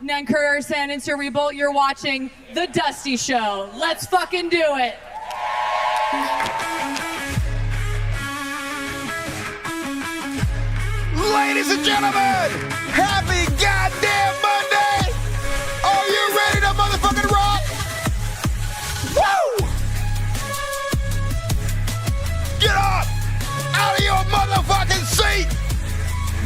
Nankuru San Cerebral. You're watching The Dusty Show. Let's fucking do it. Ladies and gentlemen, happy goddamn Monday! Are you ready to motherfucking rock? Woo! Get up out of your motherfucking seat!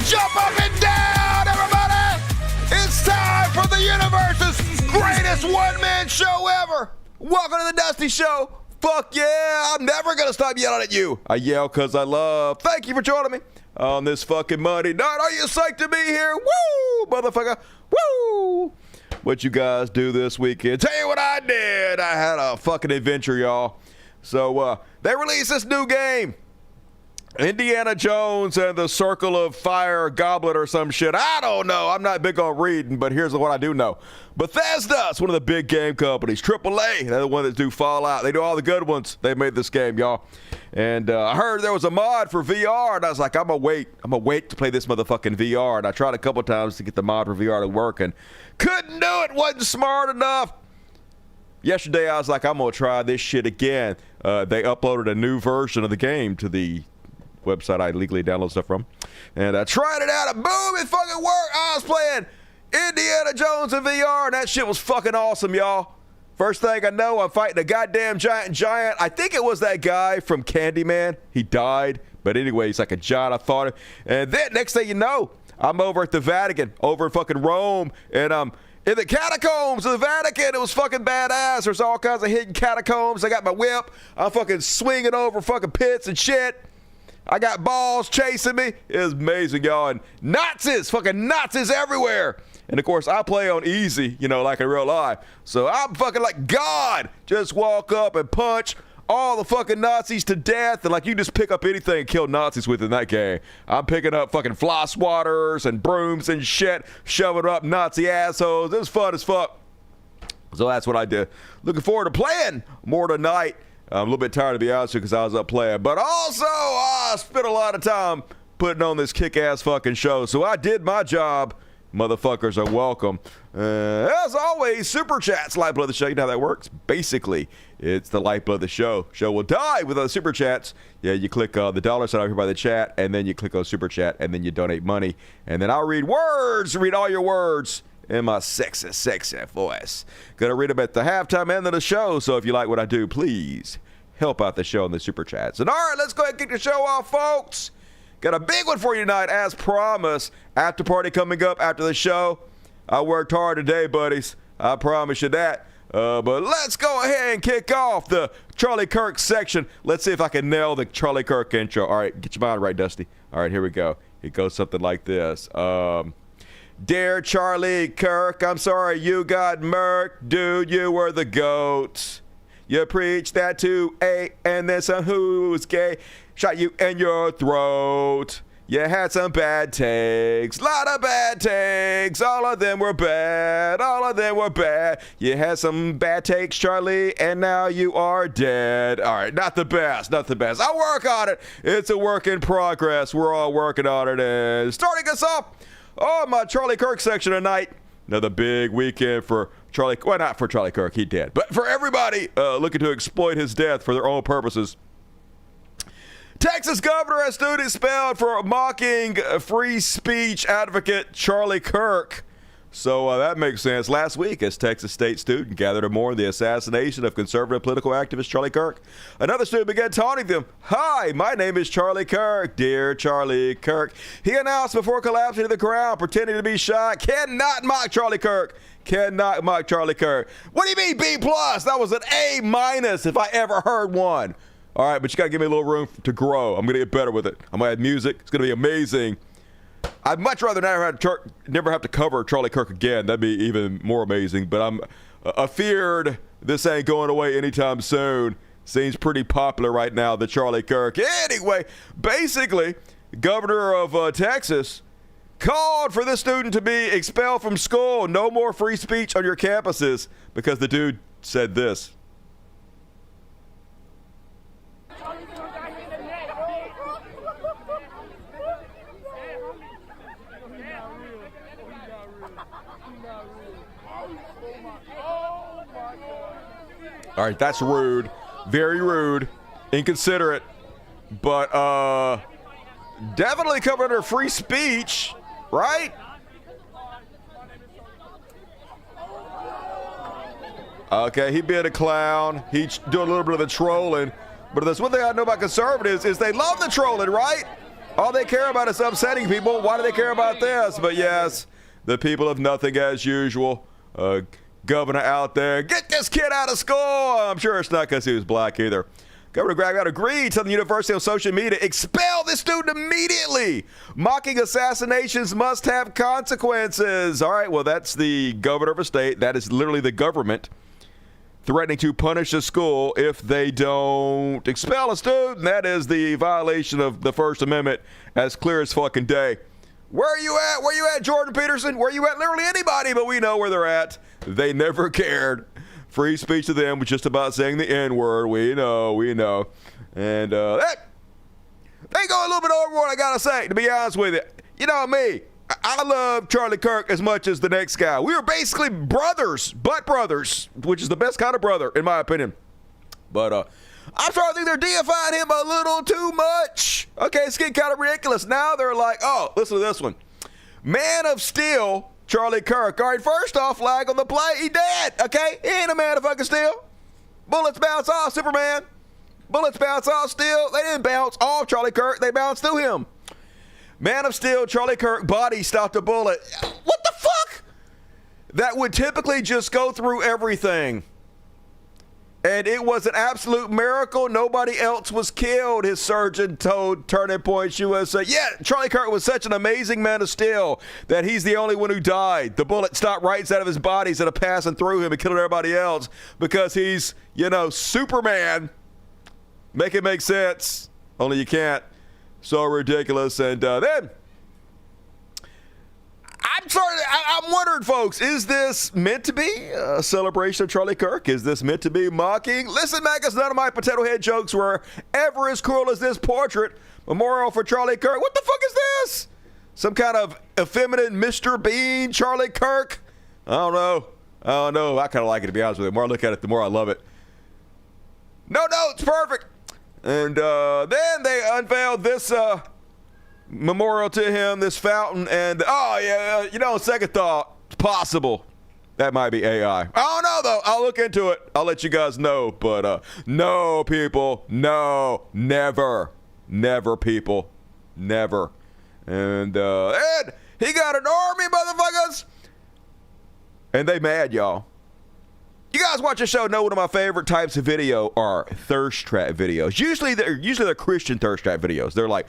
Jump up and down, everybody! It's time for the universe's greatest one-man show ever! Welcome to the Dusty Show! Fuck yeah! I'm never gonna stop yelling at you! I yell because I love. Thank you for joining me on this fucking Monday night. Are you psyched to be here? Woo! Motherfucker! Woo! What you guys do this weekend? Tell you what I did! I had a fucking adventure, y'all. So, they released this new game. Indiana Jones and the Circle of Fire Goblet or some shit. I don't know. I'm not big on reading, but here's what I do know. Bethesda, it's one of the big game companies. AAA, they're the one that do Fallout. They do all the good ones. They made this game, y'all. And I heard there was a mod for VR, and I was like, I'm going to wait to play this motherfucking VR. And I tried a couple times to get the mod for VR to work, and couldn't do it. Wasn't smart enough. Yesterday, I was like, I'm going to try this shit again. They uploaded a new version of the game to the website I legally download stuff from, and I tried it out, and boom, it fucking worked. I was playing Indiana Jones in VR, and that shit was fucking awesome, y'all. First thing I know, I'm fighting a goddamn giant. I think it was that guy from Candyman. He died, but anyway, he's like a giant. I thought, and then next thing you know, I'm over at the Vatican, over in fucking Rome, and I'm in the catacombs of the Vatican. It was fucking badass. There's all kinds of hidden catacombs. I got my whip. I'm fucking swinging over fucking pits and shit. I got balls chasing me. It was amazing, y'all. And Nazis, fucking Nazis everywhere. And of course, I play on easy, you know, like in real life. So I'm fucking like God. Just walk up and punch all the fucking Nazis to death. And like you just pick up anything and kill Nazis with in that game. I'm picking up fucking fly swatters and brooms and shit, shoving up Nazi assholes. It was fun as fuck. So that's what I did. Looking forward to playing more tonight. I'm a little bit tired, to be honest with you, because I was up playing. But also, I spent a lot of time putting on this kick-ass fucking show. So I did my job. Motherfuckers are welcome. As always, Super Chat's lifeblood of the show. You know how that works? Basically, it's the lifeblood of the show. Show will die without Super Chats. Yeah, you click the dollar sign over here by the chat, and then you click on Super Chat, and then you donate money. And then I'll read words, read all your words in my sexy voice. Gonna read them at the halftime end of the show, so if you like what I do, please help out the show in the Super Chats. And all right, let's go ahead and kick the show off, folks. Got a big one for you tonight, as promised. After party coming up after the show. I worked hard today, buddies. I promise you that. But let's go ahead and kick off the Charlie Kirk section. Let's see if I can nail the Charlie Kirk intro. All right, get your mind right, Dusty. All right, here we go. It goes something like this. Dear Charlie Kirk, I'm sorry you got murked. Dude, you were the GOAT. You preached that to A, and then some who's gay shot you in your throat. You had some bad takes, lot of bad takes. All of them were bad, all of them were bad. You had some bad takes, Charlie, and now you are dead. All right, not the best, not the best. I'll work on it. It's a work in progress. We're all working on it. And starting us off, my Charlie Kirk section tonight. Another big weekend for Charlie. Well, not for Charlie Kirk, he dead. But for everybody looking to exploit his death for their own purposes. Texas governor has stood expelled for mocking free speech advocate Charlie Kirk. So that makes sense. Last week, as Texas State student gathered to mourn the assassination of conservative political activist Charlie Kirk, another student began taunting them. Hi, my name is Charlie Kirk. Dear Charlie Kirk. He announced before collapsing to the ground, pretending to be shy. Cannot mock Charlie Kirk. Cannot mock Charlie Kirk. What do you mean B+? That was an A- if I ever heard one. All right, but you got to give me a little room to grow. I'm going to get better with it. I'm going to add music. It's going to be amazing. I'd much rather never have to cover Charlie Kirk again. That'd be even more amazing. But I'm afeared this ain't going away anytime soon. Seems pretty popular right now, the Charlie Kirk. Anyway, basically, governor of Texas called for this student to be expelled from school. No more free speech on your campuses because the dude said this. All right, that's rude. Very rude. Inconsiderate. But definitely covered under free speech, right? Okay, he being a clown. He's doing a little bit of the trolling. But there's one thing I know about conservatives is they love the trolling, right? All they care about is upsetting people. Why do they care about this? But yes, the people of nothing as usual. Governor out there, get this kid out of school. I'm sure it's not because he was black either. Governor Greg agreed to the University of Social Media, expel this student immediately. Mocking assassinations must have consequences. All right, well, that's the governor of a state. That is literally the government threatening to punish a school if they don't expel a student. That is the violation of the First Amendment, as clear as fucking day. Where are you at? Where you at, Jordan Peterson? Where you at? Literally anybody, but we know where they're at. They never cared. Free speech to them was just about saying the N-word. We know. And they go a little bit over what I gotta say, to be honest with you. You know me. I love Charlie Kirk as much as the next guy. We were basically brothers, butt brothers, which is the best kind of brother, in my opinion. But I'm starting to think they're deifying him a little too much. Okay, it's getting kind of ridiculous. Now they're like, oh, listen to this one. Man of Steel, Charlie Kirk. All right, first off, flag on the play. He dead, okay? He ain't a man of fucking steel. Bullets bounce off, Superman. Bullets bounce off steel. They didn't bounce off Charlie Kirk. They bounced through him. Man of Steel, Charlie Kirk, body stopped a bullet. What the fuck? That would typically just go through everything. And it was an absolute miracle. Nobody else was killed, his surgeon told Turning Point USA. Yeah, Charlie Kirk was such an amazing man of steel that he's the only one who died. The bullet stopped right inside of his body instead of passing through him and killing everybody else because he's, Superman. Make it make sense. Only you can't. So ridiculous. And then I'm wondering, folks, is this meant to be a celebration of Charlie Kirk? Is this meant to be mocking? Listen, Magus, none of my potato head jokes were ever as cruel as this portrait. Memorial for Charlie Kirk. What the fuck is this? Some kind of effeminate Mr. Bean, Charlie Kirk? I don't know. I kind of like it, to be honest with you. The more I look at it, the more I love it. No, it's perfect. And then they unveiled this memorial to him, this fountain, and second thought, it's possible that might be AI. I don't know, though. I'll look into it. I'll let you guys know. But no, people. No. Never, people. Never. And he got an army, motherfuckers. And they mad, y'all. You guys watch the show know one of my favorite types of video are thirst trap videos. Usually they're Christian thirst trap videos. They're like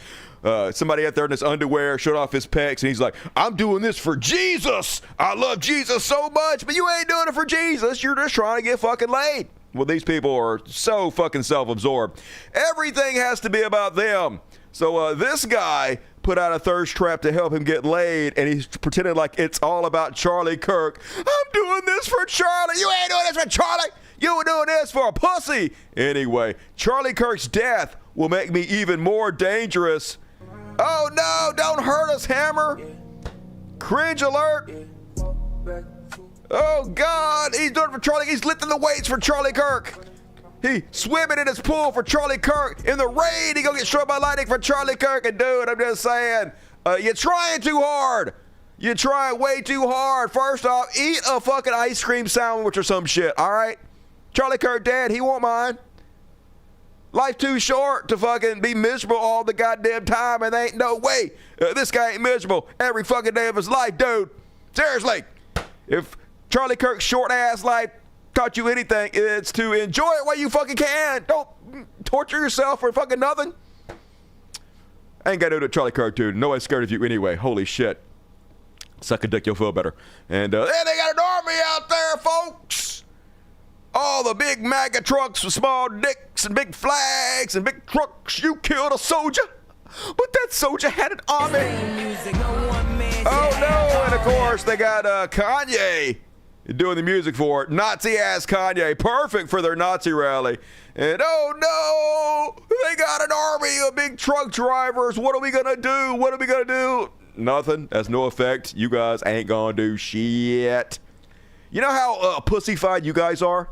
somebody out there in his underwear showing off his pecs, and he's like, I'm doing this for Jesus. I love Jesus so much, but you ain't doing it for Jesus. You're just trying to get fucking laid. Well, these people are so fucking self-absorbed. Everything has to be about them. So this guy put out a thirst trap to help him get laid, and he's pretending like it's all about Charlie Kirk. I'm doing this for Charlie. You ain't doing this for Charlie. You were doing this for a pussy. Anyway, Charlie Kirk's death will make me even more dangerous. Oh no, don't hurt us, Hammer. Cringe alert. Oh God, he's doing it for Charlie. He's lifting the weights for Charlie Kirk. He swimming in his pool for Charlie Kirk. In the rain, he gonna get struck by lightning for Charlie Kirk. And dude, I'm just saying, you're trying too hard. You're trying way too hard. First off, eat a fucking ice cream sandwich or some shit, all right? Charlie Kirk dead, he won't mind. Life too short to fucking be miserable all the goddamn time, and there ain't no way this guy ain't miserable every fucking day of his life, dude. Seriously. If Charlie Kirk's short-ass life taught you anything, it's to enjoy it while you fucking can. Don't torture yourself for fucking nothing. I ain't got to do it, Charlie Kirk, dude. Nobody's scared of you anyway. Holy shit. Suck a dick, you'll feel better. And they got an army out there, folks. All the big MAGA trucks with small dicks and big flags and big trucks. You killed a soldier, but that soldier had an army. Oh no! And of course they got Kanye doing the music for it. Nazi-ass Kanye. Perfect for their Nazi rally. And oh no! They got an army of big truck drivers. What are we gonna do? Nothing. That's no effect. You guys ain't gonna do shit. You know how pussyfied you guys are?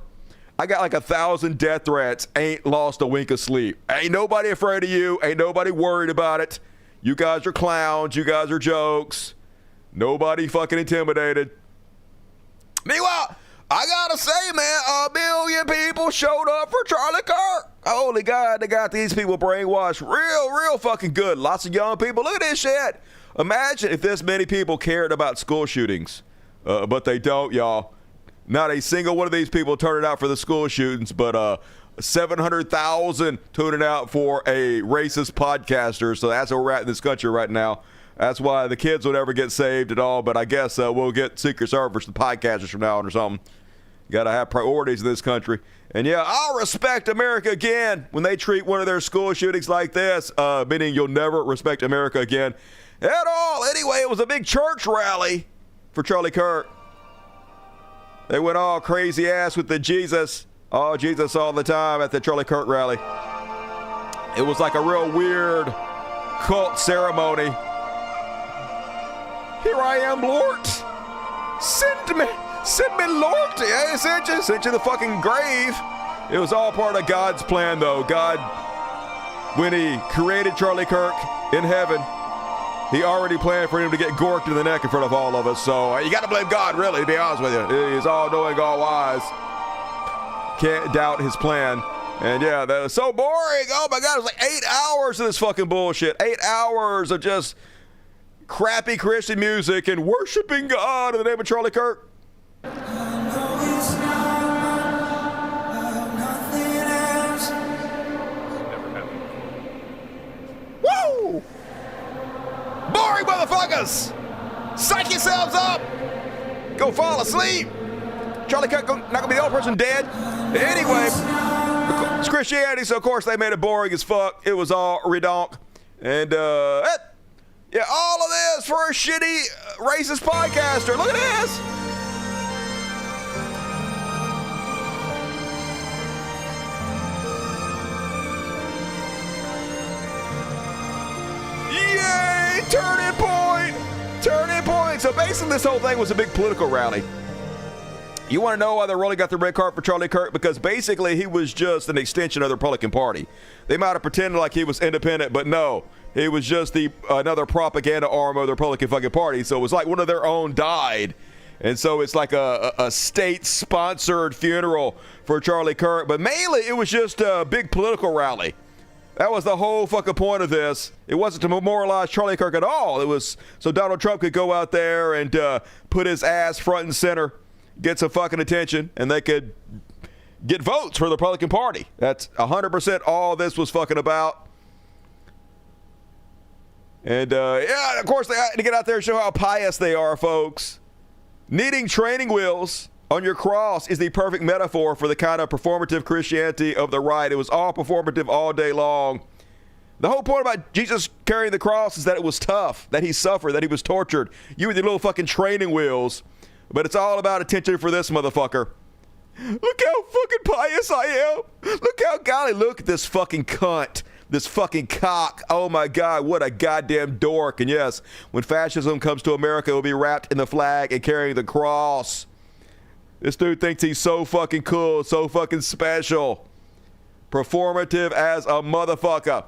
I got like 1,000 death threats. Ain't lost a wink of sleep. Ain't nobody afraid of you. Ain't nobody worried about it. You guys are clowns. You guys are jokes. Nobody fucking intimidated. Meanwhile, I gotta say, man, 1 million people showed up for Charlie Kirk. Holy God, they got these people brainwashed real fucking good. Lots of young people. Look at this shit. Imagine if this many people cared about school shootings. But they don't, y'all. Not a single one of these people turned out for the school shootings, but 700,000 tuning out for a racist podcaster. So that's where we're at in this country right now. That's why the kids will never get saved at all. But I guess we'll get Secret Service, the podcasters from now on or something. You got to have priorities in this country. And yeah, I'll respect America again when they treat one of their school shootings like this, meaning you'll never respect America again at all. Anyway, it was a big church rally for Charlie Kirk. They went all crazy ass with the Jesus all the time at the Charlie Kirk rally. It was like a real weird cult ceremony. Here I am, Lord. Send me, Lord. Yeah, sent you to the fucking grave. It was all part of God's plan, though. God, when he created Charlie Kirk in heaven, he already planned for him to get gorked in the neck in front of all of us. So you got to blame God, really, to be honest with you. He's all-knowing, all-wise. Can't doubt his plan. And yeah, that was so boring. Oh my God, it was like 8 hours of this fucking bullshit. 8 hours of just crappy Christian music and worshiping God in the name of Charlie Kirk. Woo! Boring motherfuckers! Psych yourselves up! Go fall asleep! Charlie Kirk not gonna be the only person dead. Anyway, it's Christianity, so of course they made it boring as fuck. It was all redonk. And yeah, all of this for a shitty racist podcaster. Look at this! Yay! Turning point! Turning point! So basically this whole thing was a big political rally. You want to know why they really got the red card for Charlie Kirk? Because basically he was just an extension of the Republican Party. They might have pretended like he was independent, but no. He was just another propaganda arm of the Republican fucking Party. So it was like one of their own died. And so it's like a state-sponsored funeral for Charlie Kirk. But mainly it was just a big political rally. That was the whole fucking point of this. It wasn't to memorialize Charlie Kirk at all. It was so Donald Trump could go out there and put his ass front and center, get some fucking attention, and they could get votes for the Republican Party. That's 100% all this was fucking about. And yeah, of course they had to get out there and show how pious they are, folks. Needing training wheels on your cross is the perfect metaphor for the kind of performative Christianity of the right. It was all performative all day long. The whole point about Jesus carrying the cross is that it was tough, that he suffered, that he was tortured. You were the little fucking training wheels. But it's all about attention for this motherfucker. Look how fucking pious I am. Look how golly, look at this fucking cunt. This fucking cock. Oh my God, what a goddamn dork. And yes, when fascism comes to America, it will be wrapped in the flag and carrying the cross. This dude thinks he's so fucking cool, so fucking special. Performative as a motherfucker.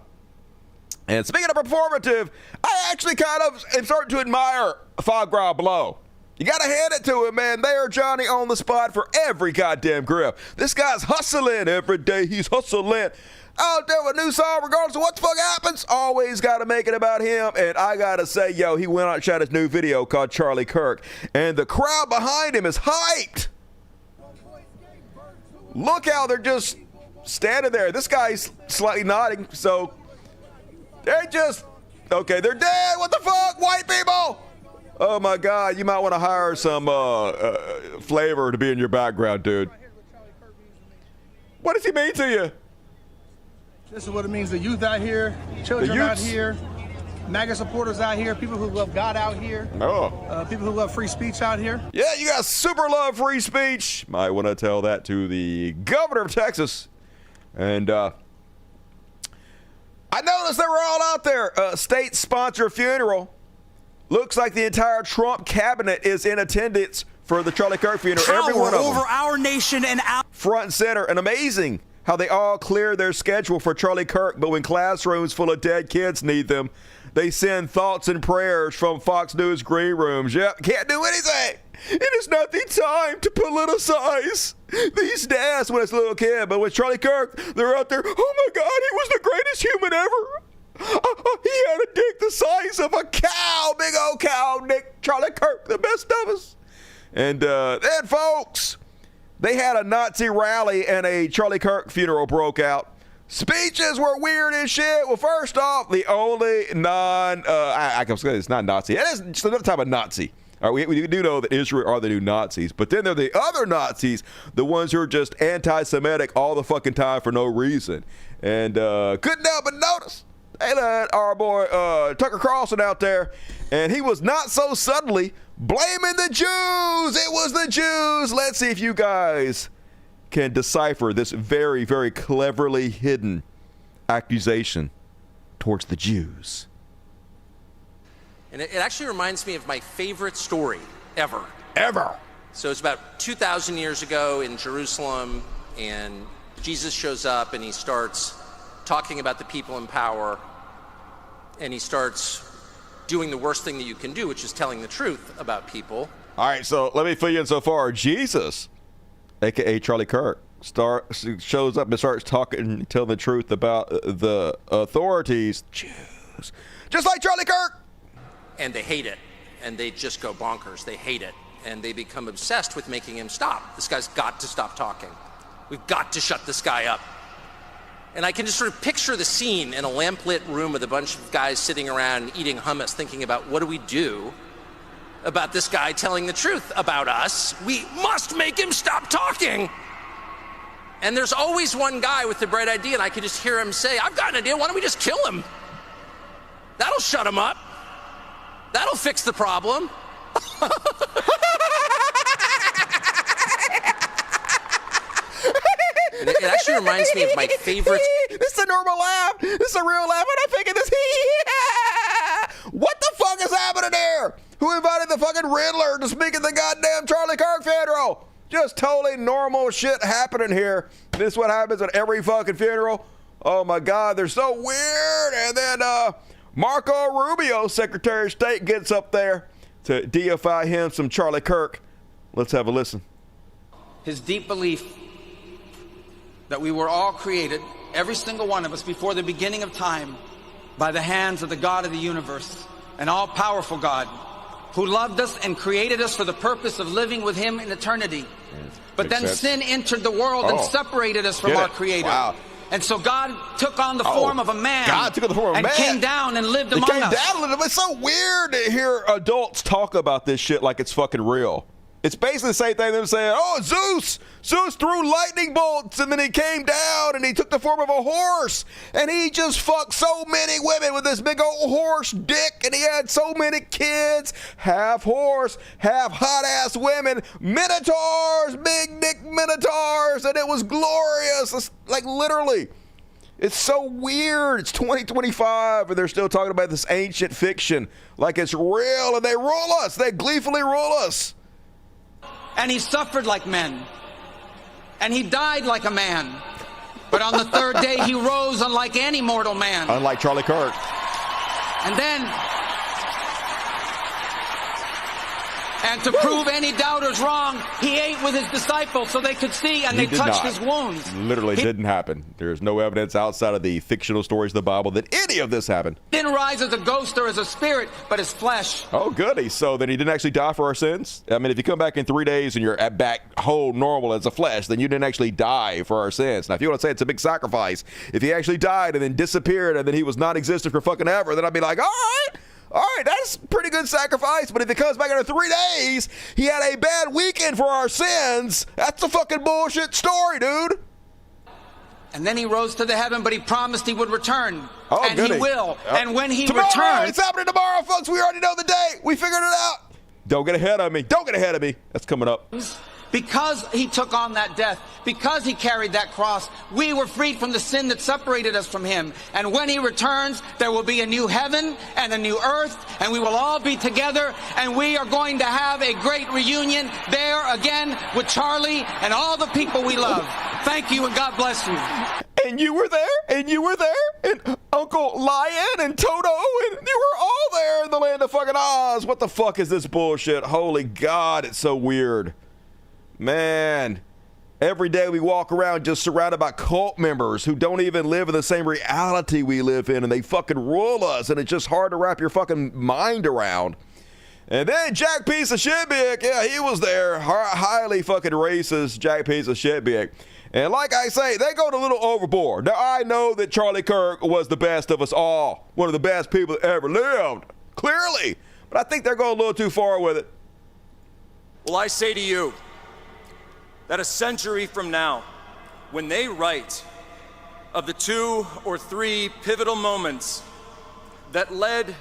And speaking of performative, I actually kind of am starting to admire Fog Ground Blow. You gotta hand it to him, man. They are Johnny on the spot for every goddamn grip. This guy's hustling every day. He's hustling out there with a new song, regardless of what the fuck happens. Always gotta make it about him. And I gotta say, yo, he went out and shot his new video called Charlie Kirk. And the crowd behind him is hyped. Look how they're just standing there. This guy's slightly nodding, so they're just, okay, they're dead. What the fuck, white people? Oh my God, you might want to hire some flavor to be in your background, dude. What does he mean to you? This is what it means. The youth out here, children out here, MAGA supporters out here, people who love God out here, people who love free speech out here. Yeah, you guys super love free speech. Might want to tell that to the governor of Texas. And I noticed they were all out there. State-sponsored funeral. Looks like the entire Trump cabinet is in attendance for the Charlie Kirk funeral. Every one of them. Over our nation and our front and center. And amazing how they all clear their schedule for Charlie Kirk, but when classrooms full of dead kids need them, they send thoughts and prayers from Fox News green rooms. Yep, can't do anything. It is not the time to politicize these dads when it's a little kid. But with Charlie Kirk, they're out there, oh my God, he was the greatest human ever. He had a dick the size of a cow, big old cow, Nick. Charlie Kirk, the best of us. And then, folks, they had a Nazi rally and a Charlie Kirk funeral broke out. Speeches were weird as shit. Well, first off, the only I can say it's not Nazi. It is just another type of Nazi. All right, we do know that Israel are the new Nazis, but then there are the other Nazis, the ones who are just anti-Semitic all the fucking time for no reason. And couldn't help but notice they let our boy Tucker Carlson out there, and he was not so subtly blaming the Jews. It was the Jews. Let's see if you guys can decipher this very, very cleverly hidden accusation towards the Jews. And it actually reminds me of my favorite story ever. Ever. So it's about 2,000 years ago in Jerusalem, and Jesus shows up and he starts talking about the people in power, and he starts doing the worst thing that you can do, which is telling the truth about people. All right, so let me fill you in so far. Jesus, a.k.a. Charlie Kirk, shows up and starts talking, telling the truth about the authorities, Jews, just like Charlie Kirk. And they hate it, and they just go bonkers. They hate it, and they become obsessed with making him stop. This guy's got to stop talking. We've got to shut this guy up. And I can just sort of picture the scene in a lamplit room with a bunch of guys sitting around eating hummus, thinking about what do we do about this guy telling the truth about us. We must make him stop talking. And there's always one guy with the bright idea, and I can just hear him say, I've got an idea, why don't we just kill him? That'll shut him up. That'll fix the problem. It actually reminds me of my favorite. This is a normal laugh. This is a real laugh, and I'm thinking this. What the fuck is happening here? Who invited the fucking Riddler to speak at the goddamn Charlie Kirk funeral? Just totally normal shit happening here. This is what happens at every fucking funeral. Oh my God, they're so weird. And then Marco Rubio, Secretary of State, gets up there to deify him some Charlie Kirk. Let's have a listen. His deep belief that we were all created, every single one of us, before the beginning of time, by the hands of the God of the universe, an all-powerful God, who loved us and created us for the purpose of living with him in eternity. But then sin entered the world and separated us from our Creator. Wow. And so God took on the form of a man. God took on the form of a man. And came down and lived among us. It's so weird to hear adults talk about this shit like it's fucking real. It's basically the same thing them saying, oh, Zeus threw lightning bolts, and then he came down and he took the form of a horse, and he just fucked so many women with this big old horse dick, and he had so many kids, half horse, half hot-ass women, minotaurs, big dick minotaurs, and it was glorious. It's like literally. It's so weird. It's 2025, and they're still talking about this ancient fiction like it's real, and they rule us. They gleefully rule us. And he suffered like men. And he died like a man. But on the third day, he rose unlike any mortal man. Unlike Charlie Kirk. And then, and to prove any doubters wrong, he ate with his disciples so they could see, and they touched his wounds. Literally didn't happen. There's no evidence outside of the fictional stories of the Bible that any of this happened. Didn't rise as a ghost or as a spirit, but as flesh. Oh, goody. So then he didn't actually die for our sins? I mean, if you come back in 3 days and you're back whole normal as a flesh, then you didn't actually die for our sins. Now, if you want to say it's a big sacrifice, if he actually died and then disappeared and then he was non-existent for fucking ever, then I'd be like, all right, that's a pretty good sacrifice. But if he comes back in 3 days, he had a bad weekend for our sins. That's a fucking bullshit story, dude. And then he rose to the heaven, but he promised he would return. Oh, and goody. he will. And when he tomorrow, returns... It's happening tomorrow, folks. We already know the date. We figured it out. Don't get ahead of me. Don't get ahead of me. That's coming up. Because he took on that death, because he carried that cross, we were freed from the sin that separated us from him. And when he returns, there will be a new heaven and a new earth, and we will all be together, and we are going to have a great reunion there again with Charlie and all the people we love. Thank you, and God bless you. And you were there, and you were there, and Uncle Lion and Toto, and you were all there in the land of fucking Oz. What the fuck is this bullshit? Holy God, it's so weird. Man, every day we walk around just surrounded by cult members who don't even live in the same reality we live in, and they fucking rule us, and it's just hard to wrap your fucking mind around. And then Jack Piece of Shitbig, yeah, he was there, highly fucking racist Jack Piece of Shitbig. And like I say, they go a little overboard. Now, I know that Charlie Kirk was the best of us all, one of the best people that ever lived, clearly, but I think they're going a little too far with it. Well, I say to you, that a century from now, when they write of the 2 or 3 pivotal moments that led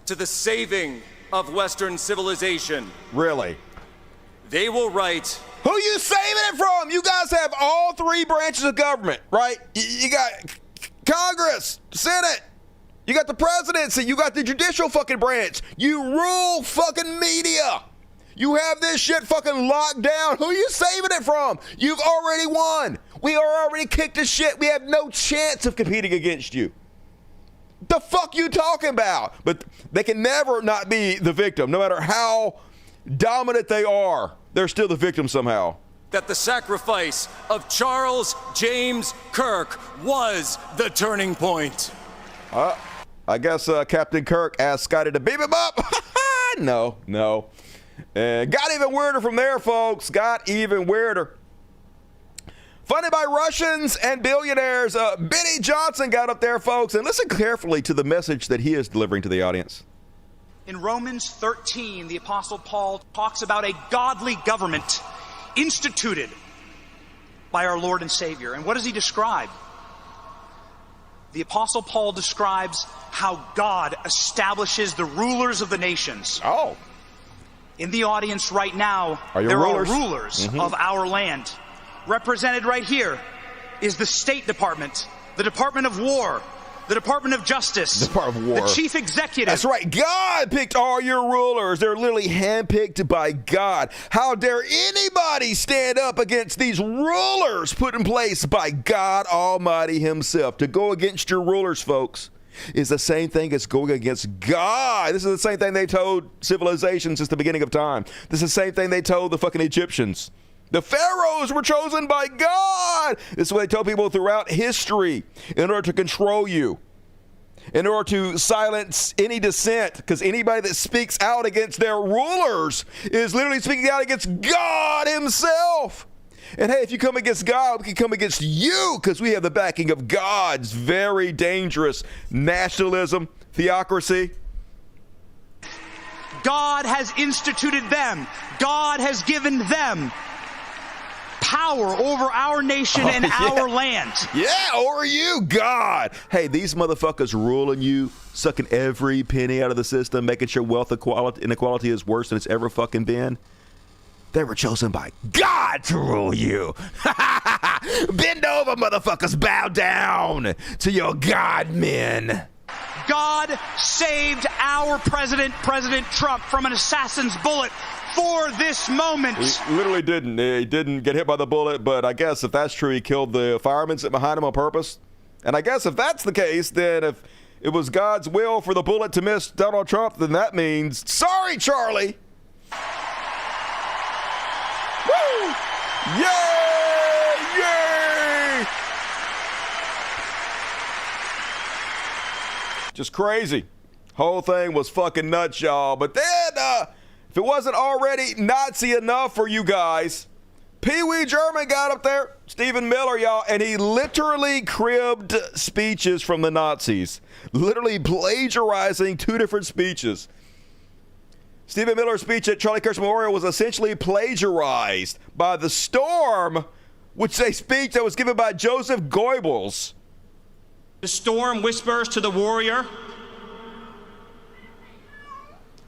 to the saving of Western civilization. Really? They will write... Who you saving it from? You guys have all 3 branches of government, right? You got Congress, Senate, you got the presidency, you got the judicial fucking branch. You rule fucking media. You have this shit fucking locked down. Who are you saving it from? You've already won. We are already kicked to shit. We have no chance of competing against you. The fuck you talking about? But they can never not be the victim. No matter how dominant they are, they're still the victim somehow. That the sacrifice of Charles James Kirk was the turning point. I guess Captain Kirk asked Scotty to beam him up. No. And got even weirder from there, folks. Got even weirder. Funded by Russians and billionaires, Benny Johnson got up there, folks. And listen carefully to the message that he is delivering to the audience. In Romans 13, the Apostle Paul talks about a godly government instituted by our Lord and Savior. And what does he describe? The Apostle Paul describes how God establishes the rulers of the nations. Oh. In the audience right now, there are rulers of our land. Represented right here is the State Department, the Department of War, the Department of Justice, the Chief Executive. That's right. God picked all your rulers. They're literally handpicked by God. How dare anybody stand up against these rulers put in place by God Almighty himself? To go against your rulers, folks, is the same thing as going against God. This is the same thing they told civilizations since the beginning of time. This is the same thing they told the fucking Egyptians. The pharaohs were chosen by God. This is what they tell people throughout history in order to control you, in order to silence any dissent, because anybody that speaks out against their rulers is literally speaking out against God himself. And hey, if you come against God, we can come against you because we have the backing of God's very dangerous nationalism, theocracy. God has instituted them. God has given them power over our nation and our land. Yeah, over you, God. Hey, these motherfuckers ruling you, sucking every penny out of the system, making sure wealth inequality is worse than it's ever fucking been. They were chosen by God to rule you. Bend over, motherfuckers. Bow down to your God men. God saved our president, President Trump, from an assassin's bullet for this moment. He literally didn't. He didn't get hit by the bullet, but I guess if that's true, he killed the firemen sitting behind him on purpose. And I guess if that's the case, then if it was God's will for the bullet to miss Donald Trump, then that means, sorry, Charlie. Woo! Yay! Yay! Just crazy. Whole thing was fucking nuts, y'all. But then, if it wasn't already Nazi enough for you guys, Pee Wee German got up there, Stephen Miller, y'all, and he literally cribbed speeches from the Nazis. Literally plagiarizing 2 different speeches. Stephen Miller's speech at Charlie Kirk's memorial was essentially plagiarized by The Storm, which is a speech that was given by Joseph Goebbels. The storm whispers to the warrior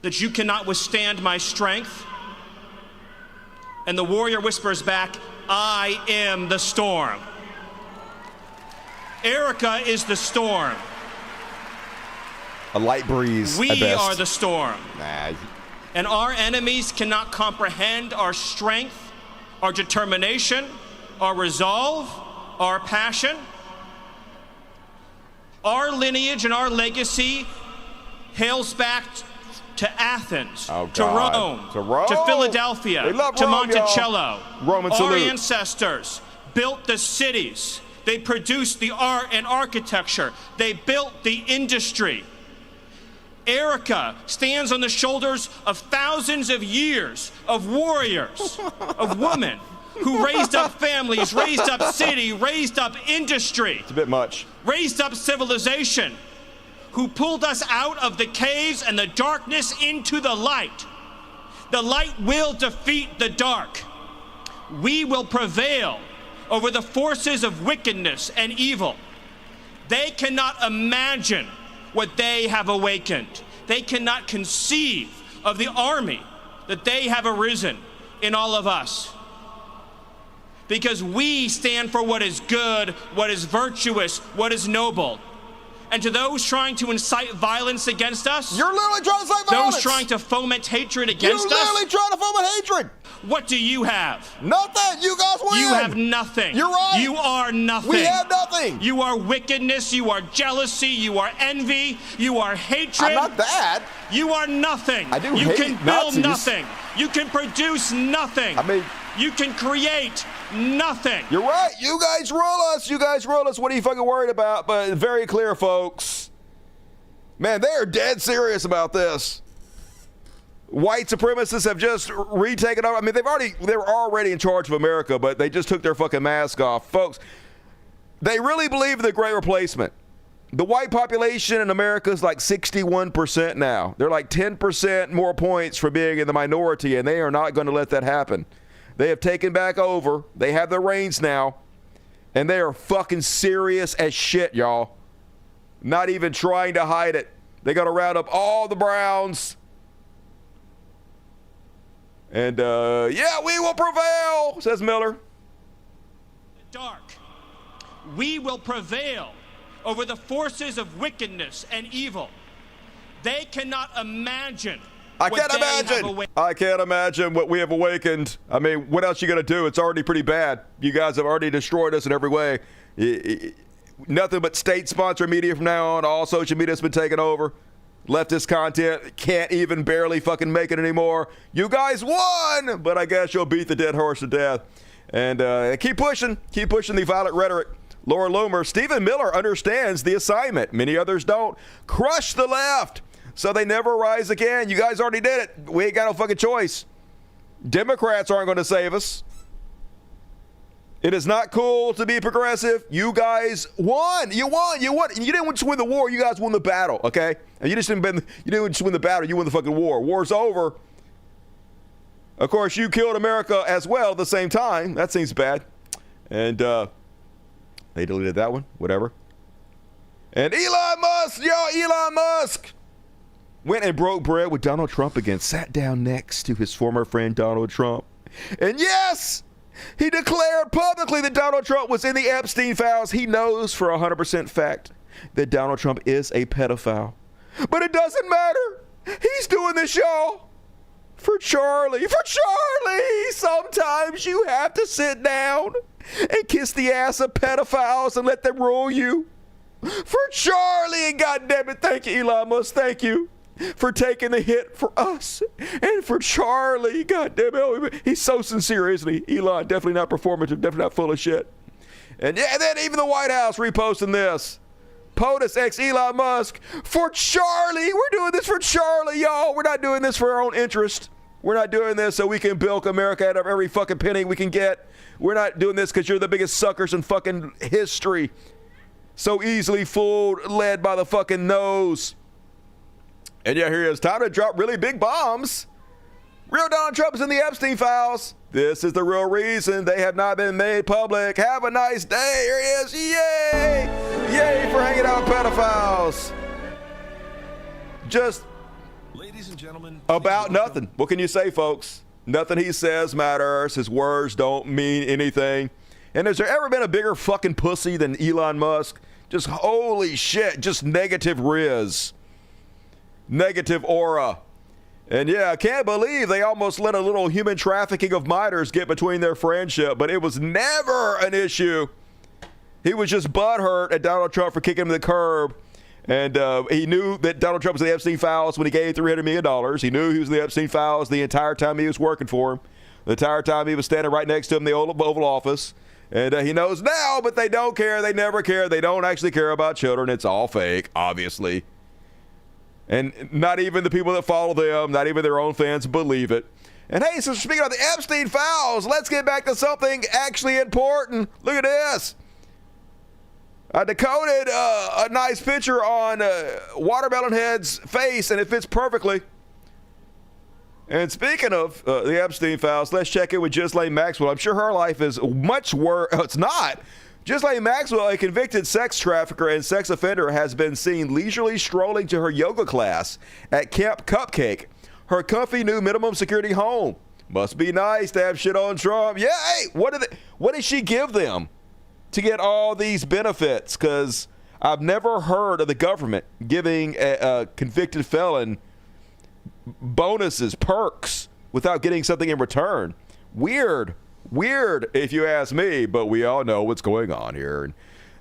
that you cannot withstand my strength. And the warrior whispers back, I am the storm. Erica is the storm. A light breeze. We are the storm. Nah. And our enemies cannot comprehend our strength, our determination, our resolve, our passion. Our lineage and our legacy hails back to Athens, to Rome, to Philadelphia, to Monticello. Roman our salute. ancestors built the cities. They produced the art and architecture. They built the industry. Erica stands on the shoulders of thousands of years of warriors, of women who raised up families, raised up city, raised up industry. It's a bit much. Raised up civilization, who pulled us out of the caves and the darkness into the light. The light will defeat the dark. We will prevail over the forces of wickedness and evil. They cannot imagine what they have awakened. They cannot conceive of the army that they have arisen in all of us. Because we stand for what is good, what is virtuous, what is noble. And to those trying to incite violence against us, you're literally trying to incite violence. Those trying to foment hatred against us, you're literally trying to foment hatred. What do you have? Nothing. You guys win. You have nothing. You're right. You are nothing. We have nothing. You are wickedness. You are jealousy. You are envy. You are hatred. I'm not that. You are nothing. I do You hate can build Nazis. nothing. You can produce nothing. I mean, you can create nothing. You're right. You guys rule us. You guys rule us. What are you fucking worried about? But very clear, folks. Man, they are dead serious about this. White supremacists have just retaken over. I mean, they were already in charge of America, but they just took their fucking mask off. Folks, they really believe in the Great Replacement. The white population in America is like 61% now. They're like 10% more points for being in the minority, and they are not going to let that happen. They have taken back over. They have their reins now, and they are fucking serious as shit, y'all. Not even trying to hide it. They got to round up all the Browns. And, yeah, we will prevail, says Miller. Dark. We will prevail over the forces of wickedness and evil. They cannot imagine. I can't imagine what we have awakened. I mean, what else are you going to do? It's already pretty bad. You guys have already destroyed us in every way. Nothing but state-sponsored media from now on. All social media has been taken over. Leftist content can't even barely fucking make it anymore. You guys won, but I guess you'll beat the dead horse to death. And keep pushing the violent rhetoric. Laura Loomer, Stephen Miller understands the assignment. Many others don't. Crush the left so they never rise again. You guys already did it. We ain't got no fucking choice. Democrats aren't going to save us. It is not cool to be progressive. You guys won. You won. You didn't just win the war. You guys won the battle, okay? And you didn't just win the battle. You won the fucking war. War's over. Of course, you killed America as well at the same time. That seems bad. And they deleted that one. Whatever. And Elon Musk went and broke bread with Donald Trump again. Sat down next to his former friend Donald Trump. And yes, he declared publicly that Donald Trump was in the Epstein files. He knows for 100% fact that Donald Trump is a pedophile. But it doesn't matter. He's doing this, y'all, for Charlie. For Charlie! Sometimes you have to sit down and kiss the ass of pedophiles and let them rule you. For Charlie! And goddammit, thank you, Elon Musk. Thank you for taking the hit for us and for Charlie. God damn it. He's so sincere, isn't he? Elon, definitely not performative, definitely not full of shit. And yeah, then even the White House reposting this. POTUS x Elon Musk for Charlie. We're doing this for Charlie, y'all. We're not doing this for our own interest. We're not doing this so we can bilk America out of every fucking penny we can get. We're not doing this because you're the biggest suckers in fucking history. So easily fooled, led by the fucking nose. And yeah, here it is. Time to drop really big bombs. Real Donald Trump is in the Epstein files. This is the real reason they have not been made public. Have a nice day. Here he is. Yay! Yay for hanging out with pedophiles. Just ladies and gentlemen, about nothing. What can you say, folks? Nothing he says matters. His words don't mean anything. And has there ever been a bigger fucking pussy than Elon Musk? Just holy shit, just negative riz. Negative aura. And yeah, I can't believe they almost let a little human trafficking of minors get between their friendship, but it was never an issue. He was just butthurt at Donald Trump for kicking him to the curb. And he knew that Donald Trump was in the Epstein files when he gave $300 million. He knew he was in the Epstein files the entire time he was working for him, the entire time he was standing right next to him in the Oval Office. And he knows now, but they don't care. They never care. They don't actually care about children. It's all fake, obviously. And not even the people that follow them, not even their own fans believe it. And hey, so speaking of the Epstein files, let's get back to something actually important. Look at this. I decoded a nice picture on Watermelon Head's face, and it fits perfectly. And speaking of the Epstein files, let's check in with Ghislaine Maxwell. I'm sure her life is much worse. It's not. Ghislaine Maxwell, a convicted sex trafficker and sex offender, has been seen leisurely strolling to her yoga class at Camp Cupcake, her comfy new minimum security home. Must be nice to have shit on Trump. Yeah, hey, what did she give them to get all these benefits? Because I've never heard of the government giving a convicted felon bonuses, perks, without getting something in return. Weird, if you ask me, but we all know what's going on here. And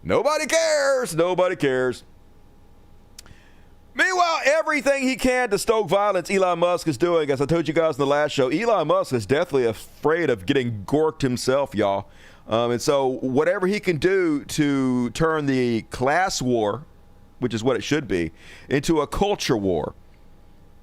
nobody cares. Meanwhile, everything he can to stoke violence Elon Musk is doing. As I told you guys in the last show, Elon Musk is deathly afraid of getting gorked himself, y'all. And so whatever he can do to turn the class war, which is what it should be, into a culture war.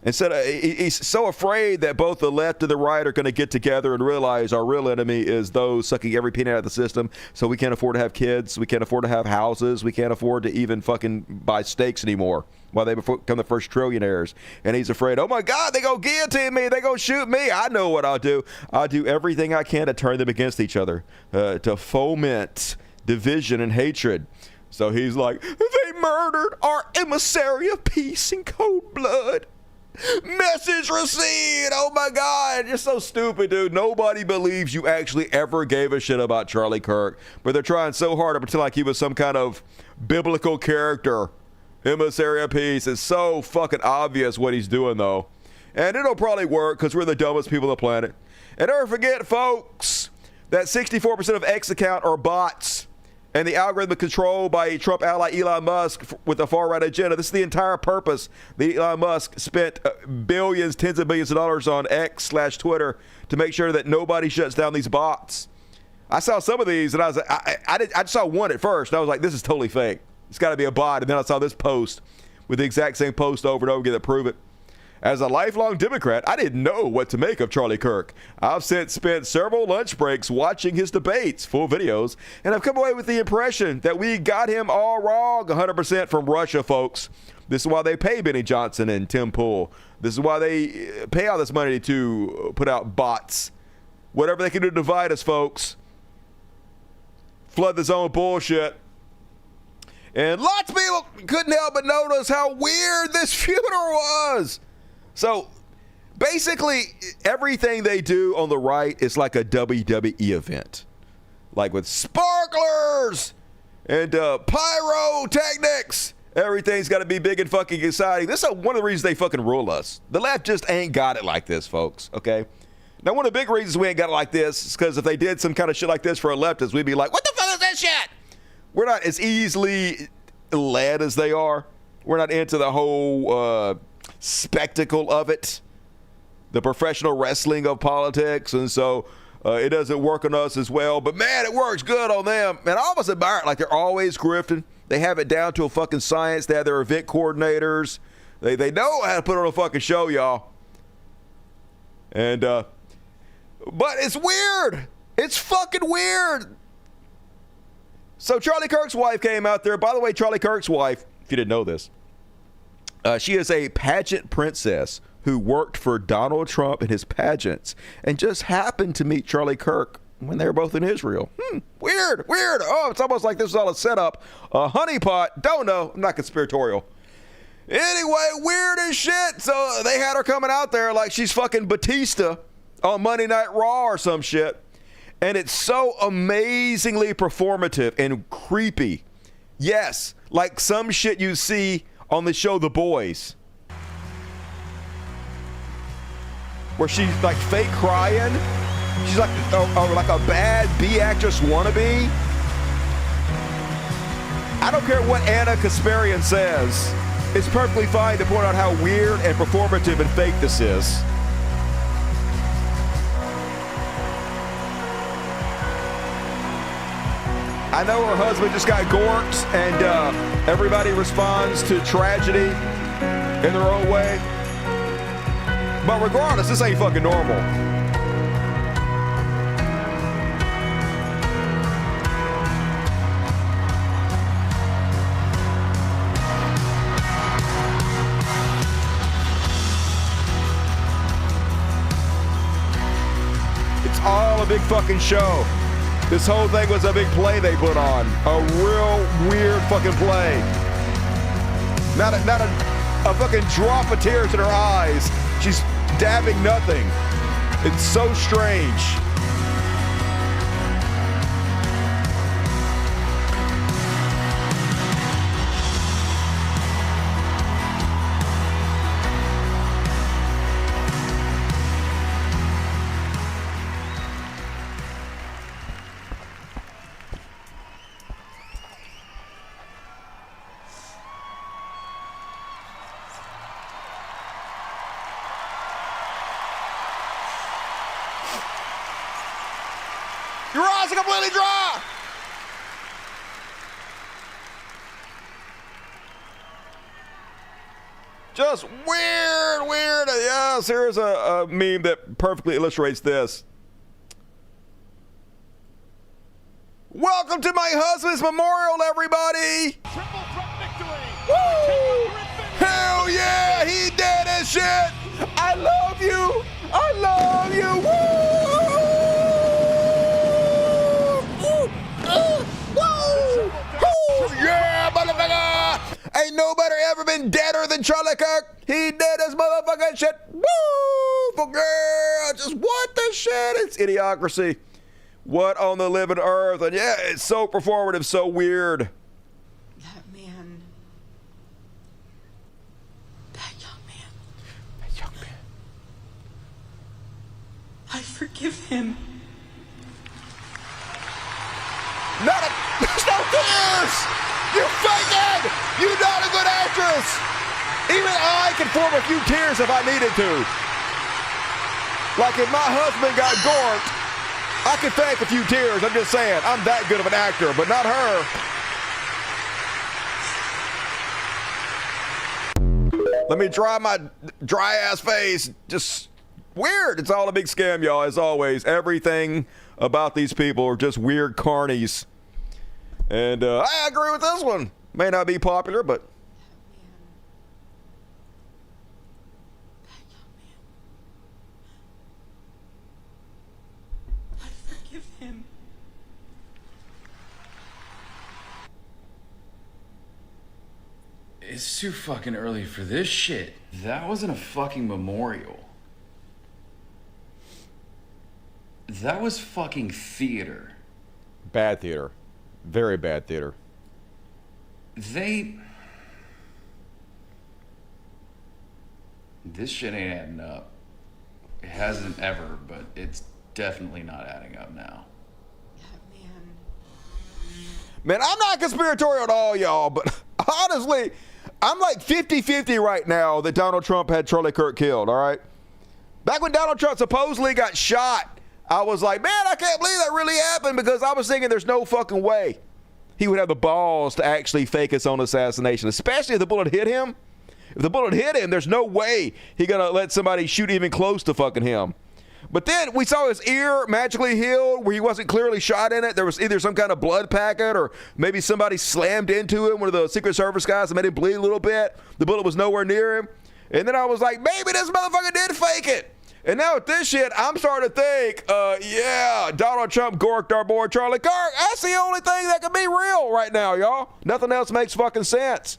Instead, he's so afraid that both the left and the right are going to get together and realize our real enemy is those sucking every penny out of the system. So we can't afford to have kids. We can't afford to have houses. We can't afford to even fucking buy steaks anymore while they become the first trillionaires. And he's afraid, oh my God, they go guillotine me. They go shoot me. I know what I'll do. I'll do everything I can to turn them against each other, to foment division and hatred. So he's like, they murdered our emissary of peace in cold blood. Message received. Oh my God, you're so stupid, dude. Nobody believes you actually ever gave a shit about Charlie Kirk, but they're trying so hard to pretend like he was some kind of biblical character, emissary of peace. It's so fucking obvious what he's doing, though, and it'll probably work because we're the dumbest people on the planet. And never forget, folks, that 64% of X account are bots. And the algorithm controlled by Trump ally Elon Musk with the far-right agenda. This is the entire purpose that Elon Musk spent billions, tens of billions of dollars on X/Twitter to make sure that nobody shuts down these bots. I saw some of these, and I was like, I just saw one at first, and I was like, this is totally fake. It's got to be a bot. And then I saw this post with the exact same post over and over again to prove it. As a lifelong Democrat, I didn't know what to make of Charlie Kirk. I've since spent several lunch breaks watching his debates, full videos, and I've come away with the impression that we got him all wrong 100% from Russia, folks. This is why they pay Benny Johnson and Tim Pool. This is why they pay all this money to put out bots. Whatever they can do to divide us, folks. Flood the zone bullshit. And lots of people couldn't help but notice how weird this funeral was. So basically, everything they do on the right is like a WWE event. Like with sparklers and pyrotechnics. Everything's got to be big and fucking exciting. This is one of the reasons they fucking rule us. The left just ain't got it like this, folks, okay? Now, one of the big reasons we ain't got it like this is because if they did some kind of shit like this for a leftist, we'd be like, what the fuck is that shit? We're not as easily led as they are. We're not into the whole spectacle of it, the professional wrestling of politics, and so it doesn't work on us as well. But man, it works good on them. Man, I almost admire it. Like, they're always grifting. They have it down to a fucking science. They have their event coordinators. They know how to put on a fucking show, y'all. And but it's weird. It's fucking weird. So Charlie Kirk's wife came out there. By the way, Charlie Kirk's wife, if you didn't know this, she is a pageant princess who worked for Donald Trump in his pageants and just happened to meet Charlie Kirk when they were both in Israel. Weird. Oh, it's almost like this was all a setup. A honeypot. Don't know. I'm not conspiratorial. Anyway, weird as shit. So they had her coming out there like she's fucking Batista on Monday Night Raw or some shit. And it's so amazingly performative and creepy. Yes, like some shit you see on the show The Boys, where she's like fake crying. She's like a bad B actress wannabe. I don't care what Anna Kasparian says. It's perfectly fine to point out how weird and performative and fake this is. I know her husband just got gorked, and everybody responds to tragedy in their own way. But regardless, this ain't fucking normal. It's all a big fucking show. This whole thing was a big play they put on. A real weird fucking play. Not a fucking drop of tears in her eyes. She's dabbing nothing. It's so strange. Your eyes are completely dry. Just weird. Yes, here's a meme that perfectly illustrates this. Welcome to my husband's memorial, everybody. Triple threat victory. Woo! Hell yeah, he did his shit. I love you. I love you. Woo! Yeah, motherfucker! Ain't nobody ever been deader than Charlie Kirk. He did his motherfucking shit. Woo! For girl, just what the shit? It's Idiocracy. What on the living earth? And yeah, it's so performative, so weird. That man. That young man. That young man. I forgive him. There's no tears! You fake it! You're not a good actress! Even I can form a few tears if I needed to. Like if my husband got gorked, I can fake a few tears. I'm just saying, I'm that good of an actor, but not her. Let me dry my dry ass face. Just weird. It's all a big scam, y'all, as always. Everything about these people are just weird carnies. And I agree with this one. May not be popular, but I forgive him. It's too fucking early for this shit. That wasn't a fucking memorial. That was fucking theater. bad theater. Very bad theater. This shit ain't adding up. It hasn't ever, but it's definitely not adding up now. Man, I'm not conspiratorial at all, y'all, but honestly, I'm like 50-50 right now that Donald Trump had Charlie Kirk killed, all right? Back when Donald Trump supposedly got shot, I was like, man, I can't believe that really happened, because I was thinking there's no fucking way he would have the balls to actually fake his own assassination, especially if the bullet hit him. If the bullet hit him, there's no way he's going to let somebody shoot even close to fucking him. But then we saw his ear magically healed where he wasn't clearly shot in it. There was either some kind of blood packet or maybe somebody slammed into him, one of the Secret Service guys, that made him bleed a little bit. The bullet was nowhere near him. And then I was like, maybe this motherfucker did fake it. And now with this shit, I'm starting to think, yeah, Donald Trump gorked our boy Charlie Kirk. That's the only thing that can be real right now, y'all. Nothing else makes fucking sense.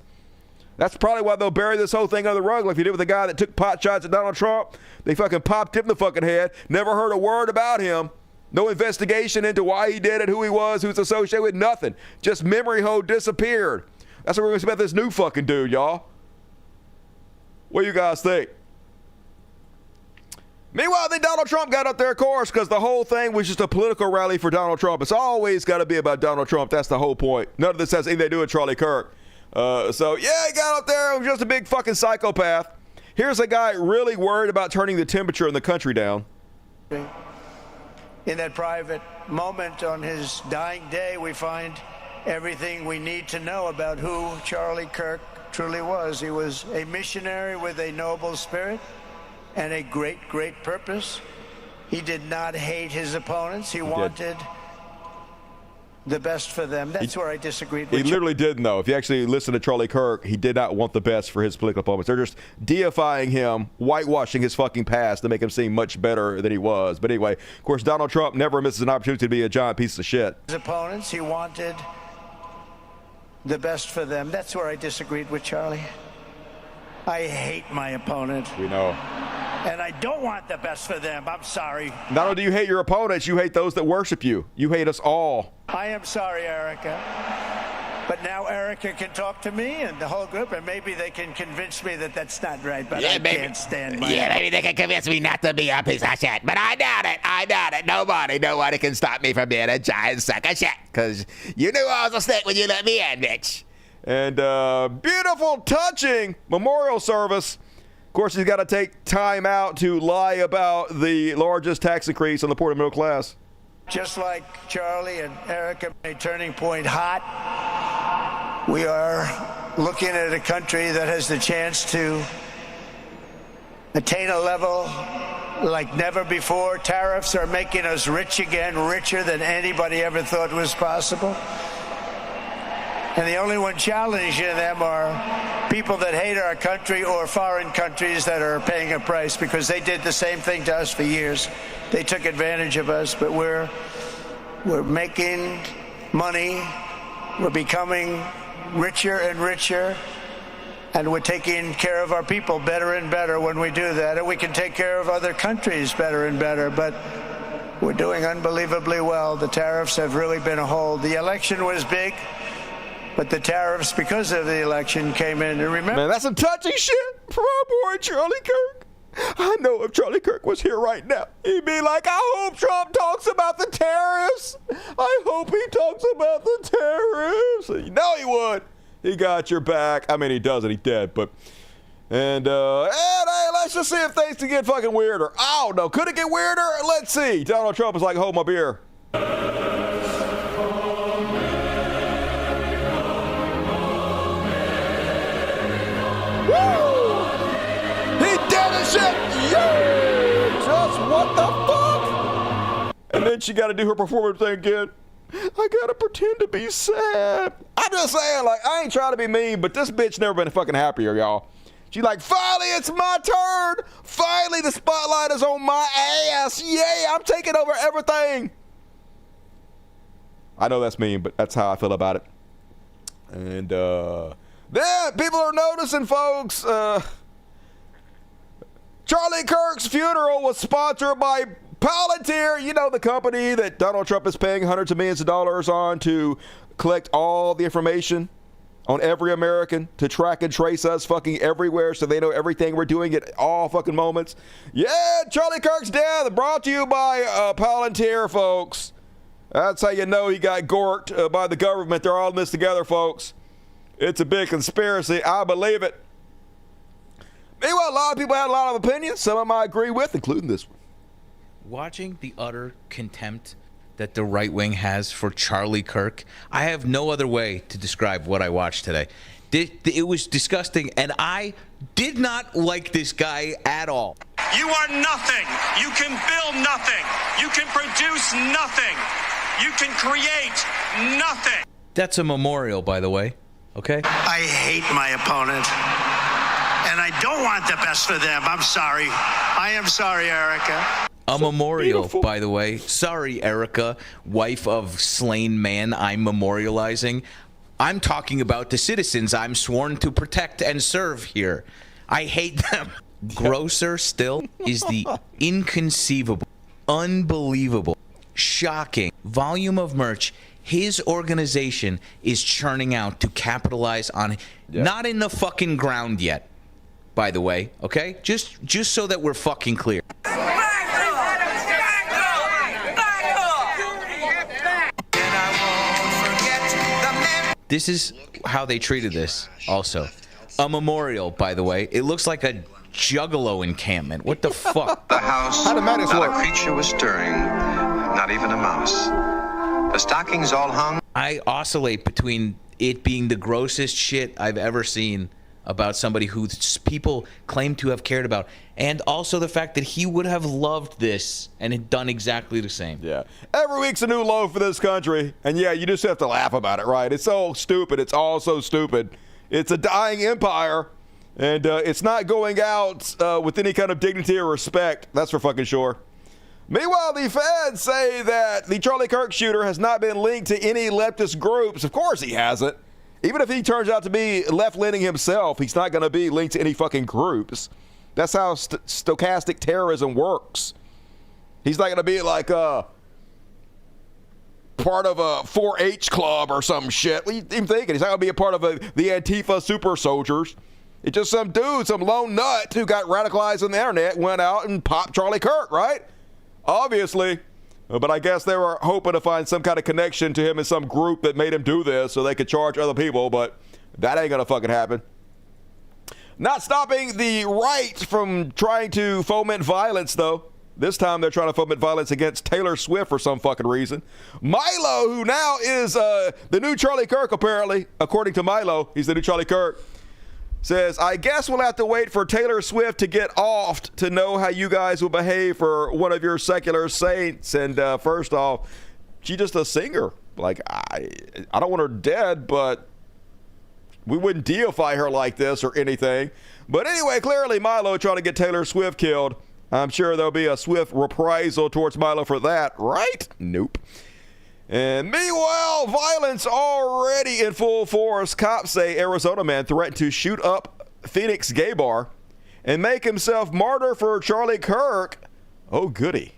That's probably why they'll bury this whole thing under the rug like they did with the guy that took pot shots at Donald Trump. They fucking popped him in the fucking head. Never heard a word about him. No investigation into why he did it, who he was, who's associated with, nothing. Just memory hole disappeared. That's what we're going to see about this new fucking dude, y'all. What do you guys think? Meanwhile, I think Donald Trump got up there, of course, because the whole thing was just a political rally for Donald Trump. It's always got to be about Donald Trump. That's the whole point. None of this has anything to do with Charlie Kirk. So, yeah, he got up there. It was just a big fucking psychopath. Here's a guy really worried about turning the temperature in the country down. In that private moment on his dying day, we find everything we need to know about who Charlie Kirk truly was. He was a missionary with a noble spirit and a great, great purpose. He did not hate his opponents. He wanted the best for them. That's where I disagreed with He literally didn't, though. If you actually listen to Charlie Kirk, he did not want the best for his political opponents. They're just deifying him, whitewashing his fucking past to make him seem much better than he was. But anyway, of course, Donald Trump never misses an opportunity to be a giant piece of shit. His opponents, he wanted the best for them. That's where I disagreed with Charlie. I hate my opponent. We know. And I don't want the best for them. I'm sorry. Not only do you hate your opponents, you hate those that worship you. You hate us all. I am sorry, Erica. But now Erica can talk to me and the whole group, and maybe they can convince me that that's not right, but I can't stand my... Yeah, maybe they can convince me not to be a piece of shit, but I doubt it. Nobody can stop me from being a giant sack of shit, because you knew I was a snake when you let me in, bitch. And beautiful, touching memorial service. Of course, he's got to take time out to lie about the largest tax increase on the poor and middle class. Just like Charlie and Erica, a turning point hot. We are looking at a country that has the chance to attain a level like never before. Tariffs are making us rich again, richer than anybody ever thought was possible. And the only one challenging them are people that hate our country or foreign countries that are paying a price, because they did the same thing to us for years. They took advantage of us, but we're making money. We're becoming richer and richer, and we're taking care of our people better and better when we do that. And we can take care of other countries better and better, but we're doing unbelievably well. The tariffs have really been a hold. The election was big, but the tariffs, because of the election, came in. And remember, man, that's some touching shit from our boy Charlie Kirk. I know if Charlie Kirk was here right now, he'd be like, I hope Trump talks about the tariffs. I hope he talks about the tariffs. You know he would. He got your back. I mean, he doesn't. He's dead. But, and hey, let's just see if things can get fucking weirder. I don't know. Could it get weirder? Let's see. Donald Trump is like, hold my beer. Shit. Yeah! Just what the fuck? And then she got to do her performance thing again. I got to pretend to be sad. I'm just saying, like, I ain't trying to be mean, but this bitch never been fucking happier, y'all. She's like, finally, it's my turn. Finally, the spotlight is on my ass. Yay, I'm taking over everything. I know that's mean, but that's how I feel about it. And then people are noticing, folks, Charlie Kirk's funeral was sponsored by Palantir, you know, the company that Donald Trump is paying hundreds of millions of dollars on to collect all the information on every American, to track and trace us fucking everywhere so they know everything we're doing at all fucking moments. Yeah, Charlie Kirk's death brought to you by Palantir, folks. That's how you know he got gorked by the government. They're all in this together, folks. It's a big conspiracy. I believe it. Meanwhile, a lot of people had a lot of opinions. Some of them I agree with, including this one. Watching the utter contempt that the right wing has for Charlie Kirk, I have no other way to describe what I watched today. It was disgusting, and I did not like this guy at all. You are nothing. You can build nothing. You can produce nothing. You can create nothing. That's a memorial, by the way. Okay? I hate my opponent. And I don't want the best for them. I'm sorry. I am sorry, Erica. A memorial, by the way. Sorry, Erica, wife of slain man I'm memorializing. I'm talking about the citizens I'm sworn to protect and serve here. I hate them. Grosser still is the inconceivable, unbelievable, shocking volume of merch his organization is churning out to capitalize on. Not in the fucking ground yet, by the way, okay? Just so that we're fucking clear. This is how they treated this also. A memorial, by the way. It looks like a Juggalo encampment. What the fuck? The house, not a creature was stirring, not even a mouse. The stockings all hung. I oscillate between it being the grossest shit I've ever seen about somebody who people claim to have cared about, and also the fact that he would have loved this and had done exactly the same. Yeah. Every week's a new low for this country, and yeah, you just have to laugh about it, right? It's so stupid. It's all so stupid. It's a dying empire, and it's not going out with any kind of dignity or respect. That's for fucking sure. Meanwhile, the feds say that the Charlie Kirk shooter has not been linked to any leftist groups. Of course he hasn't. Even if he turns out to be left-leaning himself, he's not going to be linked to any fucking groups. That's how stochastic terrorism works. He's not going to be like part of a 4-H club or some shit. What are you even thinking? He's not going to be a part of the Antifa super soldiers. It's just some dude, some lone nut who got radicalized on the internet, went out and popped Charlie Kirk, right? Obviously. But I guess they were hoping to find some kind of connection to him in some group that made him do this so they could charge other people, but that ain't going to fucking happen. Not stopping the right from trying to foment violence, though. This time they're trying to foment violence against Taylor Swift for some fucking reason. Milo, who now is the new Charlie Kirk, apparently, according to Milo, he's the new Charlie Kirk, says, I guess we'll have to wait for Taylor Swift to get offed to know how you guys will behave for one of your secular saints. And first off, she's just a singer. Like, I don't want her dead, but we wouldn't deify her like this or anything. But anyway, clearly Milo trying to get Taylor Swift killed. I'm sure there'll be a swift reprisal towards Milo for that, right? Nope. And meanwhile, violence already in full force. Cops say Arizona man threatened to shoot up Phoenix gay bar and make himself martyr for Charlie Kirk. Oh, goody.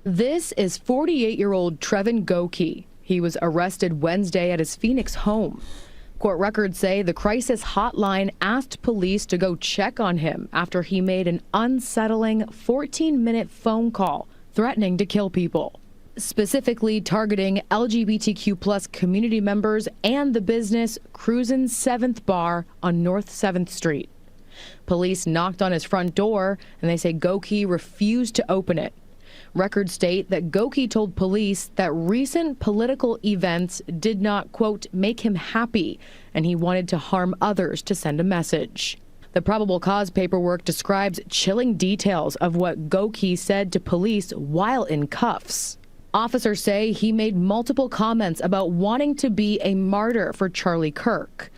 This is 48-year-old Trevin Goki. He was arrested Wednesday at his Phoenix home. Court records say the crisis hotline asked police to go check on him after he made an unsettling 14-minute phone call threatening to kill people, specifically targeting LGBTQ+ community members and the business Cruisin' 7th Bar on North 7th Street. Police knocked on his front door, and they say Goki refused to open it. Records state that Goki told police that recent political events did not, quote, make him happy, and he wanted to harm others to send a message. The probable cause paperwork describes chilling details of what Goki said to police while in cuffs. Officers say he made multiple comments about wanting to be a martyr for Charlie Kirk.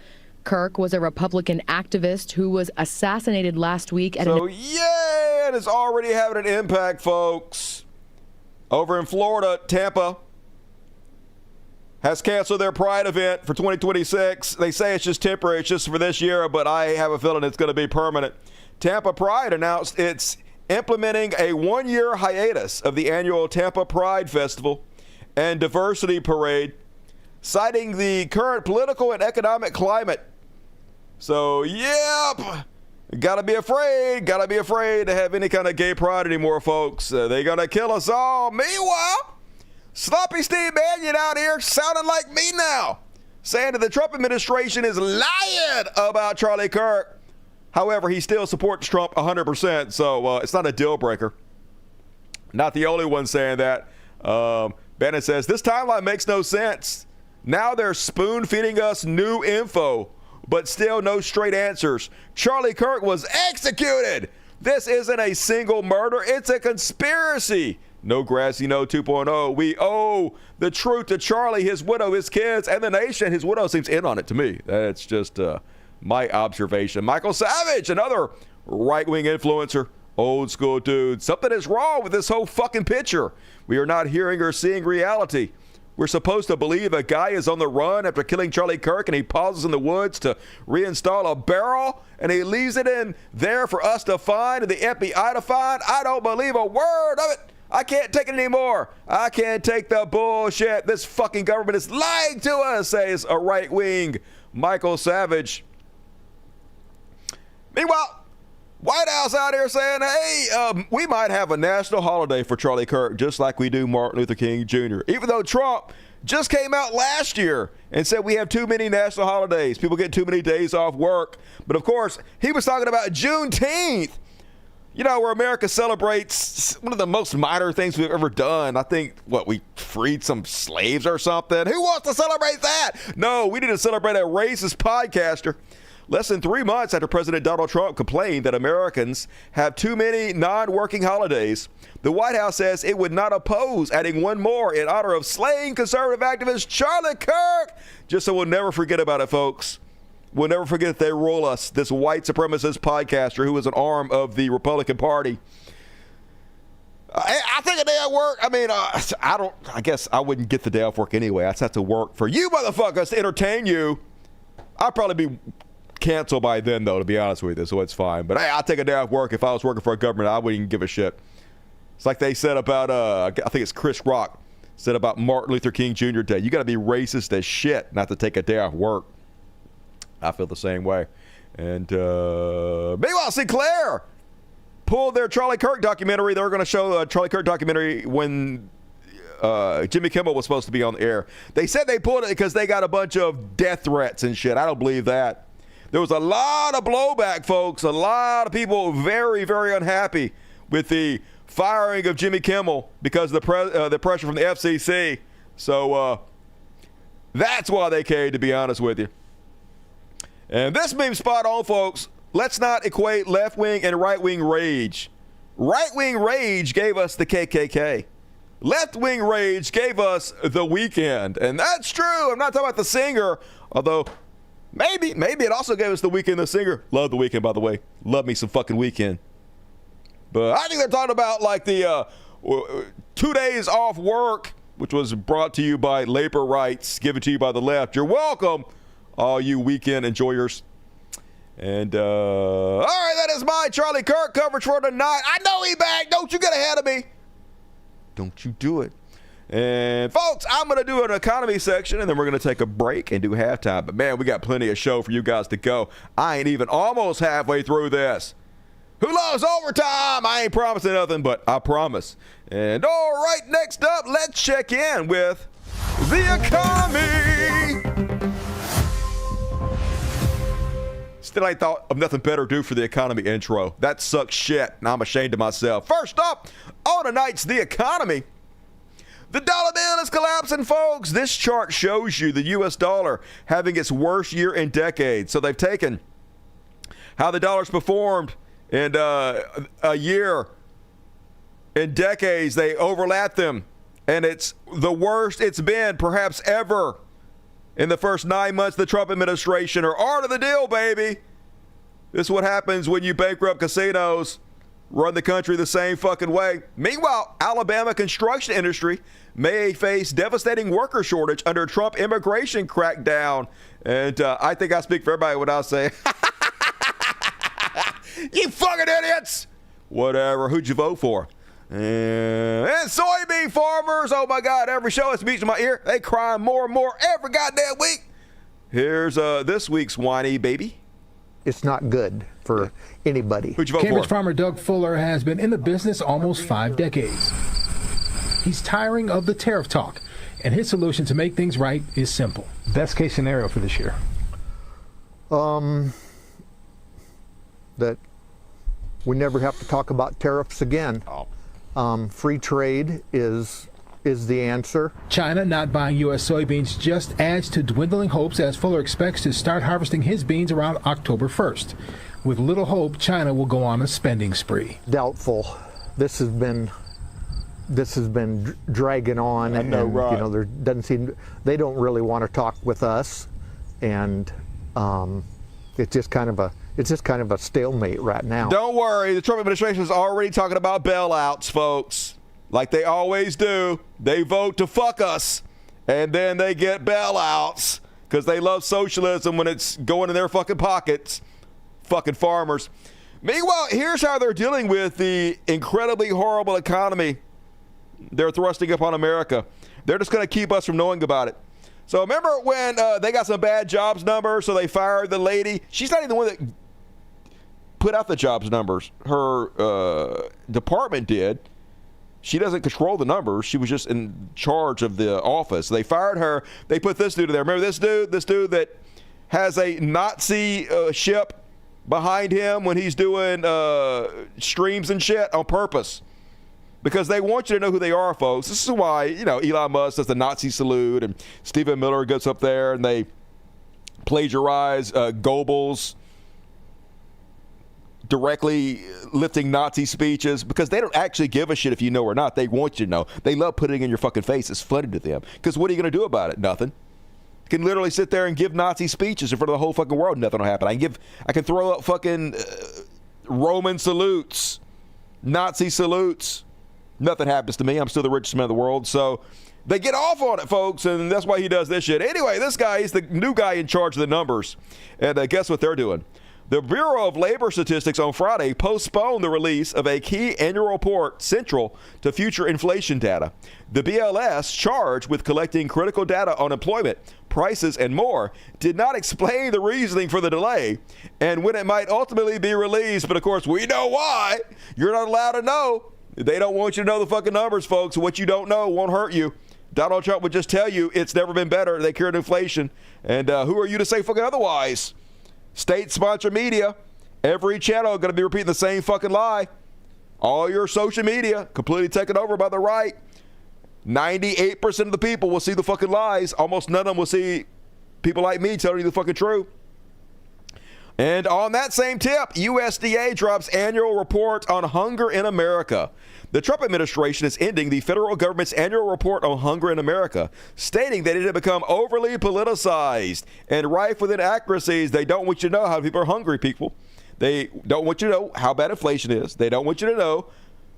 Kirk was a Republican activist who was assassinated last week at yeah, it is already having an impact, folks. Over in Florida, Tampa has canceled their Pride event for 2026. They say it's just temporary, it's just for this year, but I have a feeling it's going to be permanent. Tampa Pride announced it's implementing a one-year hiatus of the annual Tampa Pride Festival and Diversity Parade, citing the current political and economic climate. So, yep, gotta be afraid to have any kind of gay pride anymore, folks. They're gonna kill us all. Meanwhile, Sloppy Steve Bannon out here sounding like me now, saying that the Trump administration is lying about Charlie Kirk. However, he still supports Trump 100%, so it's not a deal breaker. Not the only one saying that. Bannon says, this timeline makes no sense. Now they're spoon-feeding us new info, but still no straight answers. Charlie Kirk was executed. This isn't a single murder. It's a conspiracy. No grassy no 2.0. We owe the truth to Charlie, his widow, his kids, and the nation. His widow seems in on it to me. That's just my observation. Michael Savage, another right-wing influencer, old school dude. Something is wrong with this whole fucking picture. We are not hearing or seeing reality. We're supposed to believe a guy is on the run after killing Charlie Kirk, and he pauses in the woods to reinstall a barrel, and he leaves it in there for us to find and the FBI to find? I don't believe a word of it. I can't take it anymore. I can't take the bullshit. This fucking government is lying to us, says a right-wing Michael Savage. Meanwhile, White House out here saying, hey, we might have a national holiday for Charlie Kirk, just like we do Martin Luther King Jr., even though Trump just came out last year and said we have too many national holidays. People get too many days off work. But, of course, he was talking about Juneteenth, you know, where America celebrates one of the most minor things we've ever done. I think, we freed some slaves or something. Who wants to celebrate that? No, we need to celebrate a racist podcaster. Less than 3 months after President Donald Trump complained that Americans have too many non-working holidays, the White House says it would not oppose adding one more in honor of slain conservative activist Charlie Kirk. Just so we'll never forget about it, folks. We'll never forget that they roll us, this white supremacist podcaster who is an arm of the Republican Party. I take a day off work. I mean, I guess I wouldn't get the day off work anyway. I'd have to work for you motherfuckers to entertain you. I'd probably be canceled by then, though, to be honest with you, so it's fine. But hey, I'll take a day off work. If I was working for a government, I wouldn't even give a shit. It's like they said about, I think it's Chris Rock, said about Martin Luther King Jr. Day. You got to be racist as shit not to take a day off work. I feel the same way. And meanwhile, Sinclair pulled their Charlie Kirk documentary. They were going to show a Charlie Kirk documentary when Jimmy Kimmel was supposed to be on the air. They said they pulled it because they got a bunch of death threats and shit. I don't believe that. There was a lot of blowback, folks. A lot of people very, very unhappy with the firing of Jimmy Kimmel because of the pressure from the FCC. So that's why they came, to be honest with you. And this meme spot on, folks. Let's not equate left-wing and right-wing rage. Right-wing rage gave us the KKK. Left-wing rage gave us The Weeknd. And that's true. I'm not talking about the singer, although maybe it also gave us The Weeknd, the singer. Love The Weeknd, by the way. Love me some fucking Weeknd. But I think they're talking about like the 2 days off work, which was brought to you by labor rights, given to you by the left. You're welcome, all you weekend enjoyers. And all right, that is my Charlie Kirk coverage for tonight. I know he back. Don't you get ahead of me. Don't you do it. And folks, I'm going to do an economy section, and then we're going to take a break and do halftime. But man, we got plenty of show for you guys to go. I ain't even almost halfway through this. Who loves overtime? I ain't promising nothing, but I promise. And all right, next up, let's check in with the economy. Still ain't thought of nothing better to do for the economy intro. That sucks shit, and I'm ashamed of myself. First up, on tonight's The Economy, the dollar bill is collapsing, folks. This chart shows you the U.S. dollar having its worst year in decades. So they've taken how the dollar's performed in a year, in decades, they overlap them, and it's the worst it's been perhaps ever in the first 9 months of the Trump administration, or art of the deal, baby. This is what happens when you bankrupt casinos, run the country the same fucking way. Meanwhile, Alabama construction industry may face devastating worker shortage under Trump immigration crackdown. And I think I speak for everybody when I say, you fucking idiots! Whatever. Who'd you vote for? And soybean farmers, oh my God, every show it's music in my ear. They crying more and more every goddamn week. Here's this week's whiny baby. It's not good for anybody. Who'd you vote Cambridge for? farmer Doug Fuller has been in the business almost 5 decades. He's tiring of the tariff talk, and his solution to make things right is simple. Best case scenario for this year? That we never have to talk about tariffs again. Free trade is the answer. China not buying U.S. soybeans just adds to dwindling hopes, as Fuller expects to start harvesting his beans around October 1st. With little hope, China will go on a spending spree. Doubtful. This has been dragging on, and right. you know, there doesn't seem, they don't really want to talk with us, and it's just kind of a stalemate right now. Don't worry, the Trump administration is already talking about bailouts, folks. Like they always do. They vote to fuck us. And then they get bailouts because they love socialism when it's going in their fucking pockets. Fucking farmers. Meanwhile, here's how they're dealing with the incredibly horrible economy they're thrusting upon America. They're just going to keep us from knowing about it. So remember when they got some bad jobs numbers, so they fired the lady? She's not even the one that put out the jobs numbers. Her department did. She doesn't control the numbers. She was just in charge of the office. They fired her. They put this dude in there. Remember this dude? This dude that has a Nazi ship behind him when he's doing streams and shit on purpose. Because they want you to know who they are, folks. This is why, Elon Musk does the Nazi salute, and Stephen Miller goes up there and they plagiarize Goebbels directly lifting Nazi speeches, because they don't actually give a shit if you know or not. They want you to know. They love putting it in your fucking face. It's funny to them. Because what are you going to do about it? Nothing. You can literally sit there and give Nazi speeches in front of the whole fucking world. Nothing will happen. I can throw up fucking Roman salutes, Nazi salutes. Nothing happens to me. I'm still the richest man in the world. So they get off on it, folks, and that's why he does this shit. Anyway, this guy is the new guy in charge of the numbers. And guess what they're doing? The Bureau of Labor Statistics on Friday postponed the release of a key annual report central to future inflation data. The BLS, charged with collecting critical data on employment, prices, and more, did not explain the reasoning for the delay and when it might ultimately be released. But of course, we know why. You're not allowed to know. They don't want you to know the fucking numbers, folks. What you don't know won't hurt you. Donald Trump would just tell you it's never been better. They cured inflation. And who are you to say fucking otherwise? State-sponsored media. Every channel going to be repeating the same fucking lie. All your social media completely taken over by the right. 98% of the people will see the fucking lies. Almost none of them will see people like me telling you the fucking truth. And on that same tip, USDA drops annual report on hunger in America. The Trump administration is ending the federal government's annual report on hunger in America, stating that it had become overly politicized and rife with inaccuracies. They don't want you to know how people are hungry, people. They don't want you to know how bad inflation is. They don't want you to know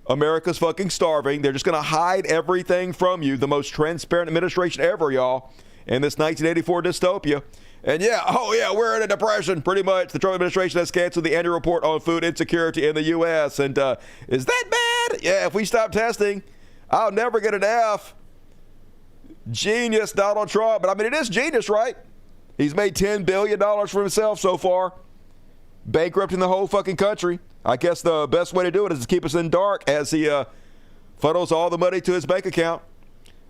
America's fucking starving. They're just going to hide everything from you. The most transparent administration ever, y'all, in this 1984 dystopia. And we're in a depression, pretty much. The Trump administration has canceled the annual report on food insecurity in the U.S. And is that bad? Yeah, if we stop testing, I'll never get an F. Genius, Donald Trump. But I mean, it is genius, right? He's made $10 billion for himself so far, bankrupting the whole fucking country. I guess the best way to do it is to keep us in dark as he funnels all the money to his bank account.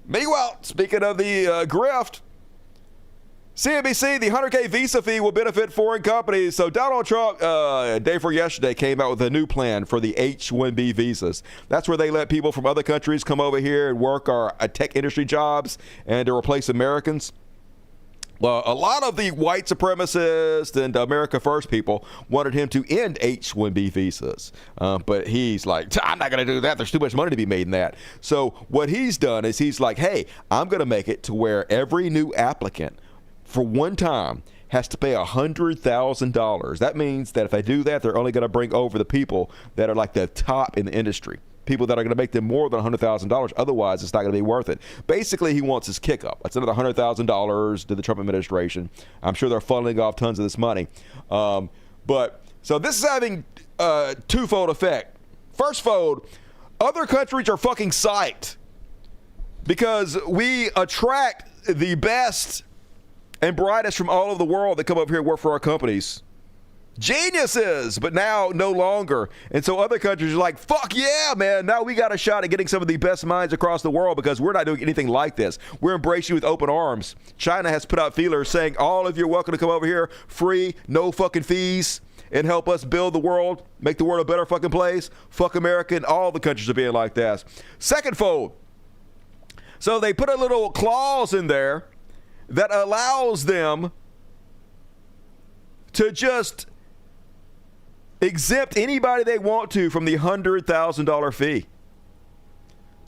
Meanwhile, speaking of the grift, CNBC, the $100K visa fee will benefit foreign companies. So Donald Trump, day before yesterday, came out with a new plan for the H-1B visas. That's where they let people from other countries come over here and work our tech industry jobs and to replace Americans. Well, a lot of the white supremacists and America First people wanted him to end H-1B visas. But he's like, I'm not going to do that. There's too much money to be made in that. So what he's done is he's like, hey, I'm going to make it to where every new applicant for one time has to pay $100,000. That means that if they do that, they're only going to bring over the people that are like the top in the industry, people that are going to make them more than $100,000. Otherwise, it's not going to be worth it. Basically, he wants his kick up. That's another $100,000 to the Trump administration. I'm sure they're funneling off tons of this money. But so this is having a twofold effect. First fold, other countries are fucking psyched because we attract the best and brightest from all over the world that come up here and work for our companies. Geniuses, but now no longer. And so other countries are like, fuck yeah, man. Now we got a shot at getting some of the best minds across the world because we're not doing anything like this. We're embracing you with open arms. China has put out feelers saying all of you are welcome to come over here free, no fucking fees, and help us build the world, make the world a better fucking place. Fuck America, and all the countries are being like that. Second fold. So they put a little clause in there that allows them to just exempt anybody they want to from the $100,000 fee.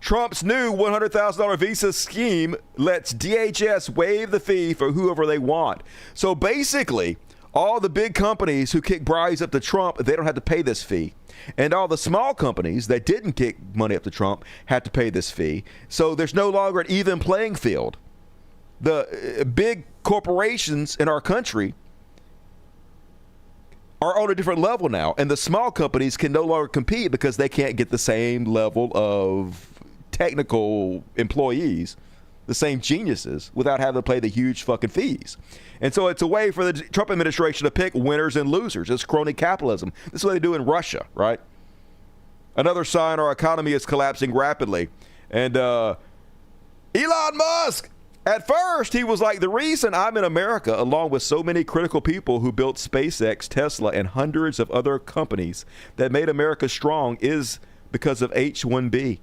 Trump's new $100,000 visa scheme lets DHS waive the fee for whoever they want. So basically, all the big companies who kick bribes up to Trump, they don't have to pay this fee. And all the small companies that didn't kick money up to Trump had to pay this fee. So there's no longer an even playing field. the big corporations in our country are on a different level now, and the small companies can no longer compete because they can't get the same level of technical employees, the same geniuses, without having to pay the huge fucking fees. And so it's a way for the Trump administration to pick winners and losers. It's crony capitalism. This is what they do in Russia, right? Another sign our economy is collapsing rapidly. And Elon Musk, at first, he was like, the reason I'm in America, along with so many critical people who built SpaceX, Tesla, and hundreds of other companies that made America strong, is because of H-1B.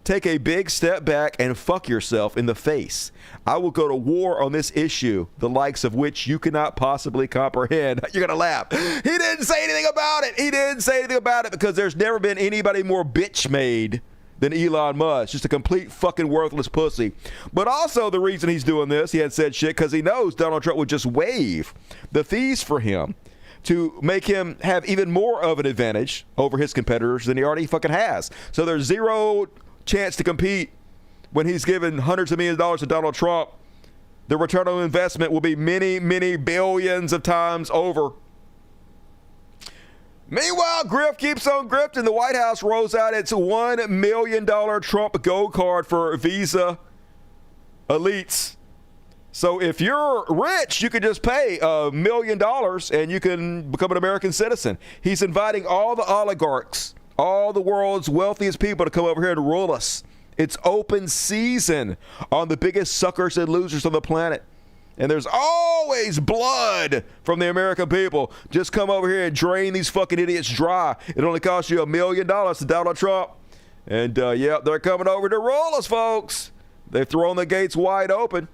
Take a big step back and fuck yourself in the face. I will go to war on this issue, the likes of which you cannot possibly comprehend. You're going to laugh. He didn't say anything about it. He didn't say anything about it because there's never been anybody more bitch-made than Elon Musk. Just a complete fucking worthless pussy. But also the reason he's doing this, he had said shit because he knows Donald Trump would just waive the fees for him to make him have even more of an advantage over his competitors than he already fucking has. So there's zero chance to compete when he's given hundreds of millions of dollars to Donald Trump. The return on investment will be many, many billions of times over. Meanwhile, grift keeps on grifting. The White House rolls out its $1 million Trump Gold Card for Visa elites. So if you're rich, you can just pay $1 million and you can become an American citizen. He's inviting all the oligarchs, all the world's wealthiest people to come over here and rule us. It's open season on the biggest suckers and losers on the planet. And there's always blood from the American people. Just come over here and drain these fucking idiots dry. It only costs you $1 million to Donald Trump. And, yeah, they're coming over to rule us, folks. They've thrown the gates wide open.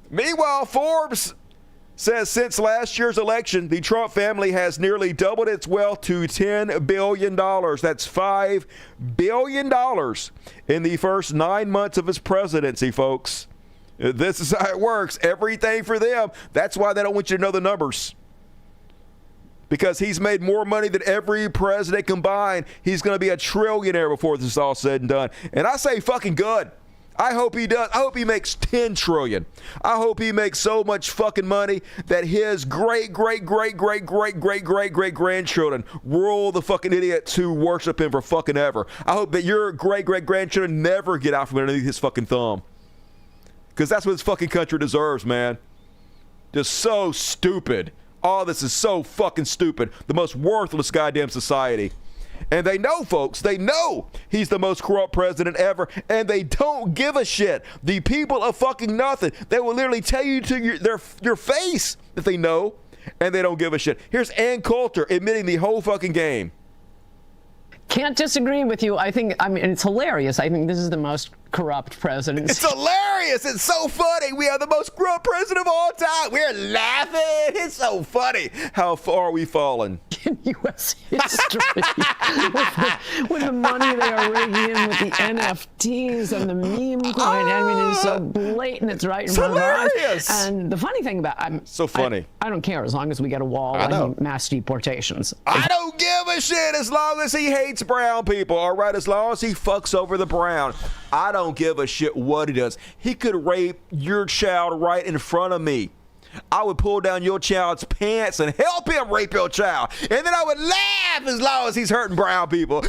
Meanwhile, Forbes says since last year's election, the Trump family has nearly doubled its wealth to $10 billion. That's $5 billion in the first 9 months of his presidency, folks. This is how it works. Everything for them. That's why they don't want you to know the numbers. Because he's made more money than every president combined. He's going to be a trillionaire before this is all said and done. And I say fucking good. I hope he does. I hope he makes 10 trillion. I hope he makes so much fucking money that his great grandchildren rule the fucking idiots who worship him for fucking ever. I hope that your great grandchildren never get out from underneath his fucking thumb. Because that's what this fucking country deserves, man. Just so stupid. All this is so fucking stupid. The most worthless goddamn society. And they know, folks, they know he's the most corrupt president ever, and they don't give a shit. The people are fucking nothing. They will literally tell you to your face that they know, and they don't give a shit. Here's Ann Coulter admitting the whole fucking game. Can't disagree with you. I mean, it's hilarious. I think this is the most corrupt presidency. It's hilarious. It's so funny. We are the most corrupt president of all time. We're laughing. It's so funny. How far are we fallen? In U.S. history. with the money they are rigging in with the NFTs and the meme coin. I mean, it's so blatant. It's right in front of our eyes. And the funny thing about so funny. I don't care as long as we get a wall and mass deportations. I don't give a shit as long as he hates brown people. All right, as long as he fucks over the brown. I don't give a shit what he does. He could rape your child right in front of me. I would pull down your child's pants and help him rape your child. And then I would laugh as long as he's hurting brown people.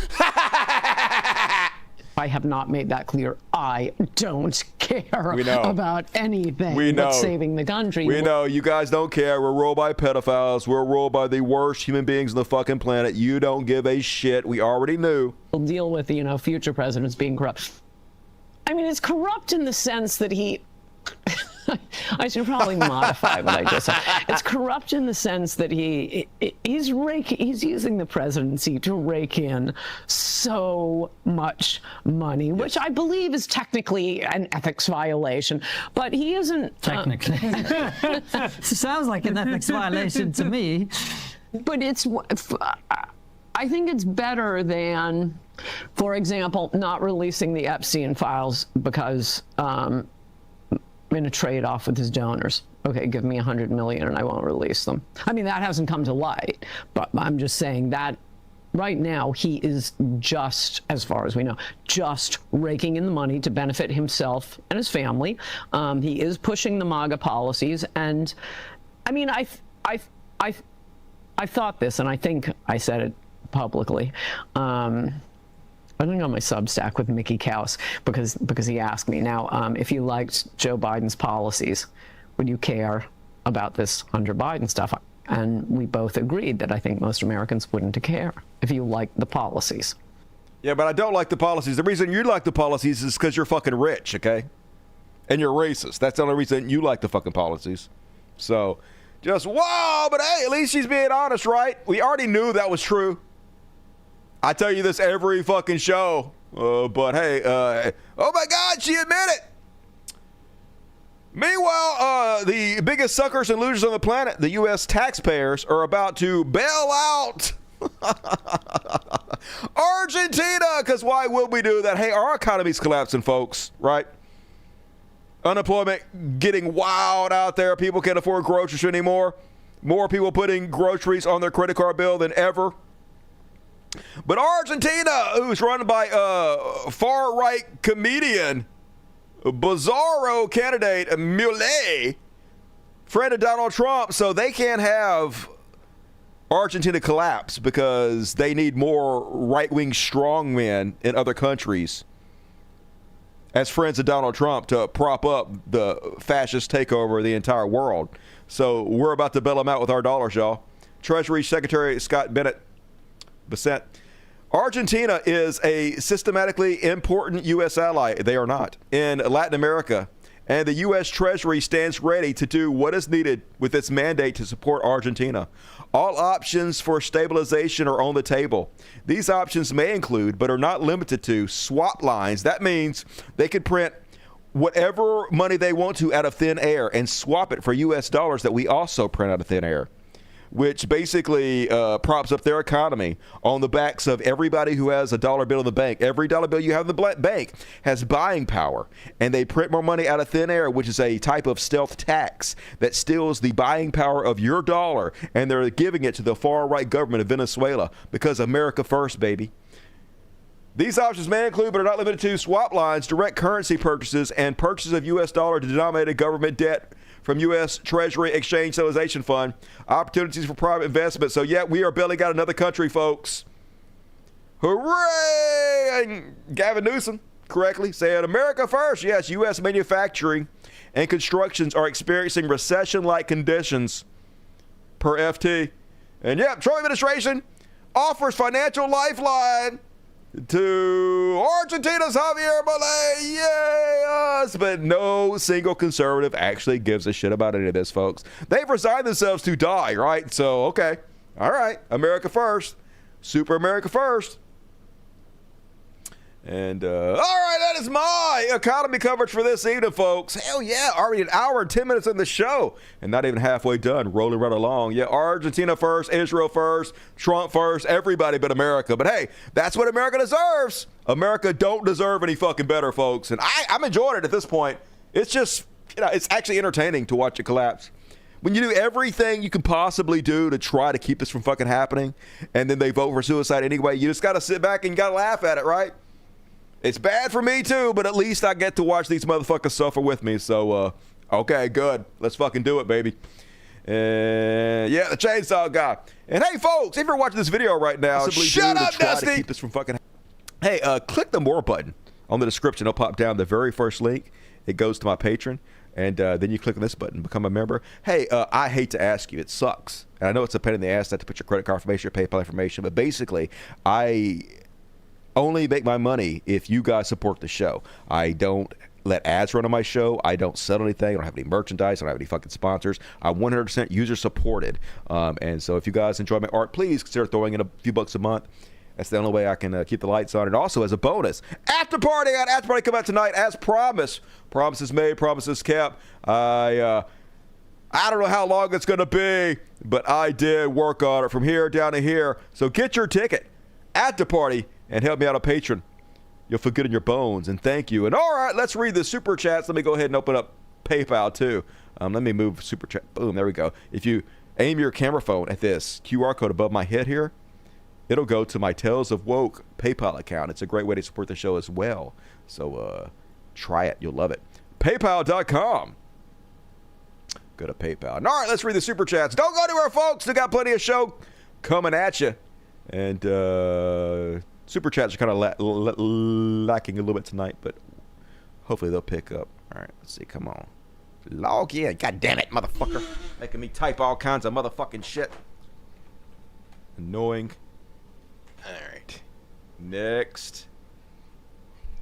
I have not made that clear. I don't care about anything but saving the country. We know. You guys don't care. We're ruled by pedophiles. We're ruled by the worst human beings on the fucking planet. You don't give a shit. We already knew. We'll deal with, future presidents being corrupt. I mean, it's corrupt in the sense that he... I should probably modify what I just said. It's corrupt in the sense that he's using the presidency to rake in so much money, which I believe is technically an ethics violation, but he isn't... Technically. Sounds like an ethics violation to me. But I think it's better than, for example, not releasing the Epstein files because... in a trade-off with his donors. Okay, give me $100 million and I won't release them. I mean, that hasn't come to light, but I'm just saying that right now he is just, as far as we know, just raking in the money to benefit himself and his family. He is pushing the MAGA policies, and I mean, I thought this, and I think I said it publicly. I think on my Substack with Mickey Kaus, because he asked me, now, if you liked Joe Biden's policies, would you care about this Hunter Biden stuff? And we both agreed that I think most Americans wouldn't care if you liked the policies. Yeah, but I don't like the policies. The reason you like the policies is because you're fucking rich, okay? And you're racist. That's the only reason you like the fucking policies. So, just, wow, but hey, at least she's being honest, right? We already knew that was true. I tell you this every fucking show, but hey, oh my God, she admitted. Meanwhile, the biggest suckers and losers on the planet, the U.S. taxpayers, are about to bail out Argentina, because why would we do that? Hey, our economy's collapsing, folks, right? Unemployment getting wild out there. People can't afford groceries anymore. More people putting groceries on their credit card bill than ever. But Argentina, who's run by a far-right comedian, bizarro candidate, Milei, friend of Donald Trump, so they can't have Argentina collapse because they need more right-wing strongmen in other countries as friends of Donald Trump to prop up the fascist takeover of the entire world. So we're about to bail them out with our dollars, y'all. Treasury Secretary Scott Bennett. Argentina is a systematically important U.S. ally. They are not. In Latin America. And the U.S. Treasury stands ready to do what is needed with its mandate to support Argentina. All options for stabilization are on the table. These options may include, but are not limited to, swap lines. That means they could print whatever money they want to out of thin air and swap it for U.S. dollars that we also print out of thin air, which basically props up their economy on the backs of everybody who has a dollar bill in the bank. Every dollar bill you have in the bank has buying power, and they print more money out of thin air, which is a type of stealth tax that steals the buying power of your dollar, and they're giving it to the far-right government of Venezuela because America first, baby. These options may include, but are not limited to, swap lines, direct currency purchases, and purchases of U.S. dollar-denominated government debt from U.S. Treasury Exchange Stabilization Fund, opportunities for private investment. So, yeah, we are bailing out another country, folks. Hooray! And Gavin Newsom correctly said, America first. Yes, U.S. manufacturing and constructions are experiencing recession-like conditions per FT. And, yeah, Trump administration offers financial lifeline to Argentina's Javier Milei, yay us! But no single conservative actually gives a shit about any of this, folks. They've resigned themselves to die, right? So, okay. All right. America first. Super America first. And, all right, that is my economy coverage for this evening, folks. Hell yeah, already an hour and 10 minutes in the show, and not even halfway done, rolling right along. Yeah, Argentina first, Israel first, Trump first, everybody but America. But hey, that's what America deserves. America don't deserve any fucking better, folks. And I'm enjoying it at this point. It's just, it's actually entertaining to watch it collapse. When you do everything you can possibly do to try to keep this from fucking happening, and then they vote for suicide anyway, you just got to sit back and you got to laugh at it, right? It's bad for me too, but at least I get to watch these motherfuckers suffer with me. So, okay, good. Let's fucking do it, baby. And yeah, the chainsaw guy. And hey, folks, if you're watching this video right now, shut up, Dusty. To keep this from fucking. Hey, click the more button on the description. It'll pop down the very first link. It goes to my Patreon, and then you click on this button, become a member. Hey, I hate to ask you, it sucks, and I know it's a pain in the ass not to put your credit card information, your PayPal information, but basically, I only make my money if you guys support the show. I don't let ads run on my show. I don't sell anything. I don't have any merchandise. I don't have any fucking sponsors. I'm 100% user supported. And so if you guys enjoy my art, please consider throwing in a few bucks a month. That's the only way I can keep the lights on. And also as a bonus, after party come out tonight as promised. Promises made, promises kept. I don't know how long it's going to be, but I did work on it from here down to here. So get your ticket at the party and help me out on Patreon. You'll feel good in your bones, and thank you. And all right, let's read the super chats. Let me go ahead and open up PayPal too. Let me move super chat. Boom, there we go. If you aim your camera phone at this QR code above my head here, it'll go to my Tales of Woke PayPal account. It's a great way to support the show as well. So try it. You'll love it. PayPal.com. Go to PayPal. All right, let's read the Super Chats. Don't go anywhere, folks. They got plenty of show coming at you. And Super Chats are kind of lacking a little bit tonight, but hopefully they'll pick up. All right, let's see. Come on. Log in. God damn it, motherfucker. Making me type all kinds of motherfucking shit. Annoying. All right. Next.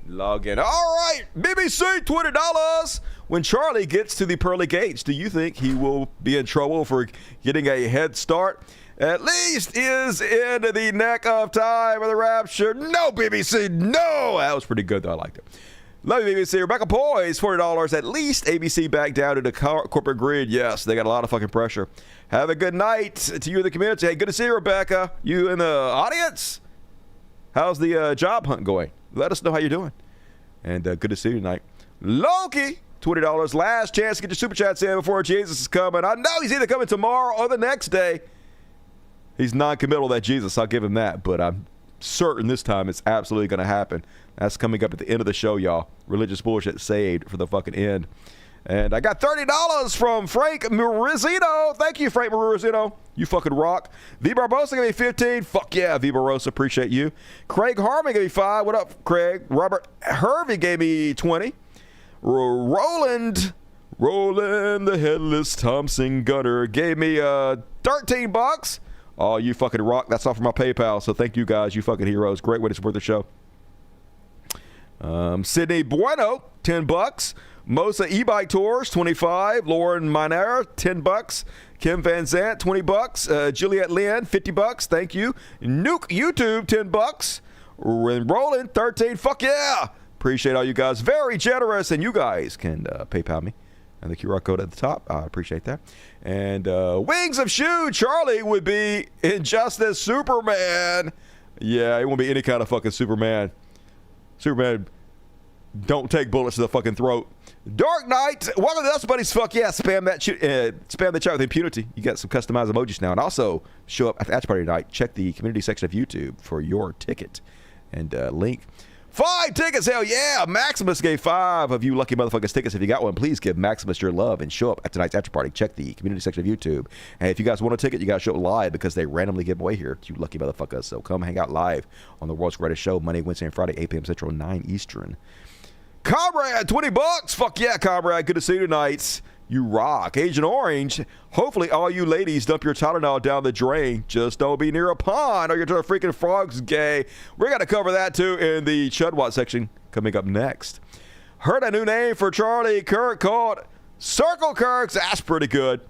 Log in. All right. BBC, $20. When Charlie gets to the pearly gates, do you think he will be in trouble for getting a head start? At least is in the neck of time of the rapture. No, BBC, no. That was pretty good, though. I liked it. Love you, BBC. Rebecca Poise, $40. At least ABC back down to the corporate grid. Yes, they got a lot of fucking pressure. Have a good night to you in the community. Hey, good to see you, Rebecca. You in the audience? How's the job hunt going? Let us know how you're doing. And good to see you tonight. Loki, $20. Last chance to get your super chats in before Jesus is coming. I know he's either coming tomorrow or the next day. He's non-committal, that Jesus. I'll give him that. But I'm certain this time it's absolutely going to happen. That's coming up at the end of the show, y'all. Religious bullshit saved for the fucking end. And I got $30 from Frank Marizino. Thank you, Frank Marizino. You fucking rock. V. Barbosa gave me 15. Fuck yeah, V. Barbosa. Appreciate you. Craig Harmon gave me 5. What up, Craig? Robert Hervey gave me 20. Roland the Headless Thompson Gunner gave me $13. Oh, you fucking rock. That's all for my PayPal. So thank you guys. You fucking heroes. Great way to support the show. Sydney Bueno, $10. Mosa E-Bike Tours, $25. Lauren Minera, $10. Kim Van Zant, $20. Juliet Lynn, $50. Thank you. Nuke YouTube, $10. Roland, $13. Fuck yeah. Appreciate all you guys. Very generous. And you guys can PayPal me. And the QR code at the top. I appreciate that. And Wings of Shoe, Charlie would be Injustice Superman. Yeah, it won't be any kind of fucking Superman. Superman don't take bullets to the fucking throat. Dark Knight, welcome to us, buddies. Fuck yeah, spam the chat with impunity. You got some customized emojis now. And also, show up at the After Party tonight. Check the community section of YouTube for your ticket. And link. 5 tickets, hell yeah. Maximus gave 5 of you lucky motherfuckers tickets. If you got one, please give Maximus your love and show up at tonight's After Party. Check the community section of YouTube. And if you guys want a ticket, you got to show up live because they randomly give away here, you lucky motherfuckers. So come hang out live on the World's Greatest Show, Monday, Wednesday, and Friday, 8 p.m. Central, 9 Eastern. Comrade, $20. Fuck yeah, Comrade. Good to see you tonight. You rock. Agent Orange, hopefully all you ladies dump your Tylenol down the drain. Just don't be near a pond or you're to freaking frogs gay. We're going to cover that too in the Chudwat section coming up next. Heard a new name for Charlie Kirk called Circle Kirks. That's pretty good.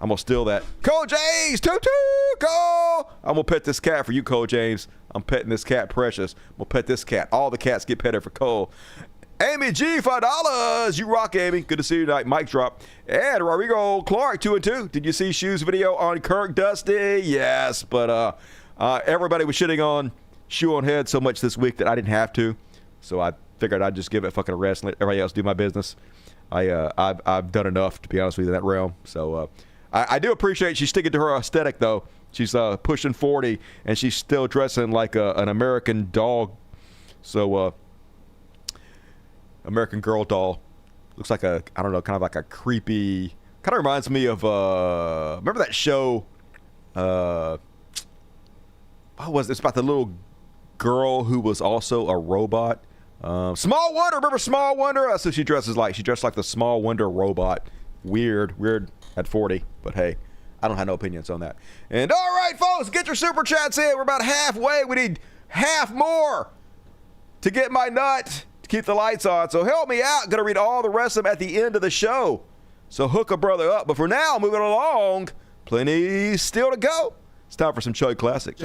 I'm going to steal that. Cole James, tutu, go. I'm going to pet this cat for you, Cole James. I'm petting this cat, Precious. I'm going to pet this cat. All the cats get petted for Cole. Amy G, $5. You rock, Amy. Good to see you tonight. Mic drop. And Rodrigo Clark, 2 and 2. Did you see Shoe's video on Kirk Dusty? Yes, but everybody was shitting on Shoe on Head so much this week that I didn't have to. So I figured I'd just give it a fucking rest and let everybody else do my business. I've done enough, to be honest with you, in that realm. So I do appreciate she's sticking to her aesthetic, though. She's pushing 40, and she's still dressing like an American dog. So, American Girl doll. Looks like I don't know, kind of like a creepy, kind of reminds me of, remember that show, what was it? It's about the little girl who was also a robot. Small Wonder, remember Small Wonder? That's what she dresses like. She dressed like the Small Wonder robot. Weird at 40, but hey, I don't have no opinions on that. And all right, folks, get your super chats in. We're about halfway. We need half more to get my nut to keep the lights on. So help me out. Going to read all the rest of them at the end of the show. So hook a brother up. But for now, moving along, plenty still to go. It's time for some Chug Classics.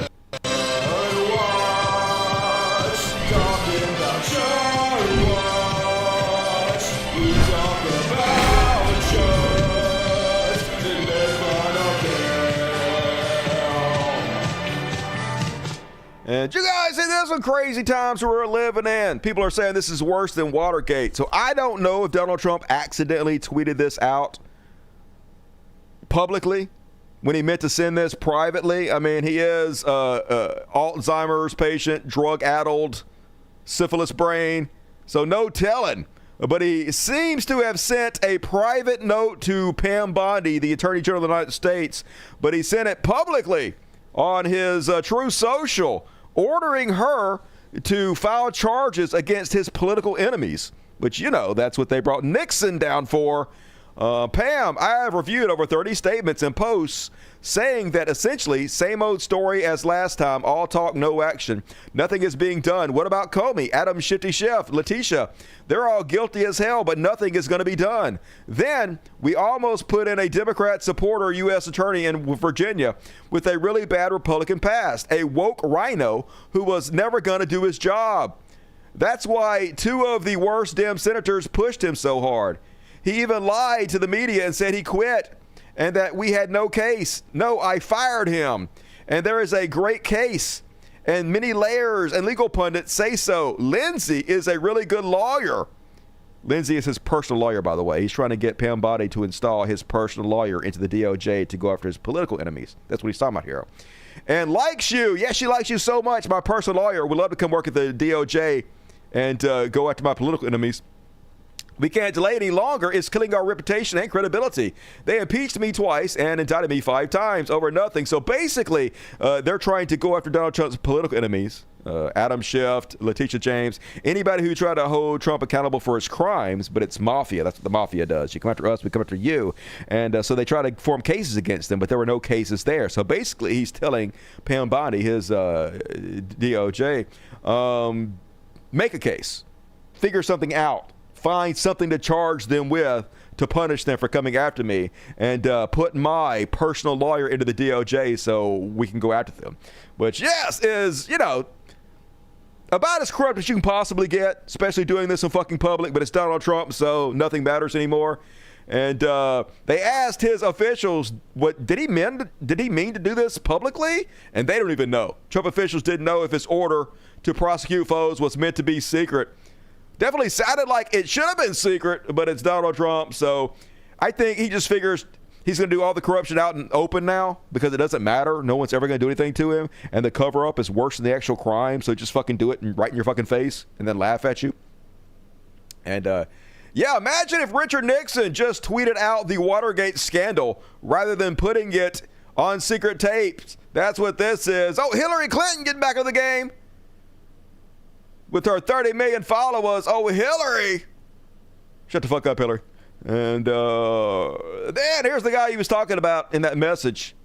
And you guys see, there's some crazy times we're living in. People are saying this is worse than Watergate. So I don't know if Donald Trump accidentally tweeted this out publicly, when he meant to send this privately. I mean, he is Alzheimer's patient, drug-addled, syphilis brain, so no telling. But he seems to have sent a private note to Pam Bondi, the Attorney General of the United States, but he sent it publicly on his True Social, ordering her to file charges against his political enemies, which, you know, that's what they brought Nixon down for. Pam, I have reviewed over 30 statements and posts saying that essentially same old story as last time, all talk, no action. Nothing is being done. What about Comey, Adam Shifty Chef, Letitia? They're all guilty as hell, but nothing is going to be done. Then we almost put in a Democrat supporter U.S. attorney in Virginia with a really bad Republican past, a woke rhino who was never going to do his job. That's why 2 of the worst Dem senators pushed him so hard. He even lied to the media and said he quit and that we had no case. No, I fired him. And there is a great case. And many layers and legal pundits say so. Lindsey is a really good lawyer. Lindsey is his personal lawyer, by the way. He's trying to get Pam Bondi to install his personal lawyer into the DOJ to go after his political enemies. That's what he's talking about here. And likes you. Yes, she likes you so much. My personal lawyer would love to come work at the DOJ and go after my political enemies. We can't delay any longer. It's killing our reputation and credibility. They impeached me twice and indicted me 5 times over nothing. So basically, they're trying to go after Donald Trump's political enemies, Adam Schiff, Letitia James, anybody who tried to hold Trump accountable for his crimes, but it's mafia. That's what the mafia does. You come after us, we come after you. And so they try to form cases against them, but there were no cases there. So basically, he's telling Pam Bondi, his DOJ, make a case, figure something out. Find something to charge them with to punish them for coming after me, and put my personal lawyer into the DOJ so we can go after them. Which, yes, is, you know, about as corrupt as you can possibly get, especially doing this in fucking public, but it's Donald Trump, so nothing matters anymore. And they asked his officials, what did he mean to do this publicly? And they don't even know. Trump officials didn't know if his order to prosecute foes was meant to be secret. Definitely sounded like it should have been secret, but it's Donald Trump. So I think he just figures he's going to do all the corruption out in open now because it doesn't matter. No one's ever going to do anything to him. And the cover-up is worse than the actual crime. So just fucking do it and right in your fucking face and then laugh at you. And, yeah, imagine if Richard Nixon just tweeted out the Watergate scandal rather than putting it on secret tapes. That's what this is. Oh, Hillary Clinton getting back in the game. With her 30 million followers, oh, Hillary. Shut the fuck up, Hillary. And then here's the guy he was talking about in that message.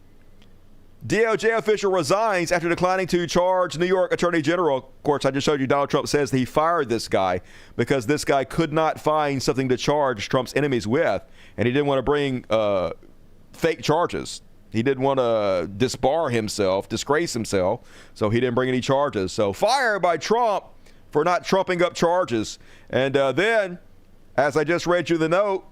DOJ official resigns after declining to charge New York Attorney General. Of course, I just showed you Donald Trump says that he fired this guy because this guy could not find something to charge Trump's enemies with. And he didn't want to bring fake charges. He didn't want to disbarre himself, disgrace himself. So he didn't bring any charges. So fired by Trump for not trumping up charges. And then, as I just read you the note,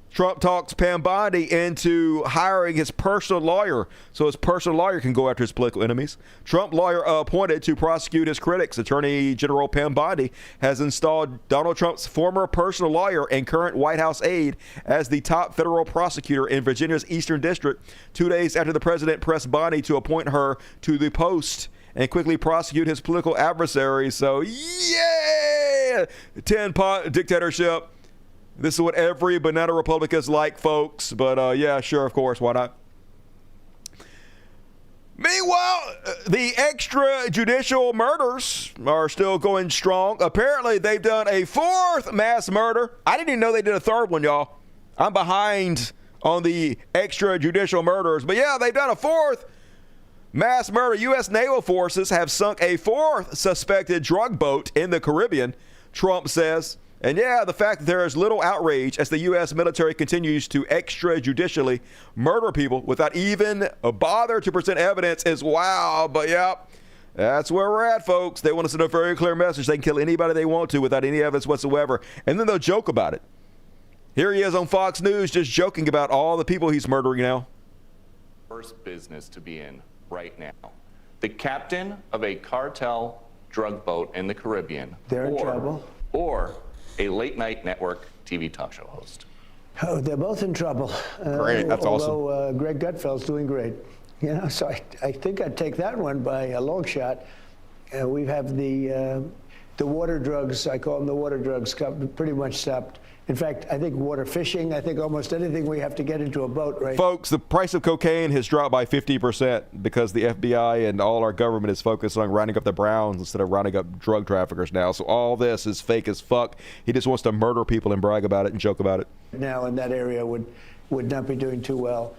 Trump talks Pam Bondi into hiring his personal lawyer so his personal lawyer can go after his political enemies. Trump lawyer appointed to prosecute his critics. Attorney General Pam Bondi has installed Donald Trump's former personal lawyer and current White House aide as the top federal prosecutor in Virginia's Eastern District 2 days after the president pressed Bondi to appoint her to the post and quickly prosecute his political adversaries. So, yeah! 10-pot dictatorship. This is what every banana republic is like, folks. But, yeah, sure, of course, why not? Meanwhile, the extrajudicial murders are still going strong. Apparently, they've done a 4th mass murder. I didn't even know they did a 3rd one, y'all. I'm behind on the extrajudicial murders. But, yeah, they've done a 4th mass murder. U.S. naval forces have sunk a 4th suspected drug boat in the Caribbean, Trump says. And yeah, the fact that there is little outrage as the U.S. military continues to extrajudicially murder people without even a bother to present evidence is wow. But yeah, that's where we're at, folks. They want to send a very clear message. They can kill anybody they want to without any evidence whatsoever. And then they'll joke about it. Here he is on Fox News just joking about all the people he's murdering now. Worst business to be in right now. The captain of a cartel drug boat in the Caribbean. They're in trouble. Or a late-night network TV talk show host. Oh, they're both in trouble. Great, that's awesome. Although Greg Gutfeld's doing great. You know, so I think I'd take that one by a long shot. We have the water drugs, I call them the water drugs, pretty much stopped. In fact, I think water fishing, I think almost anything we have to get into a boat, right? Folks, the price of cocaine has dropped by 50% because the FBI and all our government is focused on rounding up the Browns instead of rounding up drug traffickers now. So all this is fake as fuck. He just wants to murder people and brag about it and joke about it. Now in that area would not be doing too well.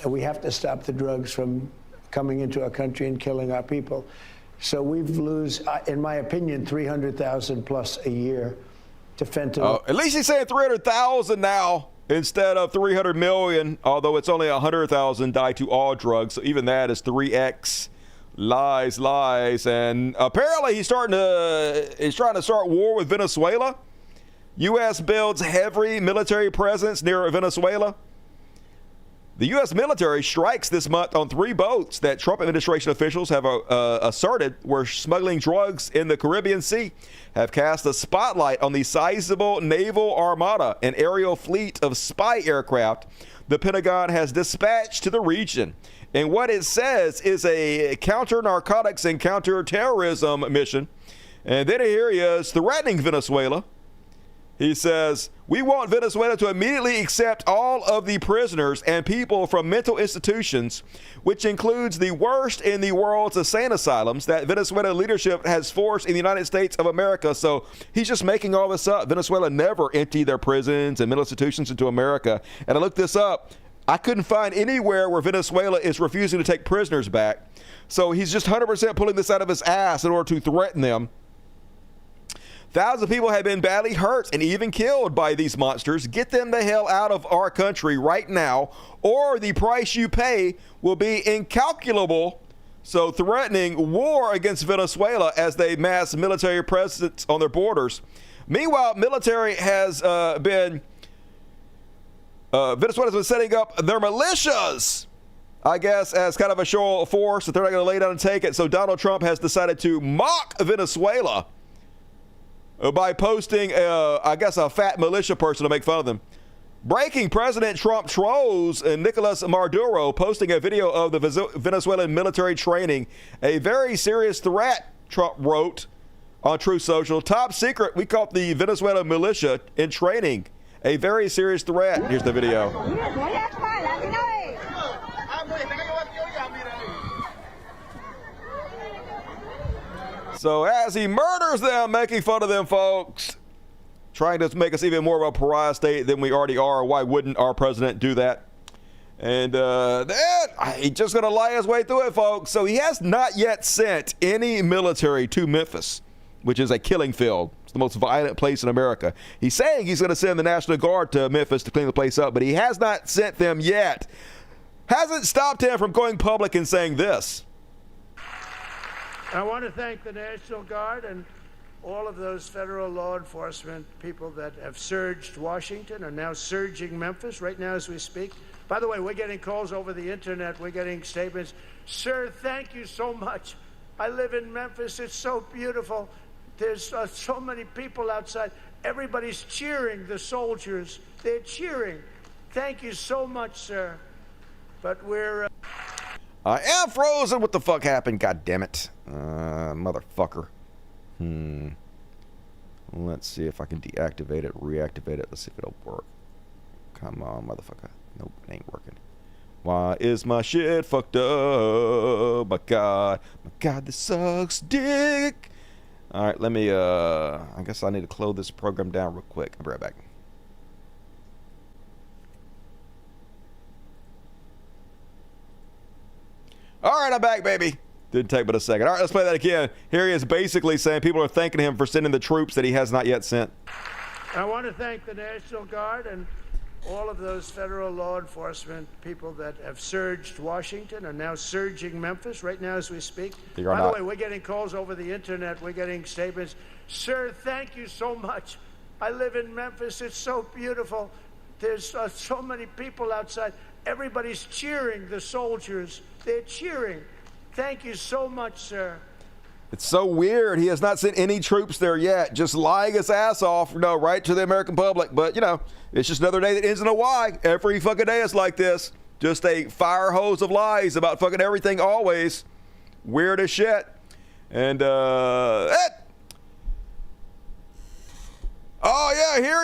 We have to stop the drugs from coming into our country and killing our people. So we've lose, in my opinion, 300,000 plus a year to fentanyl. At least he's saying 300,000 now instead of 300 million, although it's only 100,000 die to all drugs. So even that is 3x. Lies. And apparently he's trying to start war with Venezuela. U.S. builds heavy military presence near Venezuela. The U.S. military strikes this month on 3 boats that Trump administration officials have asserted were smuggling drugs in the Caribbean Sea, have cast a spotlight on the sizable naval armada and aerial fleet of spy aircraft the Pentagon has dispatched to the region. And what it says is a counter-narcotics and counter-terrorism mission. And then here he is threatening Venezuela. He says, we want Venezuela to immediately accept all of the prisoners and people from mental institutions, which includes the worst in the world's insane asylums that Venezuela leadership has forced in the United States of America. So he's just making all this up. Venezuela never emptied their prisons and mental institutions into America. And I looked this up. I couldn't find anywhere where Venezuela is refusing to take prisoners back. So he's just 100% pulling this out of his ass in order to threaten them. Thousands of people have been badly hurt and even killed by these monsters. Get them the hell out of our country right now, or the price you pay will be incalculable. So threatening war against Venezuela as they mass military presence on their borders. Meanwhile, military has Venezuela's been setting up their militias, I guess, as kind of a show of force that they're not going to lay down and take it. So Donald Trump has decided to mock Venezuela by posting, I guess, a fat militia person to make fun of them. Breaking: President Trump trolls Nicolas Maduro posting a video of the Venezuelan military training. A very serious threat, Trump wrote on Truth Social. Top secret, we caught the Venezuelan militia in training. A very serious threat. Here's the video. So as he murders them, making fun of them, folks, trying to make us even more of a pariah state than we already are. Why wouldn't our president do that? And then he's just going to lie his way through it, folks. So he has not yet sent any military to Memphis, which is a killing field. It's the most violent place in America. He's saying he's going to send the National Guard to Memphis to clean the place up, but he has not sent them yet. Hasn't stopped him from going public and saying this. I want to thank the National Guard and all of those federal law enforcement people that have surged Washington, are now surging Memphis right now as we speak. By the way, we're getting calls over the internet. We're getting statements. Sir, thank you so much. I live in Memphis. It's so beautiful. There's so many people outside. Everybody's cheering the soldiers. They're cheering. Thank you so much, sir. But we're... I am frozen. What the fuck happened? God damn it. Motherfucker. Let's see if I can deactivate it, reactivate it. Let's see if it'll work. Come on, motherfucker. Nope, it ain't working. Why is my shit fucked up? My God, this sucks dick. All right, let me, I guess I need to close this program down real quick. I'll be right back. All right, I'm back, baby. Didn't take but a second. All right, let's play that again. Here he is basically saying people are thanking him for sending the troops that he has not yet sent. I want to thank the National Guard and all of those federal law enforcement people that have surged Washington, are now surging Memphis right now as we speak. By the way, we're getting calls over the internet. We're getting statements. Sir, thank you so much. I live in Memphis. It's so beautiful. There's so many people outside. Everybody's cheering the soldiers. They're cheering. Thank you so much, sir. It's so weird. He has not sent any troops there yet, just lying his ass off, right to the American public. But, it's just another day that ends in a Y. Every fucking day is like this. Just a fire hose of lies about fucking everything always. Weird as shit. And, here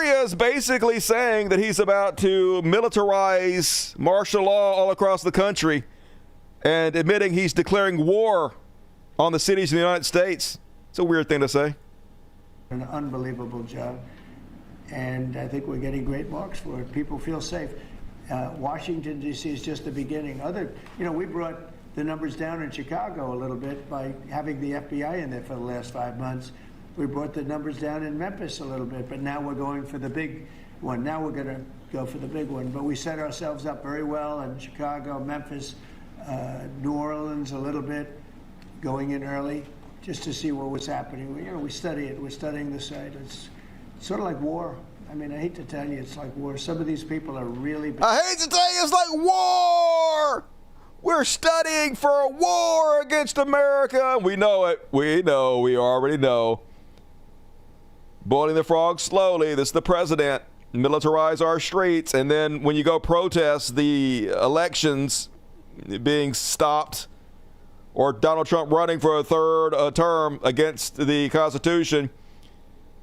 he is basically saying that he's about to militarize martial law all across the country and admitting he's declaring war on the cities in the United States. It's a weird thing to say. An unbelievable job. And I think we're getting great marks for it. People feel safe. Washington, D.C. is just the beginning. We brought the numbers down in Chicago a little bit by having the FBI in there for the last 5 months. We brought the numbers down in Memphis a little bit, but now we're going for the big one. Now we're going to go for the big one. But we set ourselves up very well in Chicago, Memphis, New Orleans a little bit, going in early just to see what was happening. We study it. We're studying the site. It's sort of like war. I mean, I hate to tell you, it's like war. Some of these people are really... I hate to tell you, it's like war! We're studying for a war against America. We know it. We already know. Boiling the frog slowly. This is the president. Militarize our streets. And then when you go protest the elections being stopped or Donald Trump running for a third term against the Constitution,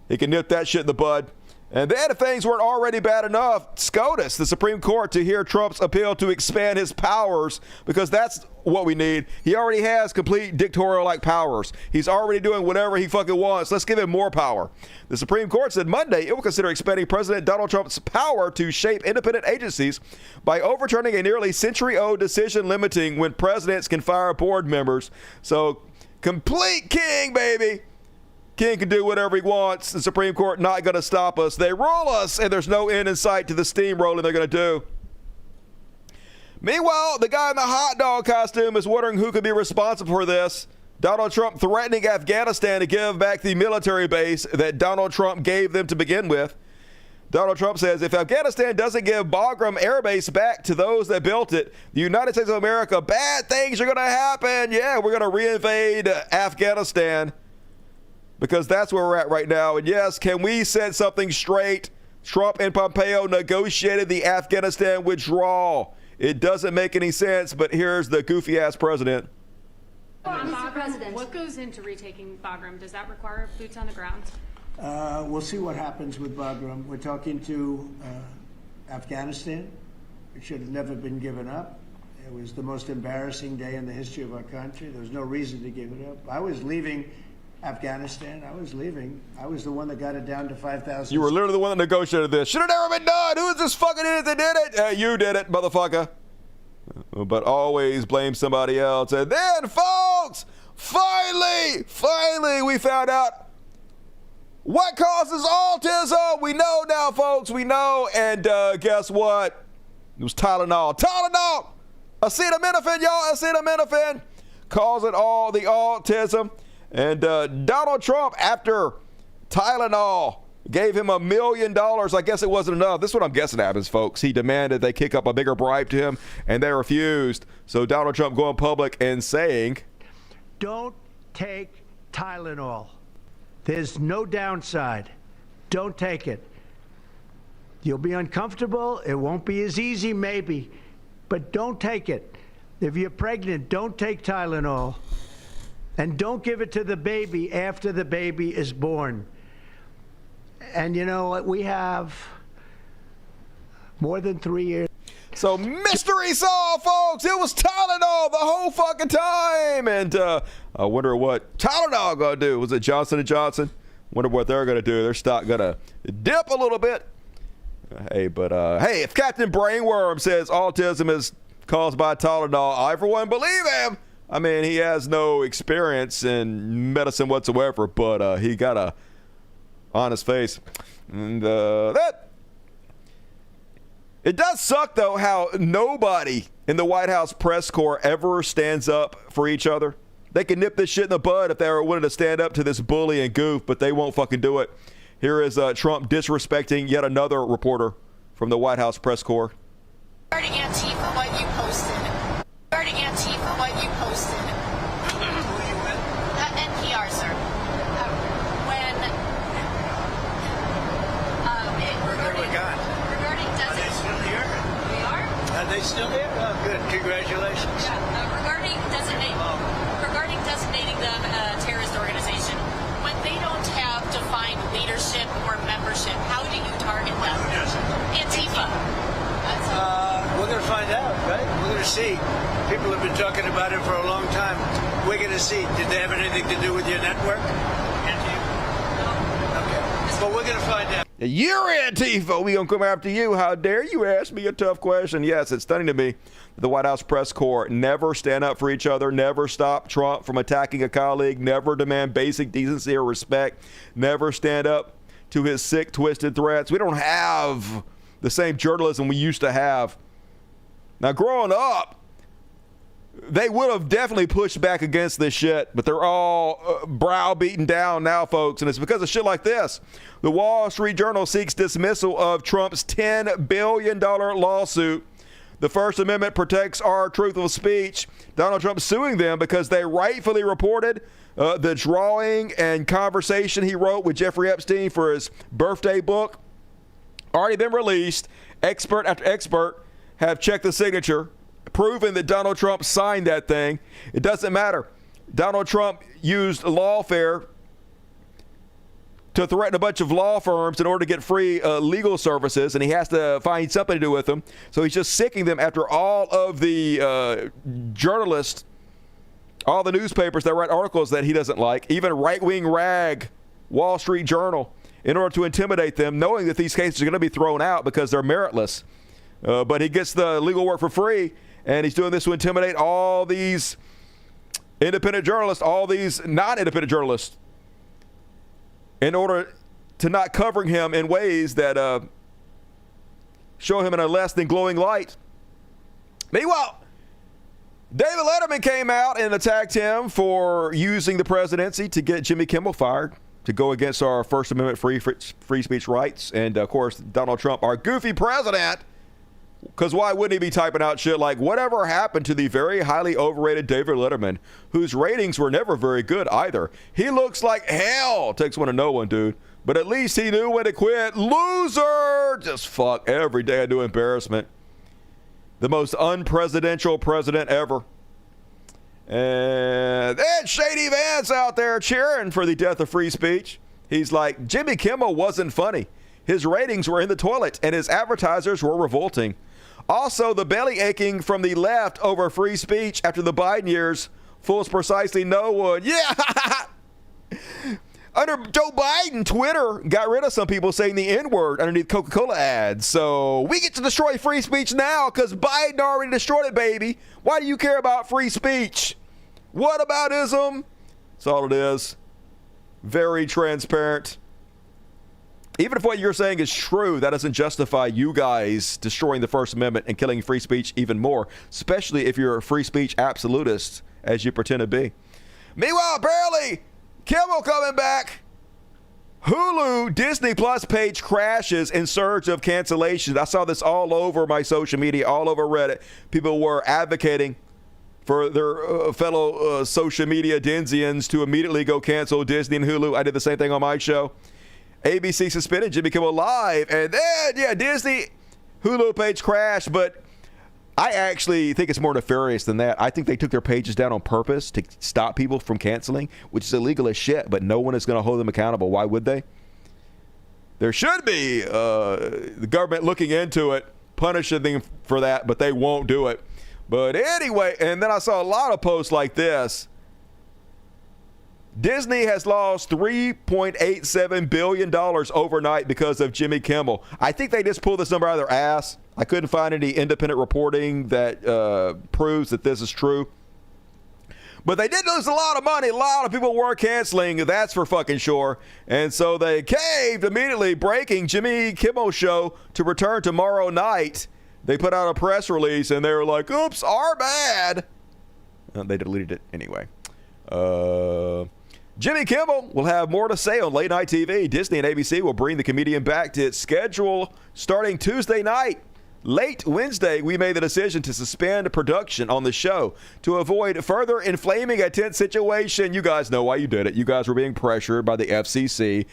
he can nip that shit in the bud. And then if things weren't already bad enough, SCOTUS, the Supreme Court, to hear Trump's appeal to expand his powers, because that's what we need. He already has complete dictatorial-like powers. He's already doing whatever he fucking wants. Let's give him more power. The Supreme Court said Monday it will consider expanding President Donald Trump's power to shape independent agencies by overturning a nearly century-old decision limiting when presidents can fire board members. So, complete king, baby. King can do whatever he wants. The Supreme Court not going to stop us. They rule us, and there's no end in sight to the steamrolling they're going to do. Meanwhile, the guy in the hot dog costume is wondering who could be responsible for this. Donald Trump threatening Afghanistan to give back the military base that Donald Trump gave them to begin with. Donald Trump says if Afghanistan doesn't give Bagram Air Base back to those that built it, the United States of America, bad things are going to happen. Yeah, we're going to reinvade Afghanistan. Because that's where we're at right now. And yes, can we set something straight? Trump and Pompeo negotiated the Afghanistan withdrawal. It doesn't make any sense, but here's the goofy-ass president. Mr. President, what goes into retaking Bagram? Does that require boots on the ground? We'll see what happens with Bagram. We're talking to Afghanistan. It should have never been given up. It was the most embarrassing day in the history of our country. There was no reason to give it up. I was leaving Afghanistan. I was leaving. I was the one that got it down to 5,000. You were literally the one that negotiated this. Should have never been done. Who is this fucking idiot that did it? You did it, motherfucker. But always blame somebody else. And then, folks, finally, we found out what causes autism. We know now, folks. We know. And guess what? It was Tylenol. Acetaminophen, y'all. Acetaminophen causing all the autism. And Donald Trump, after Tylenol gave him $1 million, I guess it wasn't enough. This is what I'm guessing happens, folks. He demanded they kick up a bigger bribe to him, and they refused. So Donald Trump going public and saying, don't take Tylenol. There's no downside. Don't take it. You'll be uncomfortable. It won't be as easy, maybe, but don't take it. If you're pregnant, don't take Tylenol. And don't give it to the baby after the baby is born. And you know what? We have more than 3 years. So mystery solved, folks. It was Tylenol the whole fucking time. And I wonder what Tylenol going to do. Was it Johnson & Johnson? Wonder what they're going to do. Their stock going to dip a little bit. Hey, if Captain Brainworm says autism is caused by Tylenol, I, for one, believe him. I mean, he has no experience in medicine whatsoever, but he got a honest face. And it does suck, though, how nobody in the White House press corps ever stands up for each other. They can nip this shit in the bud if they were willing to stand up to this bully and goof, but they won't fucking do it. Here is Trump disrespecting yet another reporter from the White House press corps. Regarding Antifa, what you posted. NPR Congratulations. Regarding designating them a terrorist organization, when they don't have defined leadership or membership, how do you target them? Antifa. We're going to find out, right? We're going to see. People have been talking about it for a long time. We're going to see. Did they have anything to do with your network? Okay. But we're going to find out. You're Antifa. We gonna come after you. How dare you ask me a tough question? Yes, it's stunning to me that the White House press corps never stand up for each other, never stop Trump from attacking a colleague, never demand basic decency or respect, never stand up to his sick, twisted threats. We don't have the same journalism we used to have. Now, growing up, they would have definitely pushed back against this shit, but they're all browbeaten down now, folks, and it's because of shit like this. The Wall Street Journal seeks dismissal of Trump's $10 billion lawsuit. The First Amendment protects our truthful speech. Donald Trump suing them because they rightfully reported the drawing and conversation he wrote with Jeffrey Epstein for his birthday book. Already been released. Expert after expert have checked the signature, proving that Donald Trump signed that thing. It doesn't matter. Donald Trump used lawfare to threaten a bunch of law firms in order to get free legal services, and he has to find something to do with them. So he's just sicking them after all of the journalists, all the newspapers that write articles that he doesn't like, even right-wing rag Wall Street Journal, in order to intimidate them, knowing that these cases are going to be thrown out because they're meritless. But he gets the legal work for free, and he's doing this to intimidate all these independent journalists, all these non-independent journalists, in order to not covering him in ways that show him in a less than glowing light. Meanwhile, David Letterman came out and attacked him for using the presidency to get Jimmy Kimmel fired, to go against our First Amendment free speech rights. And, of course, Donald Trump, our goofy president, because why wouldn't he be typing out shit like, whatever happened to the very highly overrated David Letterman, whose ratings were never very good either? He looks like hell. Takes one to know one, dude. But at least he knew when to quit. Loser! Just fuck every day a new embarrassment. The most unpresidential president ever. And then Shady Vance out there cheering for the death of free speech. He's like, Jimmy Kimmel wasn't funny. His ratings were in the toilet, and his advertisers were revolting. Also, the belly aching from the left over free speech after the Biden years fools precisely no one. Yeah! Under Joe Biden, Twitter got rid of some people saying the N-word underneath Coca-Cola ads. So we get to destroy free speech now because Biden already destroyed it, baby. Why do you care about free speech? Whataboutism? That's all it is. Very transparent. Even if what you're saying is true, that doesn't justify you guys destroying the First Amendment and killing free speech even more, especially if you're a free speech absolutist, as you pretend to be. Meanwhile, apparently, Kimmel coming back. Hulu Disney Plus page crashes in surge of cancellations. I saw this all over my social media, all over Reddit. People were advocating for their fellow social media Denzians to immediately go cancel Disney and Hulu. I did the same thing on my show. ABC suspended Jimmy Kimmel Live, and then, yeah, Disney Hulu page crashed, but I actually think it's more nefarious than that. I think they took their pages down on purpose to stop people from canceling, which is illegal as shit, but no one is going to hold them accountable. Why would they? There should be the government looking into it, punishing them for that, but they won't do it. But anyway, and then I saw a lot of posts like this. Disney has lost $3.87 billion overnight because of Jimmy Kimmel. I think they just pulled this number out of their ass. I couldn't find any independent reporting that proves that this is true. But they did lose a lot of money. A lot of people were canceling. That's for fucking sure. And so they caved immediately, breaking Jimmy Kimmel show to return tomorrow night. They put out a press release and they were like, oops, our bad. They deleted it anyway. Jimmy Kimmel will have more to say on late night TV. Disney and ABC will bring the comedian back to its schedule starting Tuesday night. Late Wednesday, we made the decision to suspend production on the show to avoid further inflaming a tense situation. You guys know why you did it. You guys were being pressured by the FCC.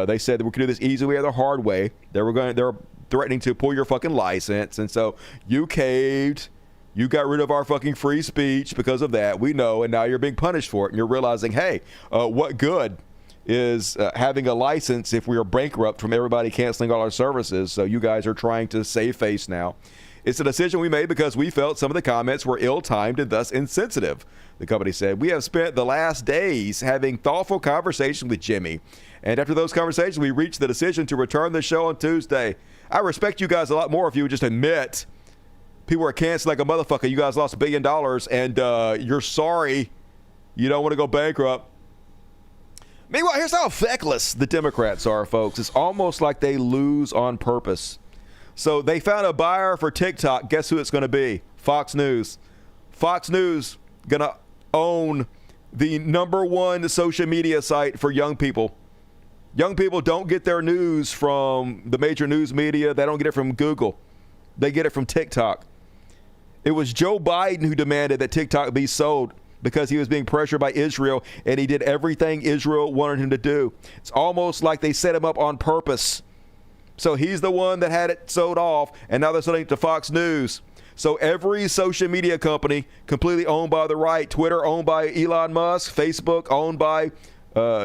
They said that we could do this easily or the hard way. They were threatening to pull your fucking license, and so you caved. You got rid of our fucking free speech because of that. We know, and now you're being punished for it. And you're realizing, hey, what good is having a license if we are bankrupt from everybody canceling all our services? So you guys are trying to save face now. It's a decision we made because we felt some of the comments were ill-timed and thus insensitive, the company said. We have spent the last days having thoughtful conversations with Jimmy. And after those conversations, we reached the decision to return the show on Tuesday. I respect you guys a lot more if you would just admit people are canceling like a motherfucker. You guys lost $1 billion and you're sorry. You don't want to go bankrupt. Meanwhile, here's how feckless the Democrats are, folks. It's almost like they lose on purpose. So they found a buyer for TikTok. Guess who it's going to be? Fox News. Fox News going to own the #1 social media site for young people. Young people don't get their news from the major news media. They don't get it from Google. They get it from TikTok. It was Joe Biden who demanded that TikTok be sold because he was being pressured by Israel, and he did everything Israel wanted him to do. It's almost like they set him up on purpose. So he's the one that had it sold off, and now they're selling it to Fox News. So every social media company completely owned by the right, Twitter owned by Elon Musk, Facebook owned by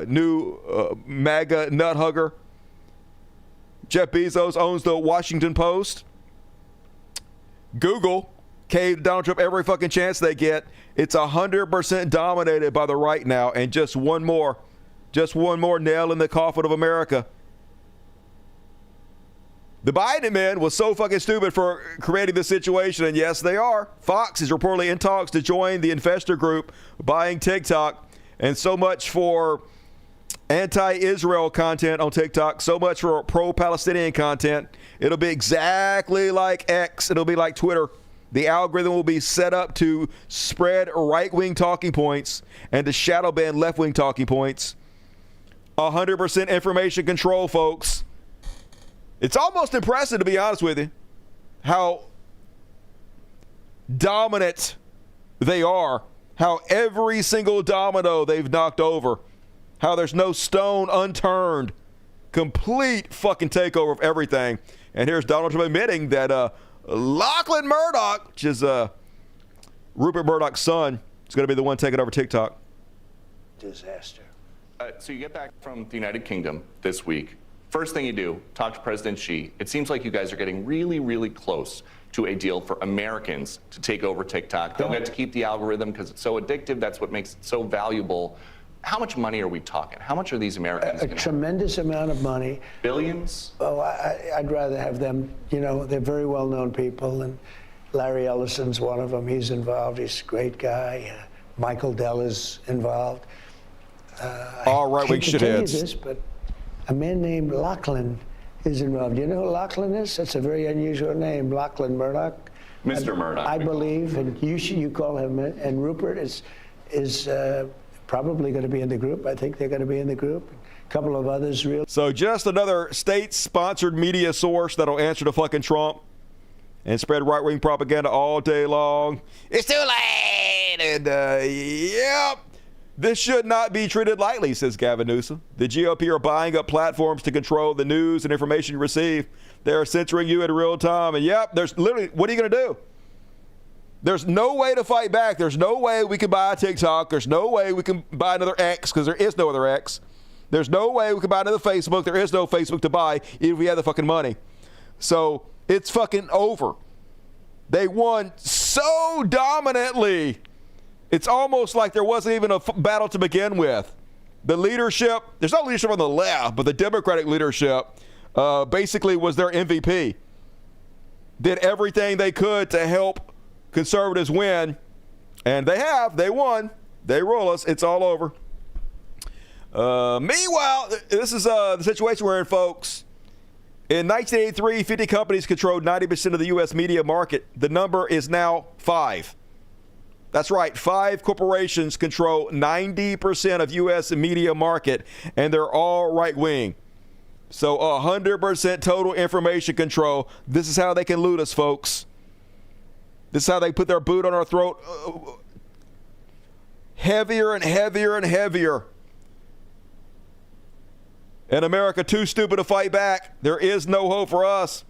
new MAGA nut hugger. Jeff Bezos owns the Washington Post. Google gave Donald Trump every fucking chance they get. It's 100% dominated by the right now, and just one more nail in the coffin of America. The Biden man was so fucking stupid for creating this situation, and yes, they are. Fox is reportedly in talks to join the investor group buying TikTok, and so much for anti-Israel content on TikTok, so much for pro-Palestinian content. It'll be exactly like X. It'll be like Twitter. The algorithm will be set up to spread right-wing talking points and to shadow ban left-wing talking points. 100% information control, folks. It's almost impressive, to be honest with you, how dominant they are, how every single domino they've knocked over, how there's no stone unturned, complete fucking takeover of everything. And here's Donald Trump admitting that Lachlan Murdoch, which is Rupert Murdoch's son, is going to be the one taking over TikTok. Disaster. So you get back from the United Kingdom this week. First thing you do, talk to President Xi. It seems like you guys are getting really, really close to a deal for Americans to take over TikTok. They'll get to keep the algorithm because it's so addictive. That's what makes it so valuable. How much money are we talking? How much are these Americans? A tremendous amount of money. Billions? Oh, I'd rather have them. You know, they're very well-known people, and Larry Ellison's one of them. He's involved. He's a great guy. Michael Dell is involved. All right, we should tell you this, but a man named Lachlan is involved. You know who Lachlan is? That's a very unusual name, Lachlan Murdoch. Mr. Murdoch. I believe, and you call him, and Rupert is probably going to be in the group. I think they're going to be in the group. A couple of others real. So just another state-sponsored media source that'll answer to fucking Trump and spread right-wing propaganda all day long. It's too late! And, yep. This should not be treated lightly, says Gavin Newsom. The GOP are buying up platforms to control the news and information you receive. They're censoring you in real time. And yep, there's literally, what are you going to do? There's no way to fight back. There's no way we can buy a TikTok. There's no way we can buy another X because there is no other X. There's no way we can buy another Facebook. There is no Facebook to buy even if we had the fucking money. So it's fucking over. They won so dominantly. It's almost like there wasn't even a battle to begin with. The leadership, there's no leadership on the left, but the Democratic leadership basically was their MVP. Did everything they could to help conservatives win, and they have. They won. They roll us. It's all over. Meanwhile, this is the situation we're in, folks. In 1983, 50 companies controlled 90% of the U.S. media market. The number is now 5. That's right. 5 corporations control 90% of U.S. media market, and they're all right-wing. So 100% total information control. This is how they can loot us, folks. This is how they put their boot on our throat. Heavier and heavier and heavier. And America too stupid to fight back. There is no hope for us.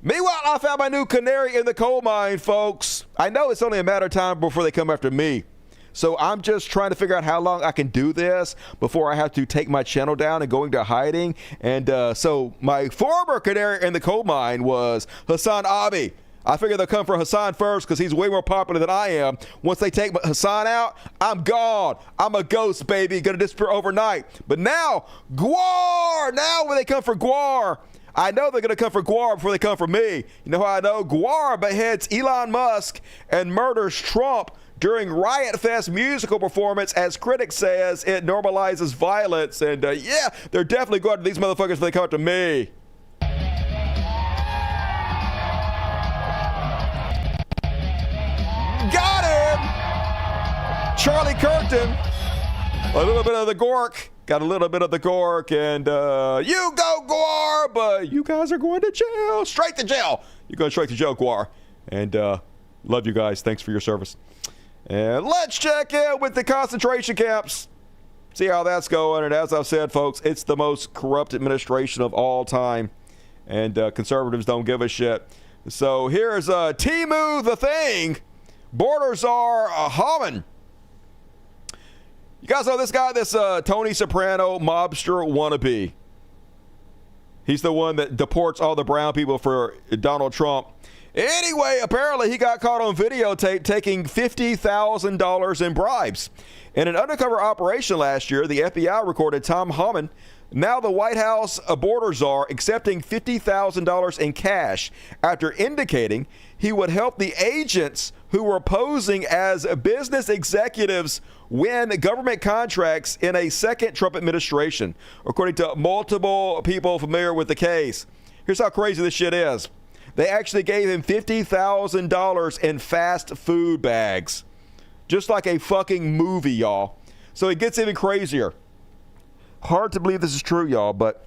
Meanwhile, I found my new canary in the coal mine, folks. I know it's only a matter of time before they come after me. So I'm just trying to figure out how long I can do this before I have to take my channel down and go into hiding. And so my former canary in the coal mine was Hassan Abi. I figured they'll come for Hassan first because he's way more popular than I am. Once they take Hassan out, I'm gone. I'm a ghost, baby. Gonna disappear overnight. But now, Gwar! Now when they come for Gwar, I know they're gonna come for Gwar before they come for me. You know how I know? Gwar beheads Elon Musk and murders Trump during Riot Fest musical performance. As critics says, it normalizes violence. And yeah, they're definitely going to these motherfuckers if they come to me. Got him! Charlie Kirk. A little bit of the gork. Got a little bit of the gork. And you go, Gwar, but you guys are going to jail. Straight to jail. You're going straight to jail, Gwar. And love you guys. Thanks for your service. And let's check in with the concentration camps. See how that's going. And as I've said, folks, it's the most corrupt administration of all time. And conservatives don't give a shit. So here's Timu the Thing. Borders are humming. You guys know this guy, this Tony Soprano mobster wannabe. He's the one that deports all the brown people for Donald Trump. Anyway, apparently he got caught on videotape taking $50,000 in bribes. In an undercover operation last year, the FBI recorded Tom Homan, now the White House border czar, accepting $50,000 in cash after indicating he would help the agents who were posing as business executives win government contracts in a second Trump administration, according to multiple people familiar with the case. Here's how crazy this shit is. They actually gave him $50,000 in fast food bags. Just like a fucking movie, y'all. So it gets even crazier. Hard to believe this is true, y'all, but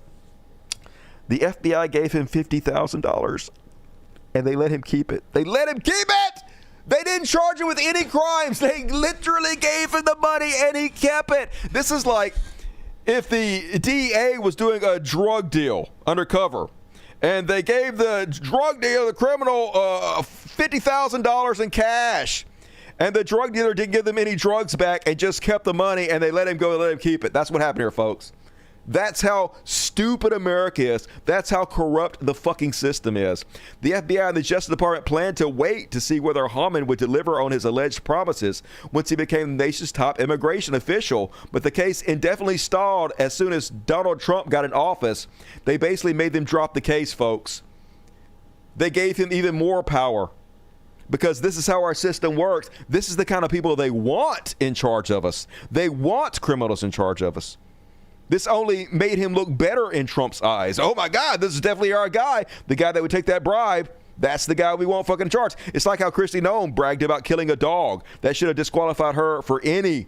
the FBI gave him $50,000 and they let him keep it. They let him keep it! They didn't charge him with any crimes. They literally gave him the money and he kept it. This is like if the DEA was doing a drug deal undercover and they gave the drug dealer, the criminal, $50,000 in cash. And the drug dealer didn't give them any drugs back and just kept the money and they let him go and let him keep it. That's what happened here, folks. That's how stupid America is. That's how corrupt the fucking system is. The FBI and the Justice Department planned to wait to see whether Haman would deliver on his alleged promises once he became the nation's top immigration official. But the case indefinitely stalled as soon as Donald Trump got in office. They basically made them drop the case, folks. They gave him even more power. Because this is how our system works. This is the kind of people they want in charge of us. They want criminals in charge of us. This only made him look better in Trump's eyes. Oh my God, this is definitely our guy. The guy that would take that bribe. That's the guy we want fucking in charge. It's like how Kristi Noem bragged about killing a dog. That should have disqualified her for any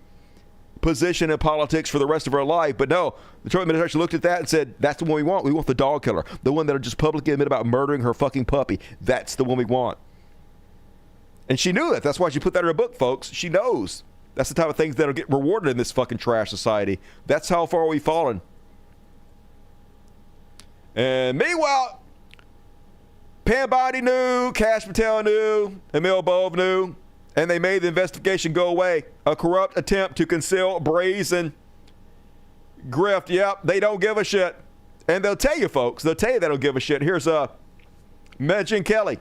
position in politics for the rest of her life. But no, the Trump administration looked at that and said, that's the one we want. We want the dog killer. The one that'll just publicly admit about murdering her fucking puppy. That's the one we want. And she knew that. That's why she put that in her book, folks. She knows. That's the type of things that'll get rewarded in this fucking trash society. That's how far we've fallen. And meanwhile, Pam Bondi knew, Kash Patel knew, Emil Bove knew, and they made the investigation go away. A corrupt attempt to conceal brazen grift. Yep, they don't give a shit. And they'll tell you, folks. They'll tell you they don't give a shit. Here's Megyn Kelly.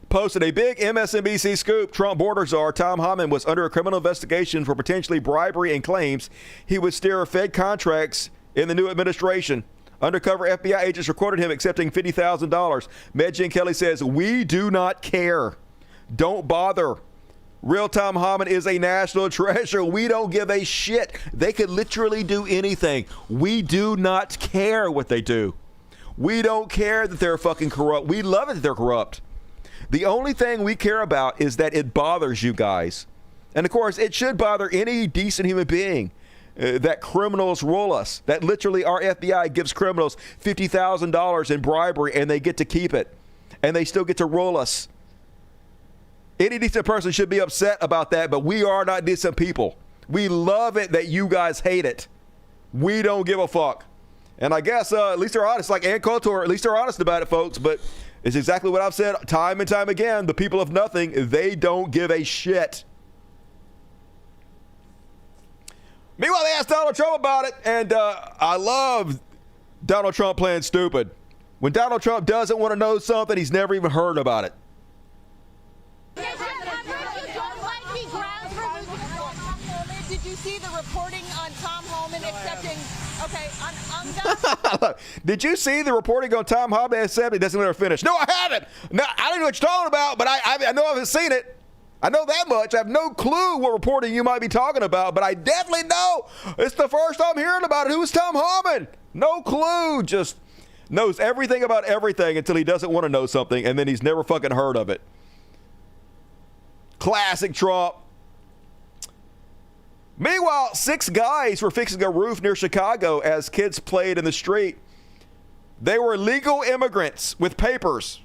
Posted a big MSNBC scoop. Trump border czar Tom Homan was under a criminal investigation for potentially bribery and claims he would steer Fed contracts in the new administration. Undercover FBI agents recorded him accepting $50,000. Megyn Kelly says, "We do not care. Don't bother. Real Tom Homan is a national treasure. We don't give a shit. They could literally do anything. We do not care what they do. We don't care that they're fucking corrupt. We love it that they're corrupt. The only thing we care about is that it bothers you guys. And of course, it should bother any decent human being that criminals rule us. That literally our FBI gives criminals $50,000 in bribery and they get to keep it. And they still get to rule us. Any decent person should be upset about that, but we are not decent people. We love it that you guys hate it. We don't give a fuck. And I guess at least they're honest, like Ann Coulter, at least they're honest about it, folks. But It's exactly what I've said time and time again. The people of nothing, they don't give a shit. Meanwhile, they asked Donald Trump about it, and I love Donald Trump playing stupid. When Donald Trump doesn't want to know something, he's never even heard about it. Did you see the reporting on Tom Homan accepting? Okay, on Did you see the reporting on Tom Homan accepting? Doesn't let her finish. No, I haven't. No, I don't know what you're talking about, but I know I haven't seen it. I know that much. I have no clue what reporting you might be talking about, but I definitely know it's the first time hearing about it. Who is Tom Homan? No clue. Just knows everything about everything until he doesn't want to know something, and then he's never fucking heard of it. Classic Trump. Meanwhile, 6 guys were fixing a roof near Chicago as kids played in the street. They were legal immigrants with papers.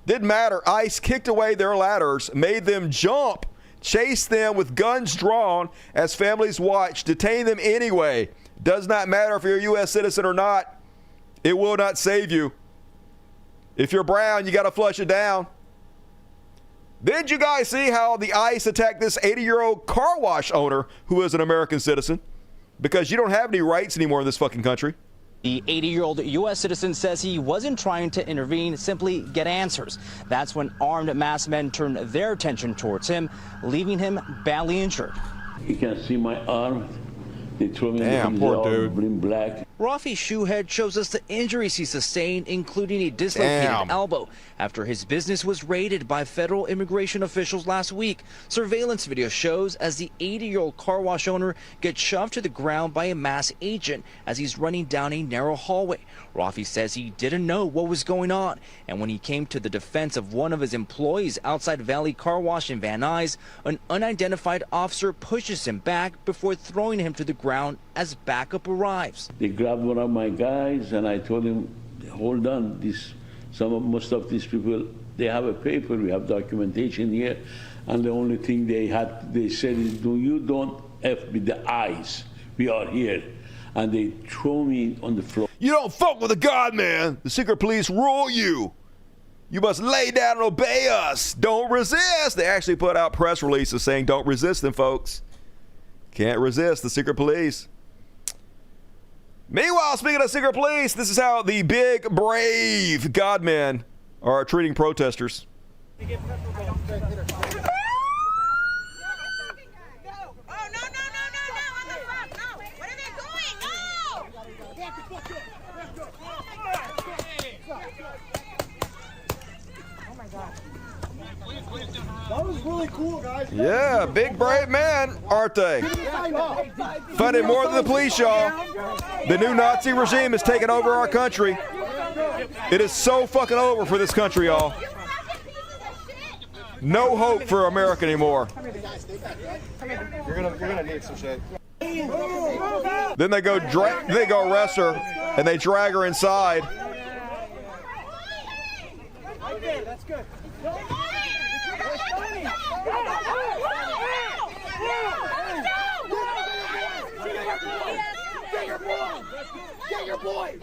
Didn't matter. ICE kicked away their ladders, made them jump, chased them with guns drawn as families watched, detained them anyway. Does not matter if you're a U.S. citizen or not. It will not save you. If you're brown, you got to flush it down. Did you guys see how the ICE attacked this 80-year-old car wash owner who is an American citizen? Because you don't have any rights anymore in this fucking country. The 80-year-old U.S. citizen says he wasn't trying to intervene, simply get answers. That's when armed masked men turned their attention towards him, leaving him badly injured. You can see my arm. They threw me Damn, in poor dude. in black. Rafi Shoehead shows us the injuries he sustained, including a dislocated elbow, after his business was raided by federal immigration officials last week. Surveillance video shows as the 80-year-old car wash owner gets shoved to the ground by a masked agent as he's running down a narrow hallway. Rafi says he didn't know what was going on, and when he came to the defense of one of his employees outside Valley Car Wash in Van Nuys, an unidentified officer pushes him back before throwing him to the ground as backup arrives. They grabbed one of my guys, and I told him, hold on, most of these people, they have a paper, we have documentation here, and the only thing they said is, you don't F with the eyes, we are here. And they throw me on the floor. You don't fuck with the God, man. The secret police rule you. You must lay down and obey us. Don't resist. They actually put out press releases saying don't resist them, folks. Can't resist the secret police. Meanwhile, speaking of secret police, this is how the big, brave God men are treating protesters. That was really cool, guys. Yeah, big brave men, aren't they? Funded more than the police, y'all. The new Nazi regime has taken over our country. It is so fucking over for this country, y'all. No hope for America anymore. You're gonna need some shit. Then they go arrest her and they drag her inside. Okay, that's good. Get your boy! Get your boy!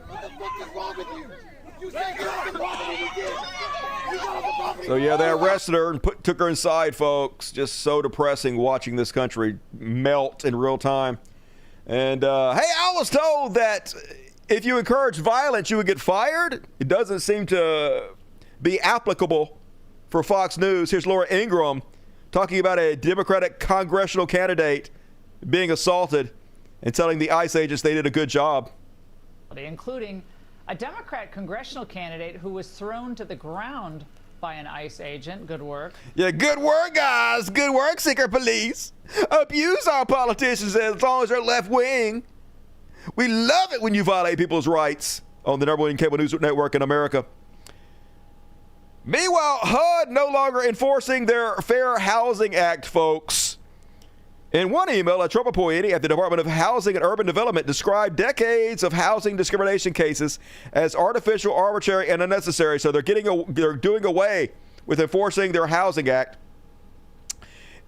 What the fuck is wrong with you? You said get off the property, you did. You got off the property. So yeah, they arrested her and took her inside, folks. Just so depressing watching this country melt in real time. And hey, I was told that if you encourage violence, you would get fired. It doesn't seem to be applicable for Fox News. Here's Laura Ingraham talking about a Democratic congressional candidate being assaulted and telling the ICE agents they did a good job. Including a Democrat congressional candidate who was thrown to the ground by an ICE agent. Good work. Yeah, good work, guys. Good work, secret police. Abuse our politicians as long as they're left wing. We love it when you violate people's rights on the #1 cable news network in America. Meanwhile, HUD no longer enforcing their Fair Housing Act, folks. In one email, a Trump employee at the Department of Housing and Urban Development described decades of housing discrimination cases as artificial, arbitrary, and unnecessary. So they're doing away with enforcing their Housing Act.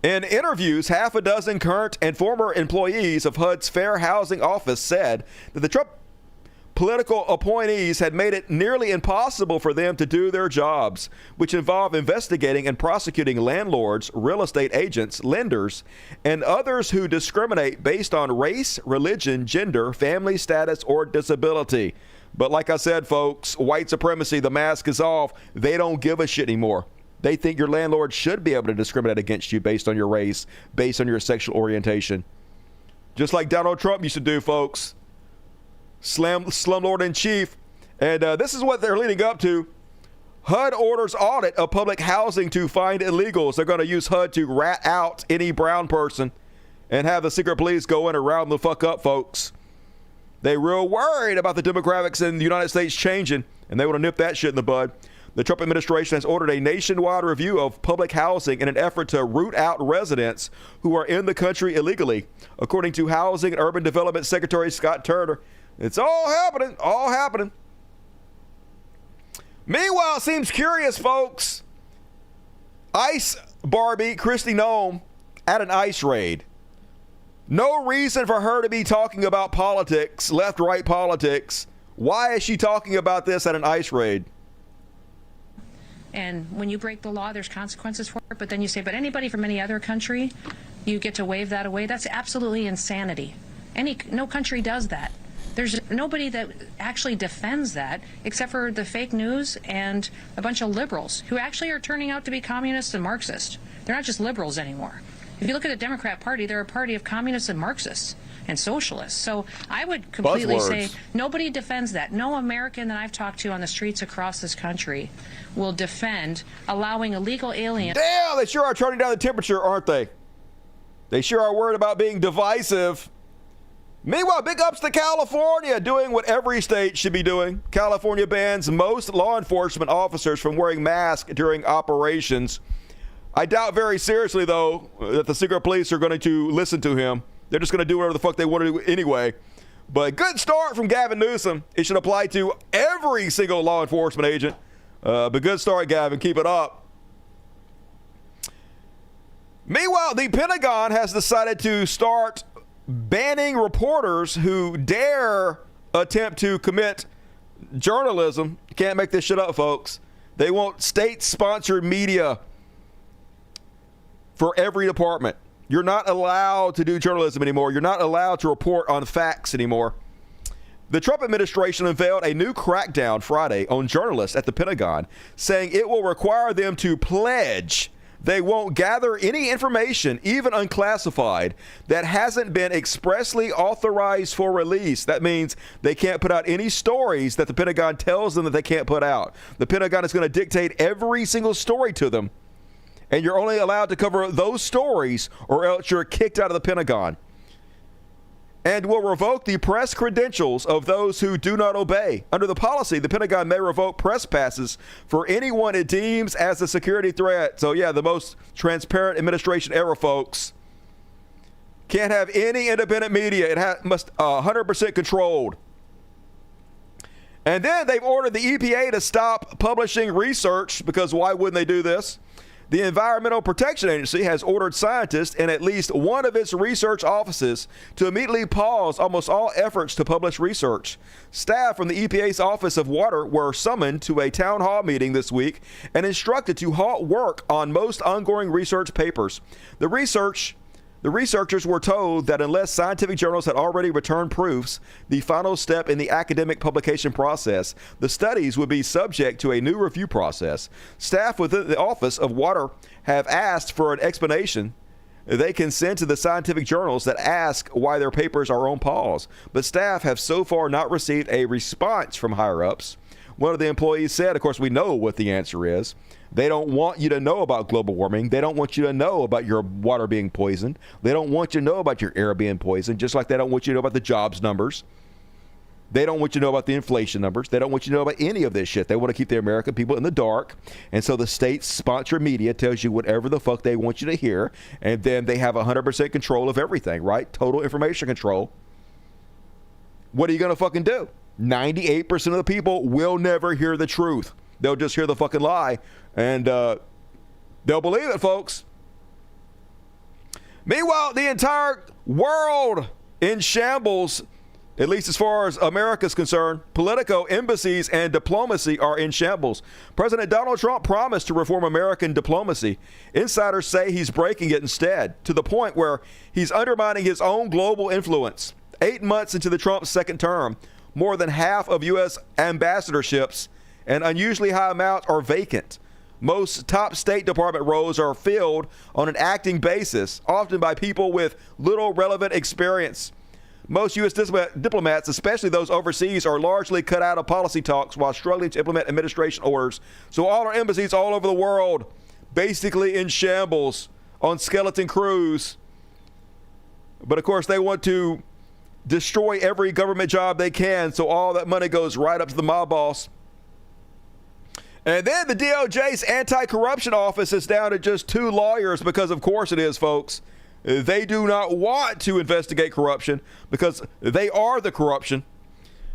In interviews, half a dozen current and former employees of HUD's Fair Housing Office said that the Trump political appointees had made it nearly impossible for them to do their jobs, which involve investigating and prosecuting landlords, real estate agents, lenders, and others who discriminate based on race, religion, gender, family status, or disability. But like I said, folks, white supremacy, the mask is off. They don't give a shit anymore. They think your landlord should be able to discriminate against you based on your race, based on your sexual orientation. Just like Donald Trump used to do, folks. Slumlord in chief. And this is what they're leading up to. HUD orders audit of public housing to find illegals. They're going to use HUD to rat out any brown person and have the secret police go in and round the fuck up, folks. They real worried about the demographics in the United States changing, and they want to nip that shit in the bud. The Trump administration has ordered a nationwide review of public housing in an effort to root out residents who are in the country illegally, according to Housing and Urban Development Secretary Scott Turner. It's all happening, all happening. Meanwhile, it seems curious, folks. ICE Barbie Kristi Noem at an ICE raid. No reason for her to be talking about politics, left-right politics. Why is she talking about this at an ICE raid? And when you break the law, there's consequences for it. But then you say, but anybody from any other country, you get to wave that away. That's absolutely insanity. No country does that. There's nobody that actually defends that except for the fake news and a bunch of liberals who actually are turning out to be communists and Marxists. They're not just liberals anymore. If you look at the Democrat Party, they're a party of communists and Marxists and socialists. So I would completely say nobody defends that. No American that I've talked to on the streets across this country will defend allowing illegal aliens. Damn, they sure are turning down the temperature, aren't they? They sure are worried about being divisive. Meanwhile, big ups to California doing what every state should be doing. California bans most law enforcement officers from wearing masks during operations. I doubt very seriously, though, that the secret police are going to listen to him. They're just going to do whatever the fuck they want to do anyway. But good start from Gavin Newsom. It should apply to every single law enforcement agent. But good start, Gavin. Keep it up. Meanwhile, the Pentagon has decided to start banning reporters who dare attempt to commit journalism. You can't make this shit up, folks. They want state-sponsored media for every department. You're not allowed to do journalism anymore. You're not allowed to report on facts anymore. The Trump administration unveiled a new crackdown Friday on journalists at the Pentagon, saying it will require them to pledge they won't gather any information, even unclassified, that hasn't been expressly authorized for release. That means they can't put out any stories that the Pentagon tells them that they can't put out. The Pentagon is going to dictate every single story to them. And you're only allowed to cover those stories or else you're kicked out of the Pentagon. And will revoke the press credentials of those who do not obey. Under the policy, the Pentagon may revoke press passes for anyone it deems as a security threat. So, yeah, the most transparent administration ever, folks. Can't have any independent media. It must 100% controlled. And then they've ordered the EPA to stop publishing research, because why wouldn't they do this? The Environmental Protection Agency has ordered scientists in at least one of its research offices to immediately pause almost all efforts to publish research. Staff from the EPA's Office of Water were summoned to a town hall meeting this week and instructed to halt work on most ongoing research papers. The researchers were told that unless scientific journals had already returned proofs, the final step in the academic publication process, the studies would be subject to a new review process. Staff within the Office of Water have asked for an explanation they can send to the scientific journals that ask why their papers are on pause, but staff have so far not received a response from higher-ups. One of the employees said, of course, we know what the answer is. They don't want you to know about global warming. They don't want you to know about your water being poisoned. They don't want you to know about your air being poisoned, just like they don't want you to know about the jobs numbers. They don't want you to know about the inflation numbers. They don't want you to know about any of this shit. They want to keep the American people in the dark. And so the state-sponsored media tells you whatever the fuck they want you to hear. And then they have 100% control of everything, right? Total information control. What are you going to fucking do? 98% of the people will never hear the truth. They'll just hear the fucking lie, and they'll believe it, folks. Meanwhile, the entire world in shambles At least as far as America's concerned, Politico, embassies, and diplomacy are in shambles. President Donald Trump promised to reform American diplomacy. Insiders say he's breaking it instead, to the point where he's undermining his own global influence. 8 months into the Trump second term, more than half of U.S. ambassadorships, an unusually high amount, are vacant. Most top State Department roles are filled on an acting basis, often by people with little relevant experience. Most U.S. diplomats, especially those overseas, are largely cut out of policy talks while struggling to implement administration orders. So all our embassies all over the world, basically in shambles, on skeleton crews. But of course, they want to destroy every government job they can, so all that money goes right up to the mob boss. And then the DOJ's anti-corruption office is down to just 2 lawyers because, of course it is, folks. They do not want to investigate corruption because they are the corruption.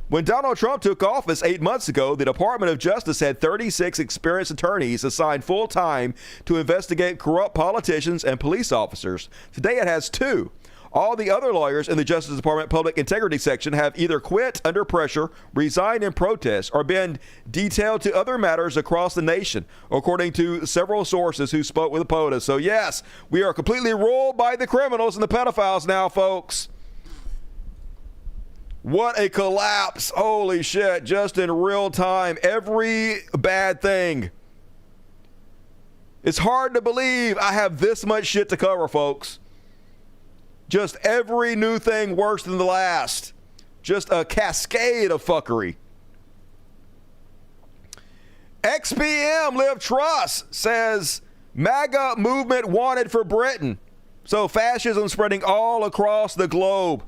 When Donald Trump took office 8 months ago, the Department of Justice had 36 experienced attorneys assigned full-time to investigate corrupt politicians and police officers. Today it has 2. All the other lawyers in the Justice Department Public Integrity Section have either quit under pressure, resigned in protest, or been detailed to other matters across the nation, according to several sources who spoke with POTUS. So yes, we are completely ruled by the criminals and the pedophiles now, folks. What a collapse. Holy shit, just in real time. Every bad thing. It's hard to believe I have this much shit to cover, folks. Just every new thing worse than the last. Just a cascade of fuckery. XPM Live Truss says MAGA movement wanted for Britain. So fascism spreading all across the globe.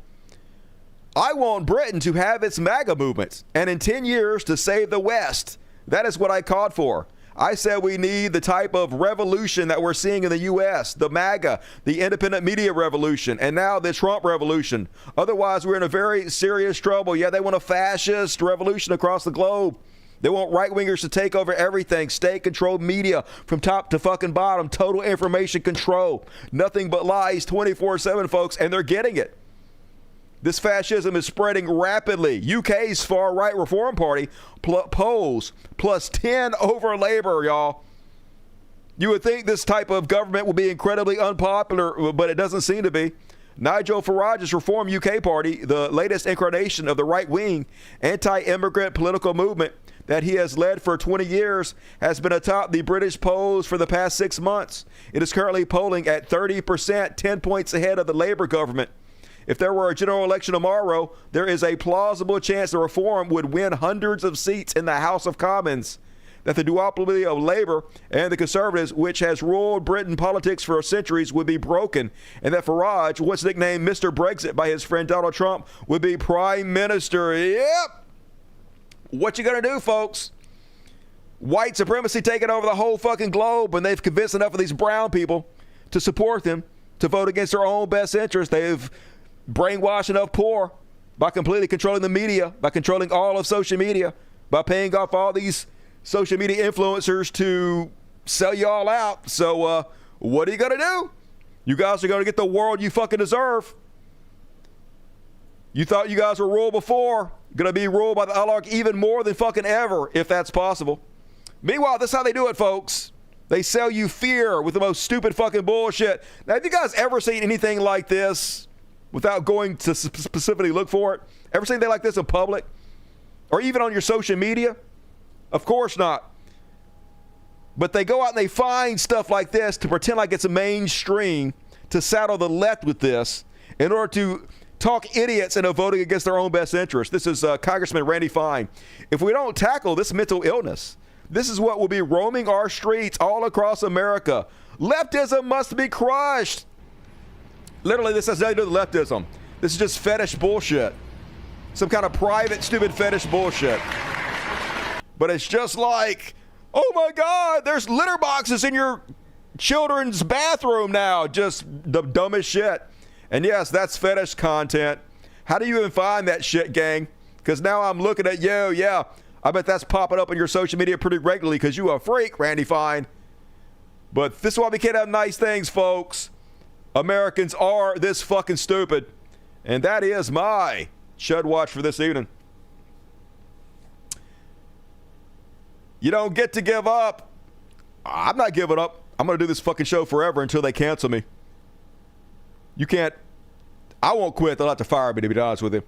I want Britain to have its MAGA movement, and in 10 years to save the West. That is what I called for. I said we need the type of revolution that we're seeing in the U.S., the MAGA, the independent media revolution, and now the Trump revolution. Otherwise, we're in a very serious trouble. Yeah, they want a fascist revolution across the globe. They want right-wingers to take over everything, state-controlled media from top to fucking bottom, total information control. Nothing but lies 24/7, folks, and they're getting it. This fascism is spreading rapidly. UK's far-right Reform Party polls +10 over Labour, y'all. You would think this type of government would be incredibly unpopular, but it doesn't seem to be. Nigel Farage's Reform UK Party, the latest incarnation of the right-wing anti-immigrant political movement that he has led for 20 years, has been atop the British polls for the past 6 months. It is currently polling at 30%, 10 points ahead of the Labour government. If there were a general election tomorrow, there is a plausible chance the Reform would win hundreds of seats in the House of Commons. That the duopoly of Labour and the Conservatives, which has ruled Britain politics for centuries, would be broken, and that Farage, once nicknamed Mr. Brexit by his friend Donald Trump, would be Prime Minister. Yep. What you gonna do, folks? White supremacy taking over the whole fucking globe, and they've convinced enough of these brown people to support them, to vote against their own best interest. They've brainwashed enough poor by completely controlling the media, by controlling all of social media, by paying off all these social media influencers to sell you all out. So what are you going to do? You guys are going to get the world you fucking deserve. You thought you guys were ruled before. Going to be ruled by the oligarch even more than fucking ever, if that's possible. Meanwhile, that's how they do it, folks. They sell you fear with the most stupid fucking bullshit. Now, have you guys ever seen anything like this without going to specifically look for it? Ever seen anything like this in public? Or even on your social media? Of course not. But they go out and they find stuff like this to pretend like it's a mainstream, to saddle the left with this in order to talk idiots into voting against their own best interest. This is Congressman Randy Fine. If we don't tackle this mental illness, this is what will be roaming our streets all across America. Leftism must be crushed. Literally, this has nothing to do with leftism. This is just fetish bullshit. Some kind of private, stupid fetish bullshit. But it's just like, oh my God, there's litter boxes in your children's bathroom now. Just the dumbest shit. And yes, that's fetish content. How do you even find that shit, gang? Because now I'm looking at you, yeah. I bet that's popping up on your social media pretty regularly because you a freak, Randy Fine. But this is why we can't have nice things, folks. Americans are this fucking stupid. And that is my Should watch for this evening. You don't get to give up. I'm not giving up. I'm going to do this fucking show forever until they cancel me. You can't. I won't quit. They'll have to fire me, to be honest with you.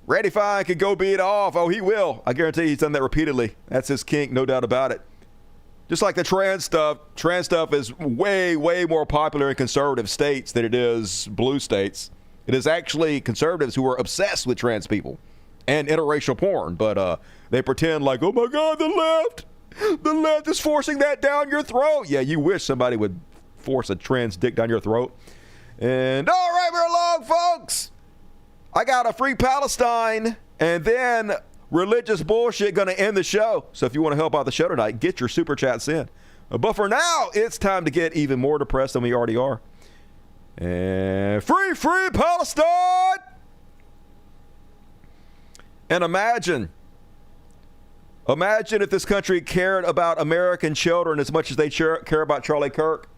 Randy Fine can go beat off. Oh, he will. I guarantee he's done that repeatedly. That's his kink, no doubt about it. Just like the trans stuff. Trans stuff is way, way more popular in conservative states than it is blue states. It is actually conservatives who are obsessed with trans people and interracial porn. But they pretend like, oh my God, the left is forcing that down your throat. Yeah, you wish somebody would force a trans dick down your throat. And all right, we're along, folks. I got a free Palestine and then religious bullshit going to end the show. So if you want to help out the show tonight, get your super chats in. But for now, it's time to get even more depressed than we already are. And free Palestine! And imagine if this country cared about American children as much as they care about Charlie Kirk.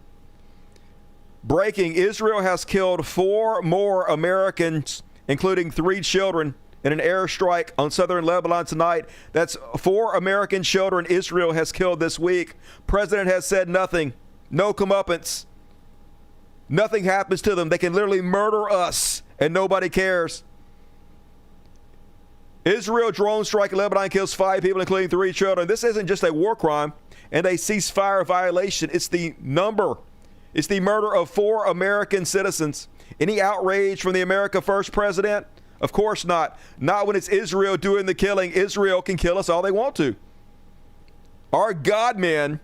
Breaking, Israel has killed 4 more Americans, including 3 children, in an airstrike on southern Lebanon tonight. That's 4 American children Israel has killed this week. President has said nothing. No comeuppance. Nothing happens to them. They can literally murder us, and nobody cares. Israel drone strike in Lebanon kills 5 people, including 3 children. This isn't just a war crime and a ceasefire violation. It's the number. It's the murder of 4 American citizens. Any outrage from the America First president? Of course not. Not when it's Israel doing the killing. Israel can kill us all they want to. Our God men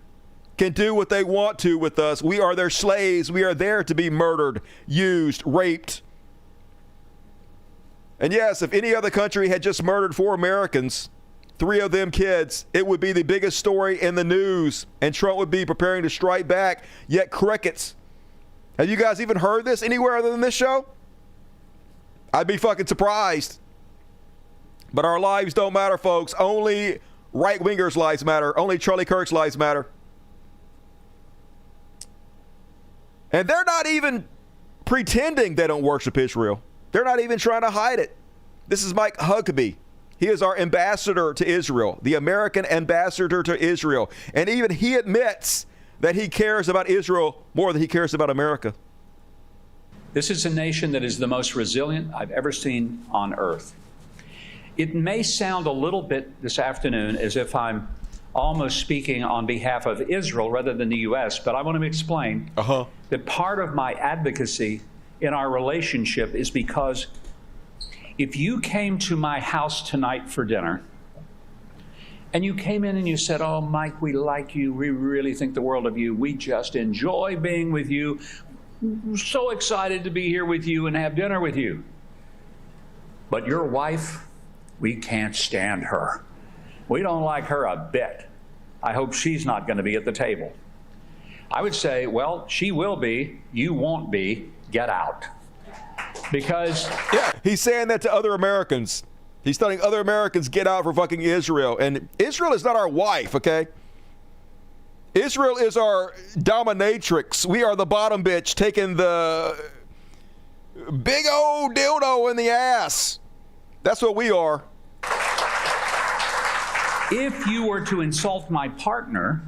can do what they want to with us. We are their slaves. We are there to be murdered, used, raped. And yes, if any other country had just murdered 4 Americans, 3 of them kids, it would be the biggest story in the news, and Trump would be preparing to strike back, yet crickets. Have you guys even heard this anywhere other than this show? I'd be fucking surprised. But our lives don't matter, folks. Only right-wingers' lives matter. Only Charlie Kirk's lives matter. And they're not even pretending they don't worship Israel. They're not even trying to hide it. This is Mike Huckabee. He is our ambassador to Israel, the American ambassador to Israel. And even he admits that he cares about Israel more than he cares about America. This is a nation that is the most resilient I've ever seen on earth. It may sound a little bit this afternoon as if I'm almost speaking on behalf of Israel rather than the U.S., but I want to explain that part of my advocacy in our relationship is because if you came to my house tonight for dinner and you came in and you said, oh, Mike, we like you, we really think the world of you, we just enjoy being with you, we're so excited to be here with you and have dinner with you. But your wife, we can't stand her. We don't like her a bit. I hope she's not going to be at the table. I would say, well, she will be, you won't be, get out. Because yeah, he's saying that to other Americans. He's telling other Americans, get out for fucking Israel. And Israel is not our wife, okay? Israel is our dominatrix. We are the bottom bitch taking the big old dildo in the ass. That's what we are. If you were to insult my partner...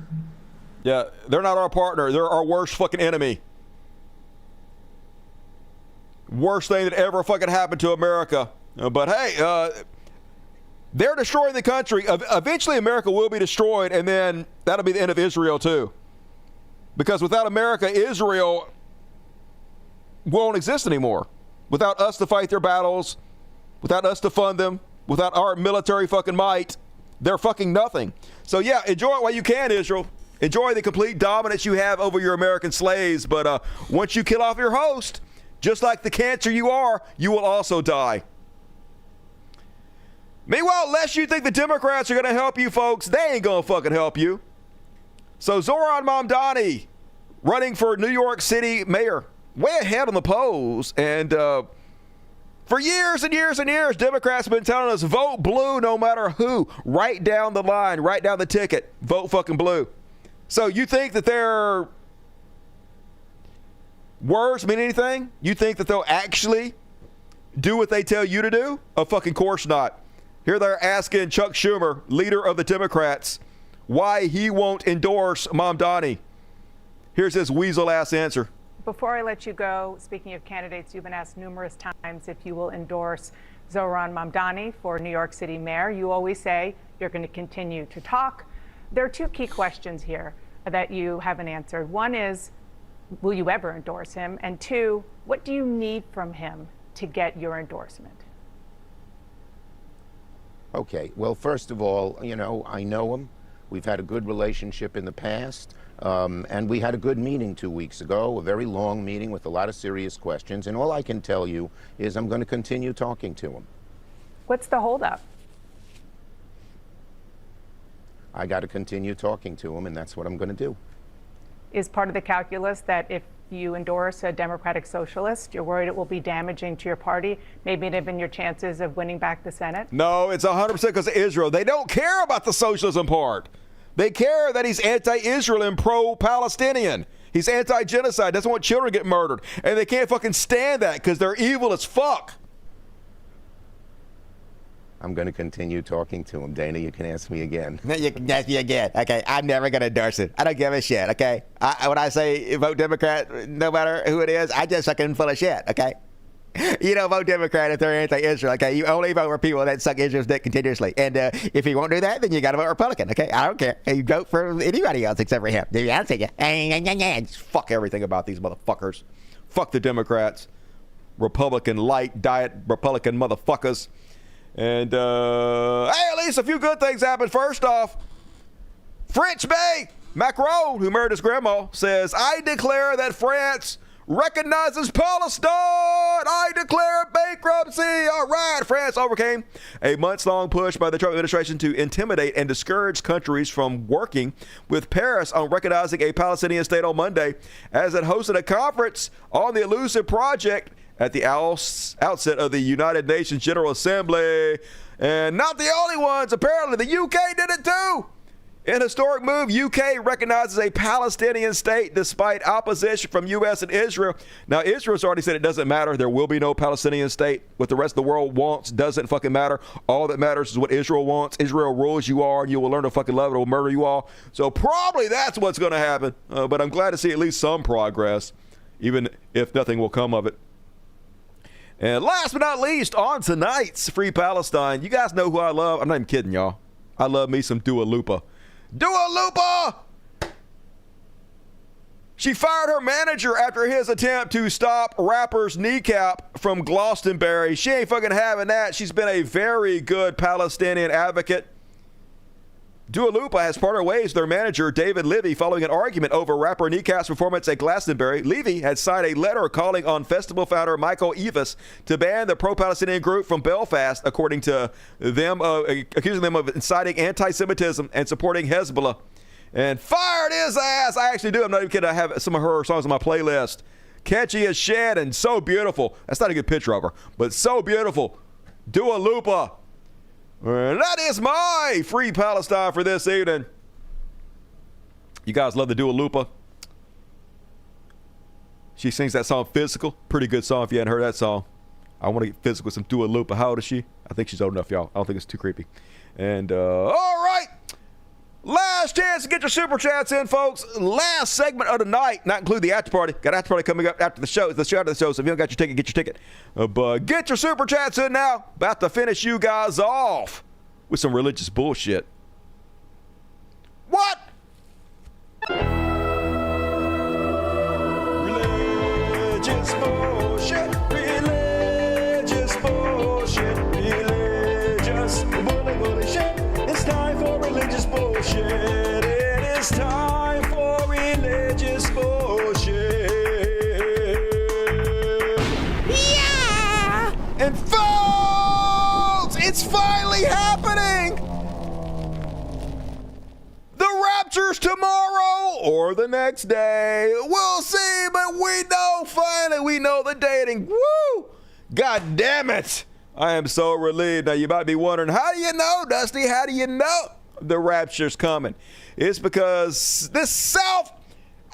Yeah, they're not our partner. They're our worst fucking enemy. Worst thing that ever fucking happened to America. But hey, they're destroying the country. Eventually America will be destroyed, and then that'll be the end of Israel too. Because without America, Israel won't exist anymore. Without us to fight their battles, without us to fund them, without our military fucking might, they're fucking nothing. So yeah, enjoy it while you can, Israel. Enjoy the complete dominance you have over your American slaves. But once you kill off your host, just like the cancer you are, you will also die. Meanwhile, lest you think the Democrats are going to help you, folks, they ain't going to fucking help you. So Zoran Mamdani, running for New York City mayor, way ahead on the polls. And for years and years and years, Democrats have been telling us, vote blue no matter who. Right down the line, right down the ticket, vote fucking blue. So you think that their words mean anything? You think that they'll actually do what they tell you to do? Of fucking course not. Here they're asking Chuck Schumer, leader of the Democrats, why he won't endorse Mamdani. Here's his weasel-ass answer. Before I let you go, speaking of candidates, you've been asked numerous times if you will endorse Zohran Mamdani for New York City mayor. You always say you're going to continue to talk. There are two key questions here that you haven't answered. One is, will you ever endorse him? And two, what do you need from him to get your endorsement? Okay, well, first of all, I know him. We've had a good relationship in the past. And we had a good meeting 2 weeks ago, a very long meeting with a lot of serious questions. And all I can tell you is I'm going to continue talking to him. What's the holdup? I got to continue talking to him, and that's what I'm going to do. Is part of the calculus that if you endorse a Democratic socialist, you're worried it will be damaging to your party, maybe even your chances of winning back the Senate? No, it's 100% because of Israel. They don't care about the socialism part. They care that he's anti-Israel and pro-Palestinian. He's anti-genocide, doesn't want children to get murdered. And they can't fucking stand that because they're evil as fuck. I'm going to continue talking to him. Dana, you can ask me again. You can ask me again. Okay, I'm never going to endorse it. I don't give a shit, okay? When I say vote Democrat, no matter who it is, I just fucking full of shit, okay? You don't vote Democrat if they're anti-Israel, okay? You only vote for people that suck Israel's dick continuously. And if you won't do that, then you got to vote Republican, okay? I don't care. You vote for anybody else except for him. I'll take you. Fuck everything about these motherfuckers. Fuck the Democrats. Republican light diet Republican motherfuckers. And, hey, at least a few good things happened. First off, French Bay Macron, who married his grandma, says, I declare that France recognizes Palestine. I declare bankruptcy. All right. France overcame a months-long push by the Trump administration to intimidate and discourage countries from working with Paris on recognizing a Palestinian state on Monday, as it hosted a conference on the elusive project at the outset of the United Nations General Assembly. And not the only ones. Apparently, the UK did it too. In a historic move, UK recognizes a Palestinian state despite opposition from U.S. and Israel. Now, Israel's already said it doesn't matter. There will be no Palestinian state. What the rest of the world wants doesn't fucking matter. All that matters is what Israel wants. Israel rules you all, and you will learn to fucking love it. It will murder you all. So probably that's what's going to happen. But I'm glad to see at least some progress, even if nothing will come of it. And last but not least, on tonight's Free Palestine, you guys know who I love. I'm not even kidding, y'all. I love me some Dua Lipa. Dua Lipa! She fired her manager after his attempt to stop rapper's kneecap from Glastonbury. She ain't fucking having that. She's been a very good Palestinian advocate. Dua Lipa has parted ways with their manager, David Levy, following an argument over rapper Kneecap's performance at Glastonbury. Levy had signed a letter calling on festival founder Michael Eavis to ban the pro-Palestinian group from Belfast, according to them, accusing them of inciting anti-Semitism and supporting Hezbollah. And fired his ass. I actually do. I'm not even kidding. I have some of her songs on my playlist. Catchy as shit and so beautiful. That's not a good picture of her, but so beautiful. Dua Lipa. And that is my Free Palestine for this evening. You guys love the Dua Lipa. She sings that song Physical. Pretty good song if you hadn't heard that song. I want to get physical with some Dua Lipa. How old is she? I think she's old enough, y'all. I don't think it's too creepy. And, all right. Last chance to get your super chats in, folks. Last segment of the night, not include the after party. Got after party coming up after the show. It's the show after the show, so if you don't got your ticket, get your ticket. But get your super chats in now. About to finish you guys off with some religious bullshit. What? Religious bullshit. Religious bullshit. Religious bullshit. It's time for religious bullshit. It is time for religious bullshit. Yeah! And folks, it's finally happening! The Rapture's tomorrow or the next day. We'll see, but we know finally. We know the dating. Woo! God damn it! I am so relieved. Now, you might be wondering, how do you know, Dusty? How do you know the Rapture's coming? It's because this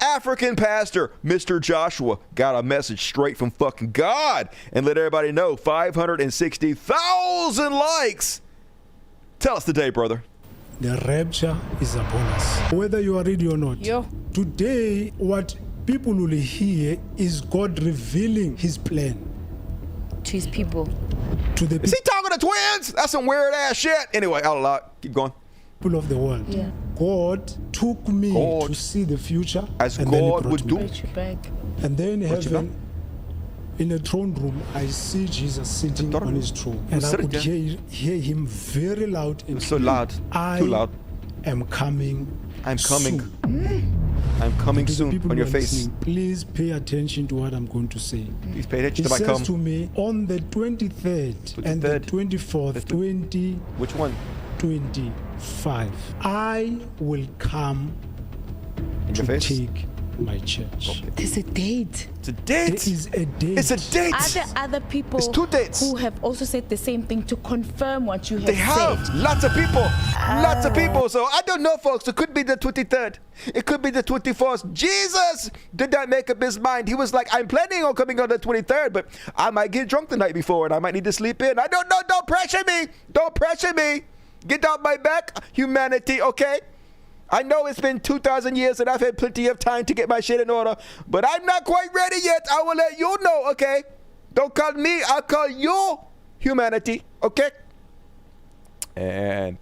African pastor, Mr. Joshua, got a message straight from fucking God and let everybody know 560,000 likes. Tell us today, brother. The rapture is upon us. Whether you are ready or not. Today, what people will hear is God revealing his plan. To his people. To the Is he talking to twins? That's some weird ass shit. Anyway, out loud. Keep going. People of the world. Yeah. God took me to see the future. As and God then would do. And then in heaven, in a throne room, I see Jesus sitting on his throne. And I could hear him very loud and so loud. Too loud. I'm coming. I'm coming. Soon. I'm coming To the soon people on who your are face. listening, please pay attention to what I'm going to say. Please pay attention He to my says come. to me on the 23rd and the 24th, Which one? 25, I will come in to your face? take my church. Okay. There's a date. It's a date. There is a date. It's a date. Are there other people It's 2 dates. who have also said the same thing to confirm what you have They have. said? Lots of people. Lots of people. So I don't know, folks. It could be the 23rd. It could be the 24th. Jesus did not make up his mind. He was like, I'm planning on coming on the 23rd, but I might get drunk the night before and I might need to sleep in. I don't know. Don't pressure me. Don't pressure me. Get off my back, humanity, okay? I know it's been 2,000 years and I've had plenty of time to get my shit in order, but I'm not quite ready yet. I will let you know, okay? Don't call me, I'll call you humanity, okay? And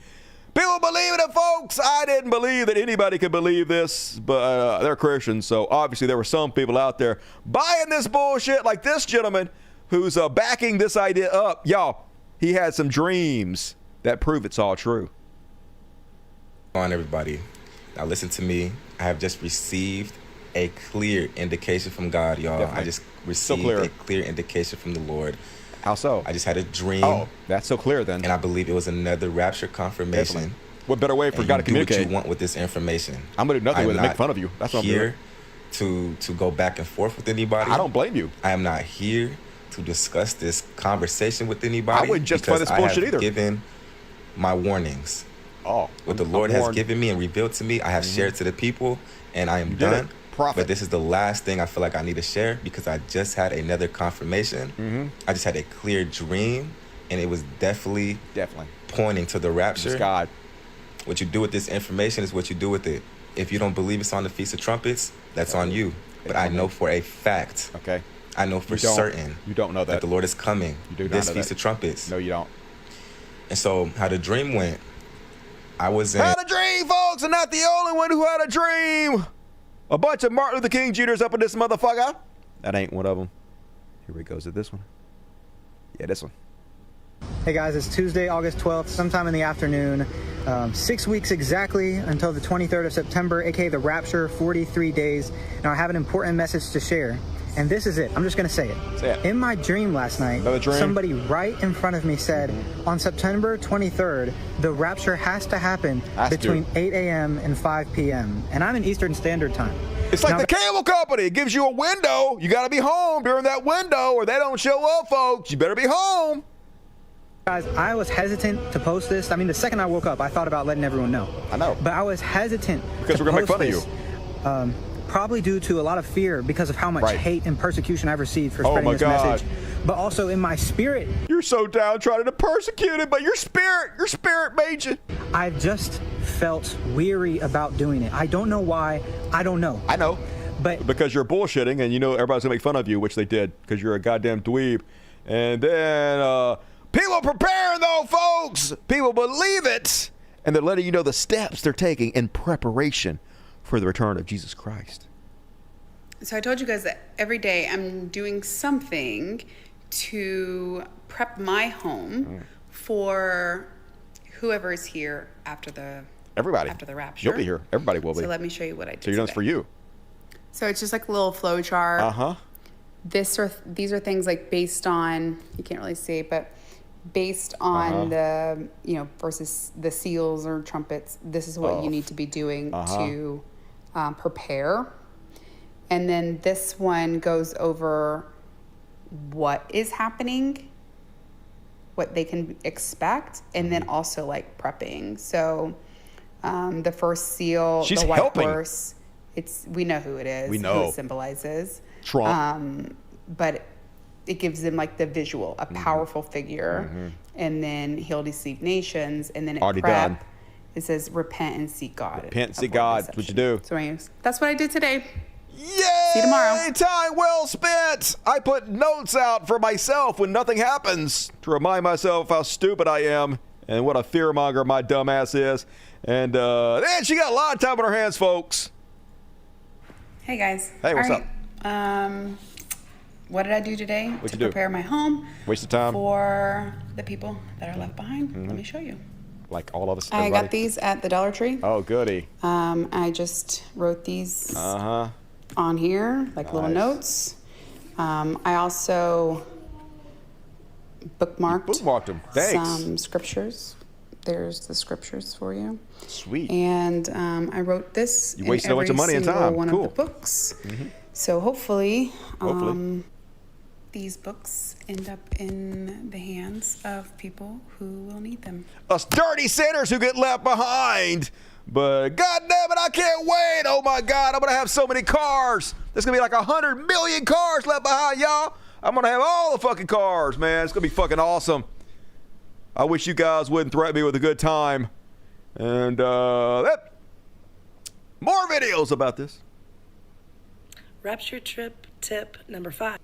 people believe it, folks. I didn't believe that anybody could believe this, but they're Christians, so obviously there were some people out there buying this bullshit, like this gentleman who's backing this idea up. Y'all, he had some dreams that prove it's all true. On everybody, now listen to me. I have just received a clear indication from God, y'all. Definitely. I just received a clear indication from the Lord. How so? I just had a dream. Oh, that's so clear then. And I believe it was another rapture confirmation. Definitely. What better way for God to do communicate? what you want with this information. I'm gonna do nothing with it. I'm Make fun of you. That's what I'm here to go back and forth with anybody. I don't blame you. I am not here to discuss this conversation with anybody. I wouldn't justify this bullshit either. Given my warnings. Oh, what the Lord has given me and revealed to me, I have shared to the people, and I am done. But this is the last thing I feel like I need to share because I just had another confirmation. I just had a clear dream, and it was definitely pointing to the rapture. God. What you do with this information is what you do with it. If you don't believe it's on the Feast of Trumpets, that's on you. But I know for a fact. Okay. I know for certain. You don't know that the Lord is coming. You do not this know Feast that. of Trumpets. No, you don't. And so how the dream went, I was in. Had a dream, folks, and not the only one who had a dream. A bunch of Martin Luther King Jr.'s up in this motherfucker. That ain't one of them. Here we go. Is it this one? Yeah, this one. Hey guys, it's Tuesday, August 12th, sometime in the afternoon. 6 weeks exactly until the 23rd of September, aka the Rapture, 43 days. Now I have an important message to share. And this is it. I'm just going to say it. Say it. In my dream last night, somebody right in front of me said, on September 23rd, the rapture has to happen between 8 a.m. and 5 p.m. And I'm in Eastern Standard Time. It's like the cable company. It gives you a window. You got to be home during that window or they don't show up, folks. You better be home. Guys, I was hesitant to post this. I mean, the second I woke up, I thought about letting everyone know. I know. But I was hesitant because we're going to make fun of you. Probably due to a lot of fear because of how much hate and persecution I've received for spreading this message. But also in my spirit. You're so downtrodden and persecuted, but your spirit made you. I've just felt weary about doing it. I don't know why. I don't know. I know. But because you're bullshitting and you know everybody's going to make fun of you, which they did because you're a goddamn dweeb. And then people preparing though, folks. People believe it. And they're letting you know the steps they're taking in preparation for the return of Jesus Christ. So I told you guys that every day I'm doing something to prep my home for whoever is here after the rapture. You'll be here. Everybody will be. So let me show you what I did. So you're doing this for you. So it's just like a little flow chart. Uh-huh. These are things like based on, you can't really see, but based on the, versus the seals or trumpets, this is what you need to be doing to prepare. And then this one goes over what is happening, what they can expect, and then also like prepping. So the first seal, the white horse, we know who it is. We know. Who it symbolizes. Trump. But it gives them like the visual, a powerful figure, and then he'll deceive nations, and then at Already prep, done. it says repent and seek God. Repent and seek God. That's what you do. So anyways, that's what I did today. Yay! See you tomorrow. Time well spent. I put notes out for myself when nothing happens to remind myself how stupid I am and what a fearmonger my dumb ass is. And she got a lot of time on her hands, folks. Hey guys. Hey, what's up? What did I do today What'd to you do? prepare my home Waste of time. for the people that are left behind? Let me show you. Like all of us. I got these at the Dollar Tree. Oh, goody. I just wrote these on here, like little notes. I also bookmarked them. Thanks. some scriptures. There's the scriptures for you. Sweet. And I wrote this You in wasted a bunch every of money and single time. one Cool. of the books. So hopefully, these books end up in the hands of people who will need them. Us dirty sinners who get left behind. But God damn it, I can't wait. Oh my God, I'm going to have so many cars. There's going to be like 100 million cars left behind, y'all. I'm going to have all the fucking cars, man. It's going to be fucking awesome. I wish you guys wouldn't threaten me with a good time. And more videos about this. Rapture trip tip number 5.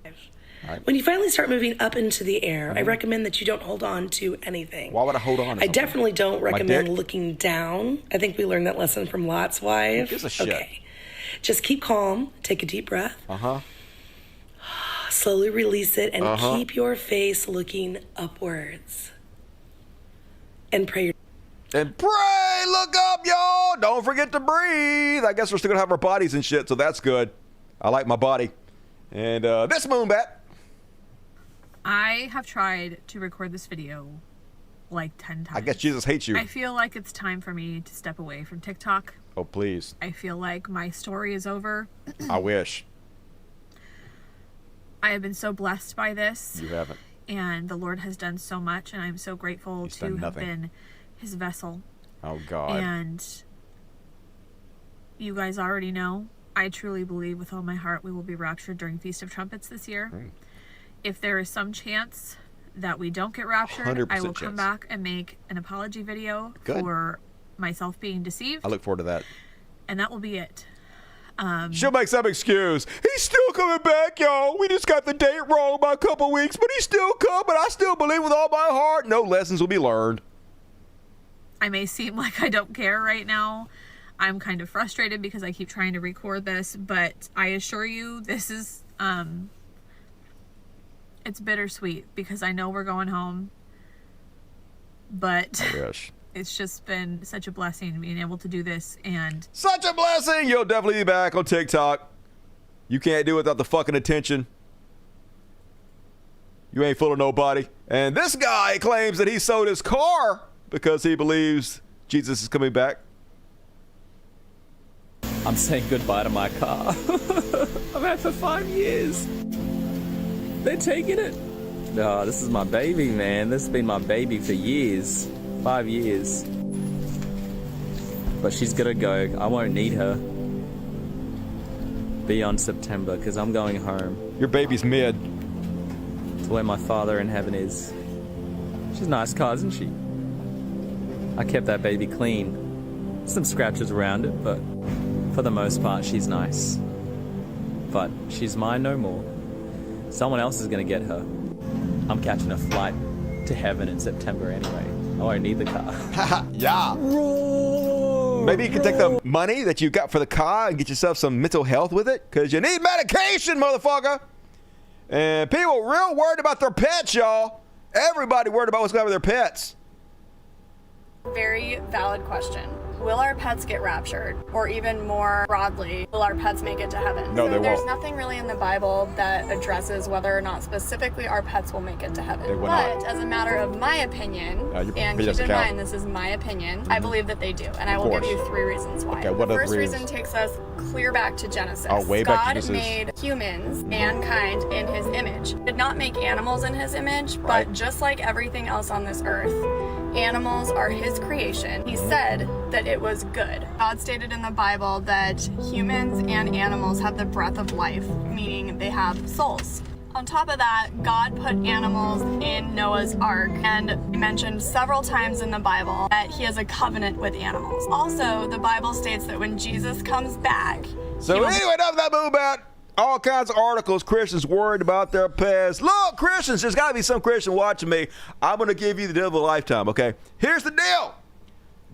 Right. When you finally start moving up into the air, I recommend that you don't hold on to anything. Why would I hold on to I definitely don't My recommend dick? looking down. I think we learned that lesson from Lot's wife. Who gives a shit? Okay. Just keep calm, take a deep breath, Uh-huh. slowly release it, and Uh-huh. keep your face looking upwards. And pray. And pray, look up, y'all. Don't forget to breathe. I guess we're still going to have our bodies and shit, so that's good. I like my body. And this Moonbat. I have tried to record this video like 10 times. I guess Jesus hates you. I feel like it's time for me to step away from TikTok. Oh, please. I feel like my story is over. I wish. I have been so blessed by this. You haven't. And the Lord has done so much, and I'm so grateful He's to done have nothing. been his vessel. Oh, God. And you guys already know, I truly believe with all my heart we will be raptured during Feast of Trumpets this year. If there is some chance that we don't get raptured, I will 100% come chance. back and make an apology video Good. for myself being deceived. I look forward to that. And that will be it. She'll make some excuse. He's still coming back, y'all. We just got the date wrong by a couple weeks, but he's still coming. I still believe with all my heart. No lessons will be learned. I may seem like I don't care right now. I'm kind of frustrated because I keep trying to record this, but I assure you this is, it's bittersweet because I know we're going home, but it's just been such a blessing being able to do this. And such a blessing. You'll definitely be back on TikTok. You can't do it without the fucking attention. You ain't fooling nobody. And this guy claims that he sold his car because he believes Jesus is coming back. I'm saying goodbye to my car. I've had it for 5 years. They're taking it. No, this is my baby, man. This has been my baby for years. 5 years. But she's gonna go. I won't need her beyond September because I'm going home. Your baby's mid. To where my Father in heaven is. She's a nice car, isn't she? I kept that baby clean. Some scratches around it, but for the most part, she's nice. But she's mine no more. Someone else is gonna get her. I'm catching a flight to heaven in September anyway. I won't need the car. Yeah. Maybe you can take the money that you got for the car and get yourself some mental health with it, because you need medication, motherfucker. And people real worried about their pets, y'all. Everybody worried about what's going on with their pets. Very valid question. Will our pets get raptured? Or even more broadly, will our pets make it to heaven? No, they There's won't. nothing really in the Bible that addresses whether or not specifically our pets will make it to heaven. They will But not. as a matter of my opinion, your and opinion keep doesn't in count. mind this is my opinion, I believe that they do. And I will give course. you 3 reasons why. Okay, what the are the first 3 reason reasons? takes us clear back to Genesis. Oh, way back to God Genesis. made humans, mankind, in his image. He did not make animals in his image, but just like everything else on this earth, animals are his creation. He said that it was good. God stated in the Bible that humans and animals have the breath of life, meaning they have souls. On top of that, God put animals in Noah's Ark, and he mentioned several times in the Bible that he has a covenant with animals. Also, the Bible states that when Jesus comes back... So anyway, enough of that move about all kinds of articles, Christians worried about their pets. Look, Christians, there's got to be some Christian watching me. I'm going to give you the deal of a lifetime, okay? Here's the deal.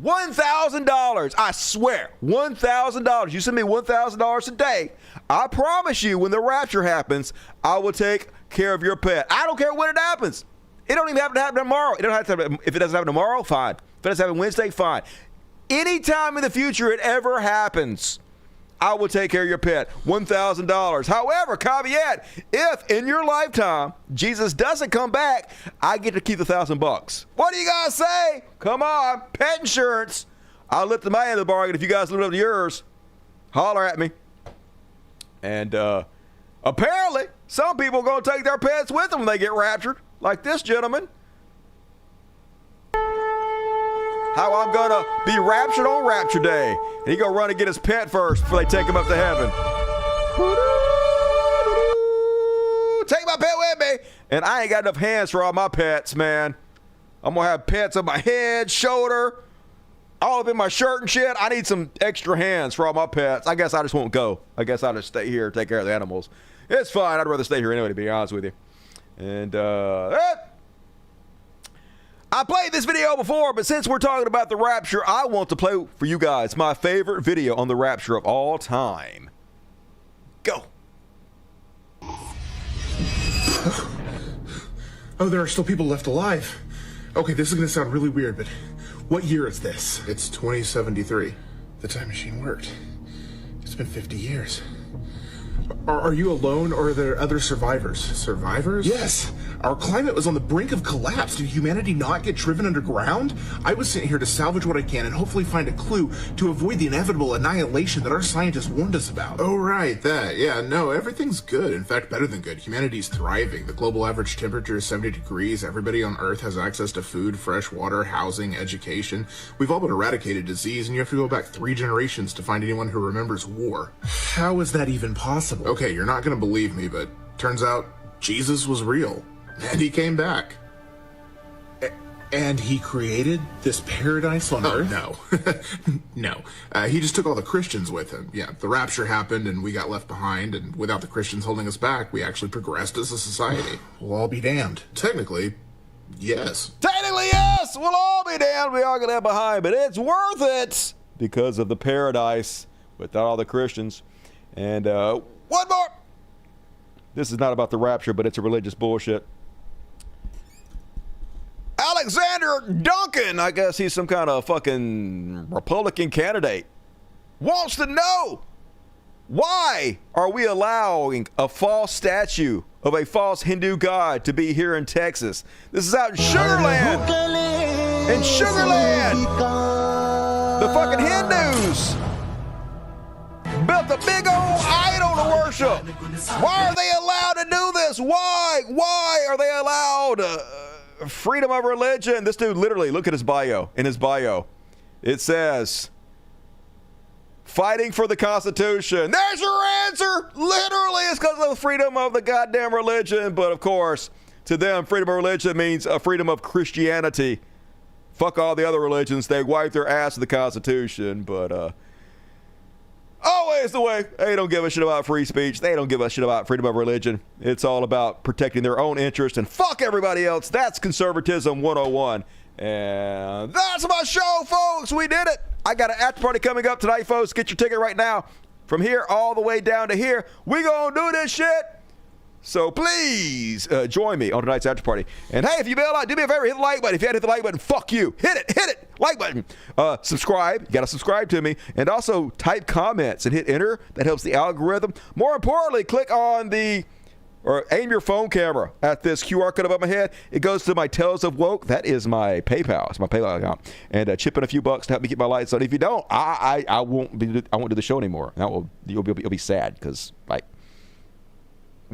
$1,000, I swear, $1,000. You send me $1,000 a day. I promise you, when the rapture happens, I will take care of your pet. I don't care when it happens. It don't even have to happen tomorrow. It don't have to happen. If it doesn't happen tomorrow, fine. If it doesn't happen Wednesday, fine. Anytime in the future it ever happens, I will take care of your pet. $1,000. However, caveat, if in your lifetime Jesus doesn't come back, I get to keep the $1,000. What do you guys say? Come on, pet insurance. I'll lift my end of the bargain. If you guys live up to yours, holler at me. And apparently, some people are going to take their pets with them when they get raptured, like this gentleman. How I'm going to be raptured on Rapture Day. And he going to run and get his pet first before they take him up to heaven. Take my pet with me. And I ain't got enough hands for all my pets, man. I'm going to have pets on my head, shoulder, all up in my shirt and shit. I need some extra hands for all my pets. I guess I just won't go. I guess I'll just stay here and take care of the animals. It's fine. I'd rather stay here anyway, to be honest with you. And, I played this video before, but since we're talking about the rapture, I want to play for you guys my favorite video on the rapture of all time. Go. Oh, there are still people left alive. Okay, this is going to sound really weird, but what year is this? It's 2073. The time machine worked. It's been 50 years. Are you alone, or are there other survivors? Survivors? Yes. Our climate was on the brink of collapse. Did humanity not get driven underground? I was sent here to salvage what I can and hopefully find a clue to avoid the inevitable annihilation that our scientists warned us about. Oh, right, that. Yeah, no, everything's good. In fact, better than good. Humanity's thriving. The global average temperature is 70 degrees. Everybody on Earth has access to food, fresh water, housing, education. We've all but eradicated disease, and you have to go back 3 generations to find anyone who remembers war. How is that even possible? Okay, you're not going to believe me, but turns out Jesus was real. And he came back. And he created this paradise on Earth? No. No. He just took all the Christians with him. Yeah, the rapture happened and we got left behind, and without the Christians holding us back, we actually progressed as a society. We'll all be damned. Technically, yes. Technically, yes! We'll all be damned. We are going to left behind, but it's worth it because of the paradise without all the Christians. And one more. This is not about the rapture, but it's a religious bullshit. Alexander Duncan, I guess he's some kind of fucking Republican candidate, wants to know, why are we allowing a false statue of a false Hindu god to be here in Texas? This is out in Sugarland. In Sugarland. The fucking Hindus built a big old idol to worship. Why are they allowed to do this? Why are they allowed freedom of religion? This dude literally, look at his bio. In his bio, it says, fighting for the Constitution. There's your answer. Literally, it's because of the freedom of the goddamn religion. But of course, to them, freedom of religion means freedom of Christianity. Fuck all the other religions. They wipe their ass with the Constitution. But always the way. They don't give a shit about free speech. They don't give a shit about freedom of religion. It's all about protecting their own interest and fuck everybody else. That's conservatism 101. And that's my show, folks. We did it. I got an after party coming up tonight, folks. Get your ticket right now. From here all the way down to here. We gonna do this shit. So please join me on tonight's after party. And hey, if you bail out, do me a favor, hit the like button. If you hadn't hit the like button, fuck you. Hit it, like button. Subscribe, you gotta subscribe to me. And also type comments and hit enter. That helps the algorithm. More importantly, click on or aim your phone camera at this QR code above my head. It goes to my Tales of Woke. That is my PayPal. It's my PayPal account. And chip in a few bucks to help me keep my lights on. If you don't, I won't do the show anymore. You'll be sad because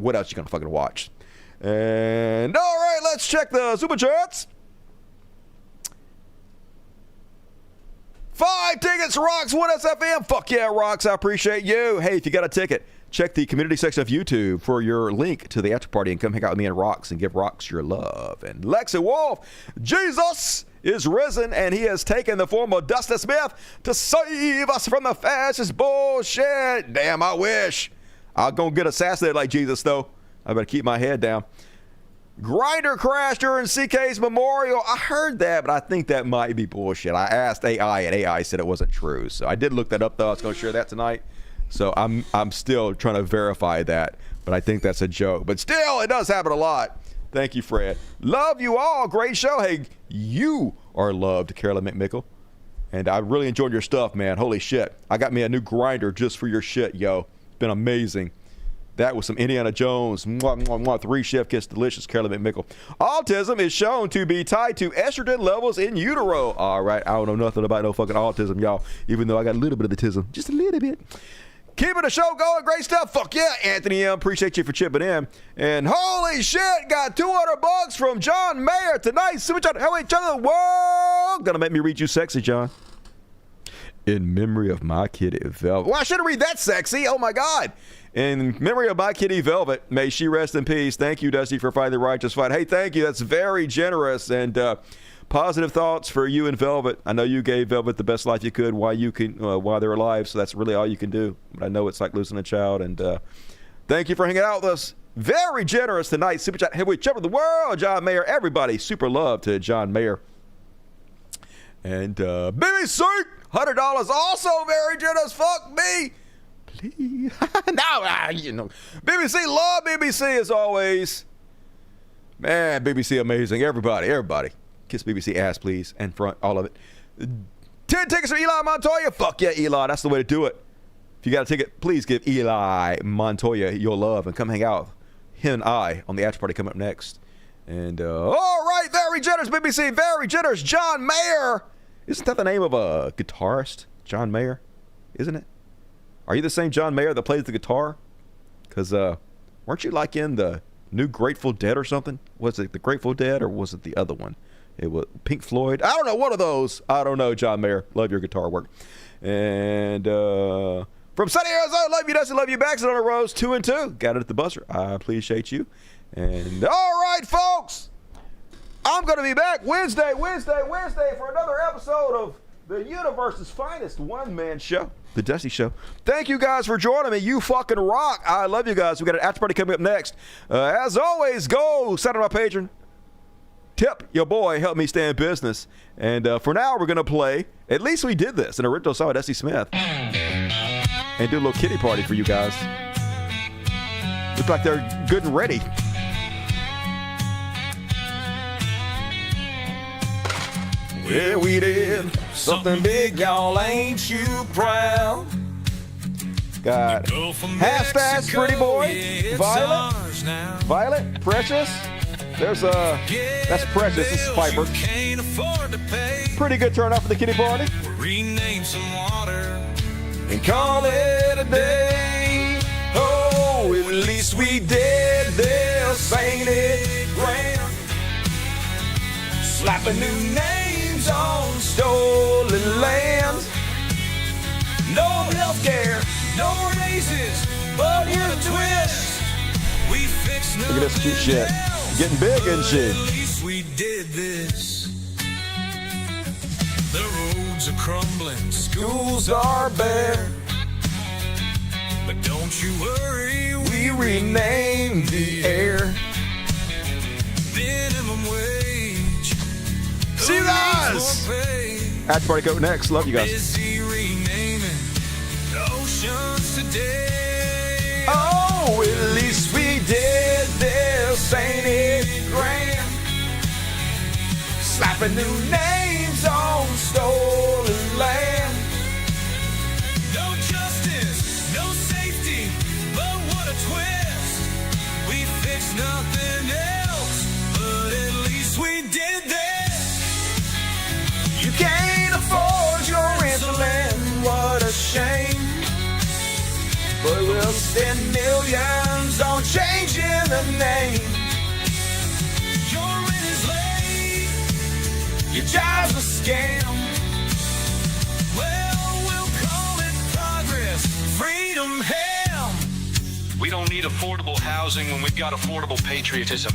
what else you gonna fucking watch? And all right, let's check the super chats. 5 tickets, Rocks, 1SFM. Fuck yeah, Rocks, I appreciate you. Hey, if you got a ticket, check the community section of YouTube for your link to the after party and come hang out with me and Rocks and give Rocks your love. And Lexi Wolf, Jesus is risen and he has taken the form of Dusty Smith to save us from the fascist bullshit. Damn, I wish. I'm going to get assassinated like Jesus, though. I better keep my head down. Grinder crashed during CK's memorial. I heard that, but I think that might be bullshit. I asked AI, and AI said it wasn't true. So I did look that up, though. I was going to share that tonight. So I'm still trying to verify that, but I think that's a joke. But still, it does happen a lot. Thank you, Fred. Love you all. Great show. Hey, you are loved, Carolyn McMickle. And I really enjoyed your stuff, man. Holy shit. I got me a new grinder just for your shit, yo. It's been amazing. That was some Indiana Jones. Mwah, mwah, mwah. 3 chef kiss delicious, Carolyn McMickle. Autism is shown to be tied to estrogen levels in utero. All right, I don't know nothing about no fucking autism, y'all, even though I got a little bit of the tism. Just a little bit. Keeping the show going. Great stuff. Fuck yeah, Anthony M. Appreciate you for chipping in. And holy shit, got $200 from John Mayer tonight. Super chat. How each other the world. Gonna make me read you sexy, John. In memory of my kitty Velvet. Well, I shouldn't read that sexy. Oh my God. In memory of my kitty Velvet, may she rest in peace. Thank you, Dusty, for fighting the righteous fight. Hey, thank you. That's very generous. And positive thoughts for you and Velvet. I know you gave Velvet the best life you could while they're alive, so that's really all you can do. But I know it's like losing a child. And thank you for hanging out with us. Very generous tonight. Super chat heavyweight champion of the world, John Mayer. Everybody, super love to John Mayer. And BBC, $100, also very generous. Fuck me. Please. No, BBC, love BBC as always. Man, BBC amazing. Everybody. Kiss BBC ass, please, and front, all of it. 10 tickets for Eli Montoya. Fuck yeah, Eli. That's the way to do it. If you got a ticket, please give Eli Montoya your love and come hang out with him and I on the after party coming up next. And all right, very generous BBC, very generous John Mayer. Isn't that the name of a guitarist? John Mayer, isn't it? Are you the same John Mayer that plays the guitar? Because weren't you like in the new Grateful Dead or something? Was it the Grateful Dead or was it the other one? It was Pink Floyd. I don't know, one of those. I don't know, John Mayer. Love your guitar work. And from sunny Arizona, love you, Dustin. Love you, Baxter on a Rose. 2 and 2. Got it at the buzzer. I appreciate you. And all right, folks. I'm going to be back Wednesday for another episode of the universe's finest one-man show, The Dusty Show. Thank you guys for joining me. You fucking rock. I love you guys. We got an after party coming up next. As always, go sign up my patron. Tip your boy, help me stay in business. And for now, we're going to play, at least we did this, an original song with Dusty Smith. And do a little kitty party for you guys. Looks like they're good and ready. Yeah, we did something big, y'all. Ain't you proud? Got Hashtag Pretty Boy, Violet, Precious. There's that's Precious. This is Piper. Pretty good turnout for the kitty party. Rename some water and call it a day. Oh, at least we did this, ain't it grand? Slapping new names on stolen land. No healthcare, no raises, but with a twist, we fixed nothing. Look at this cute shit. Getting big, isn't she? At least we did this. The roads are crumbling, schools are bare. But don't you worry, we renamed the air. Minimum wage. See you guys! After party go next. Love you guys. Busy renaming oceans today. Oh, at least we did this, ain't it grand? Slapping new names on stolen land. No justice, no safety, but what a twist. We fixed nothing else, but at least we did this. You can't afford your insulin, what a shame. But we'll spend millions on change name. Your rent is late, your job's a scam. Well, we'll call it progress, freedom, hell. We don't need affordable housing when we've got affordable patriotism.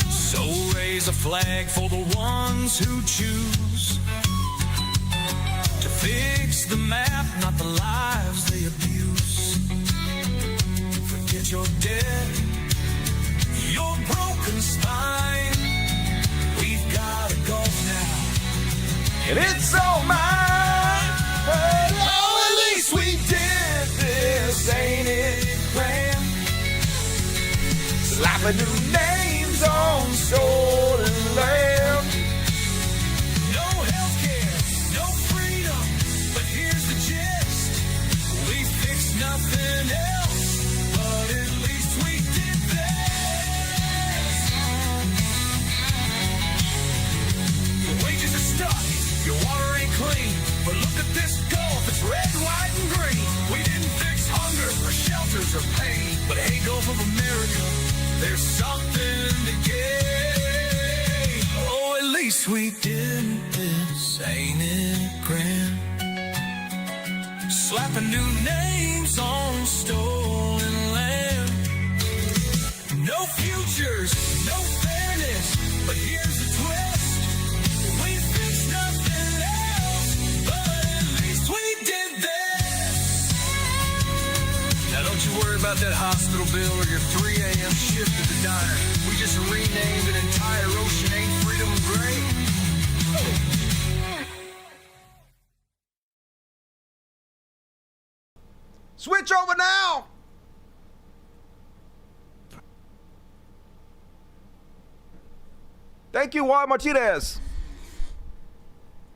So raise a flag for the ones who choose to fix the map, not the lives they abuse. Forget your debt, your broken spine. We've got a golf now, and it's all mine. But oh, at least we did this, ain't it grand? Slapping new names on stolen land. No healthcare, no freedom, but here's the gist. We fixed nothing else, but at least we did this. Your wages are stuck, your water ain't clean, but look at this Gulf, it's red, white, and green. We didn't fix hunger or shelters or pain, but hey, Gulf of America, there's something to gain. Oh, at least we did this, ain't it grand? Slapping new names on stolen land. No futures, no fairness, but here's the twist. We fixed nothing else, but at least we did this. Now don't you worry about that hospital bill or your 3 a.m. shift at the diner. We just renamed an entire ocean. Ain't freedom great? Switch over now. Thank you, Juan Martinez.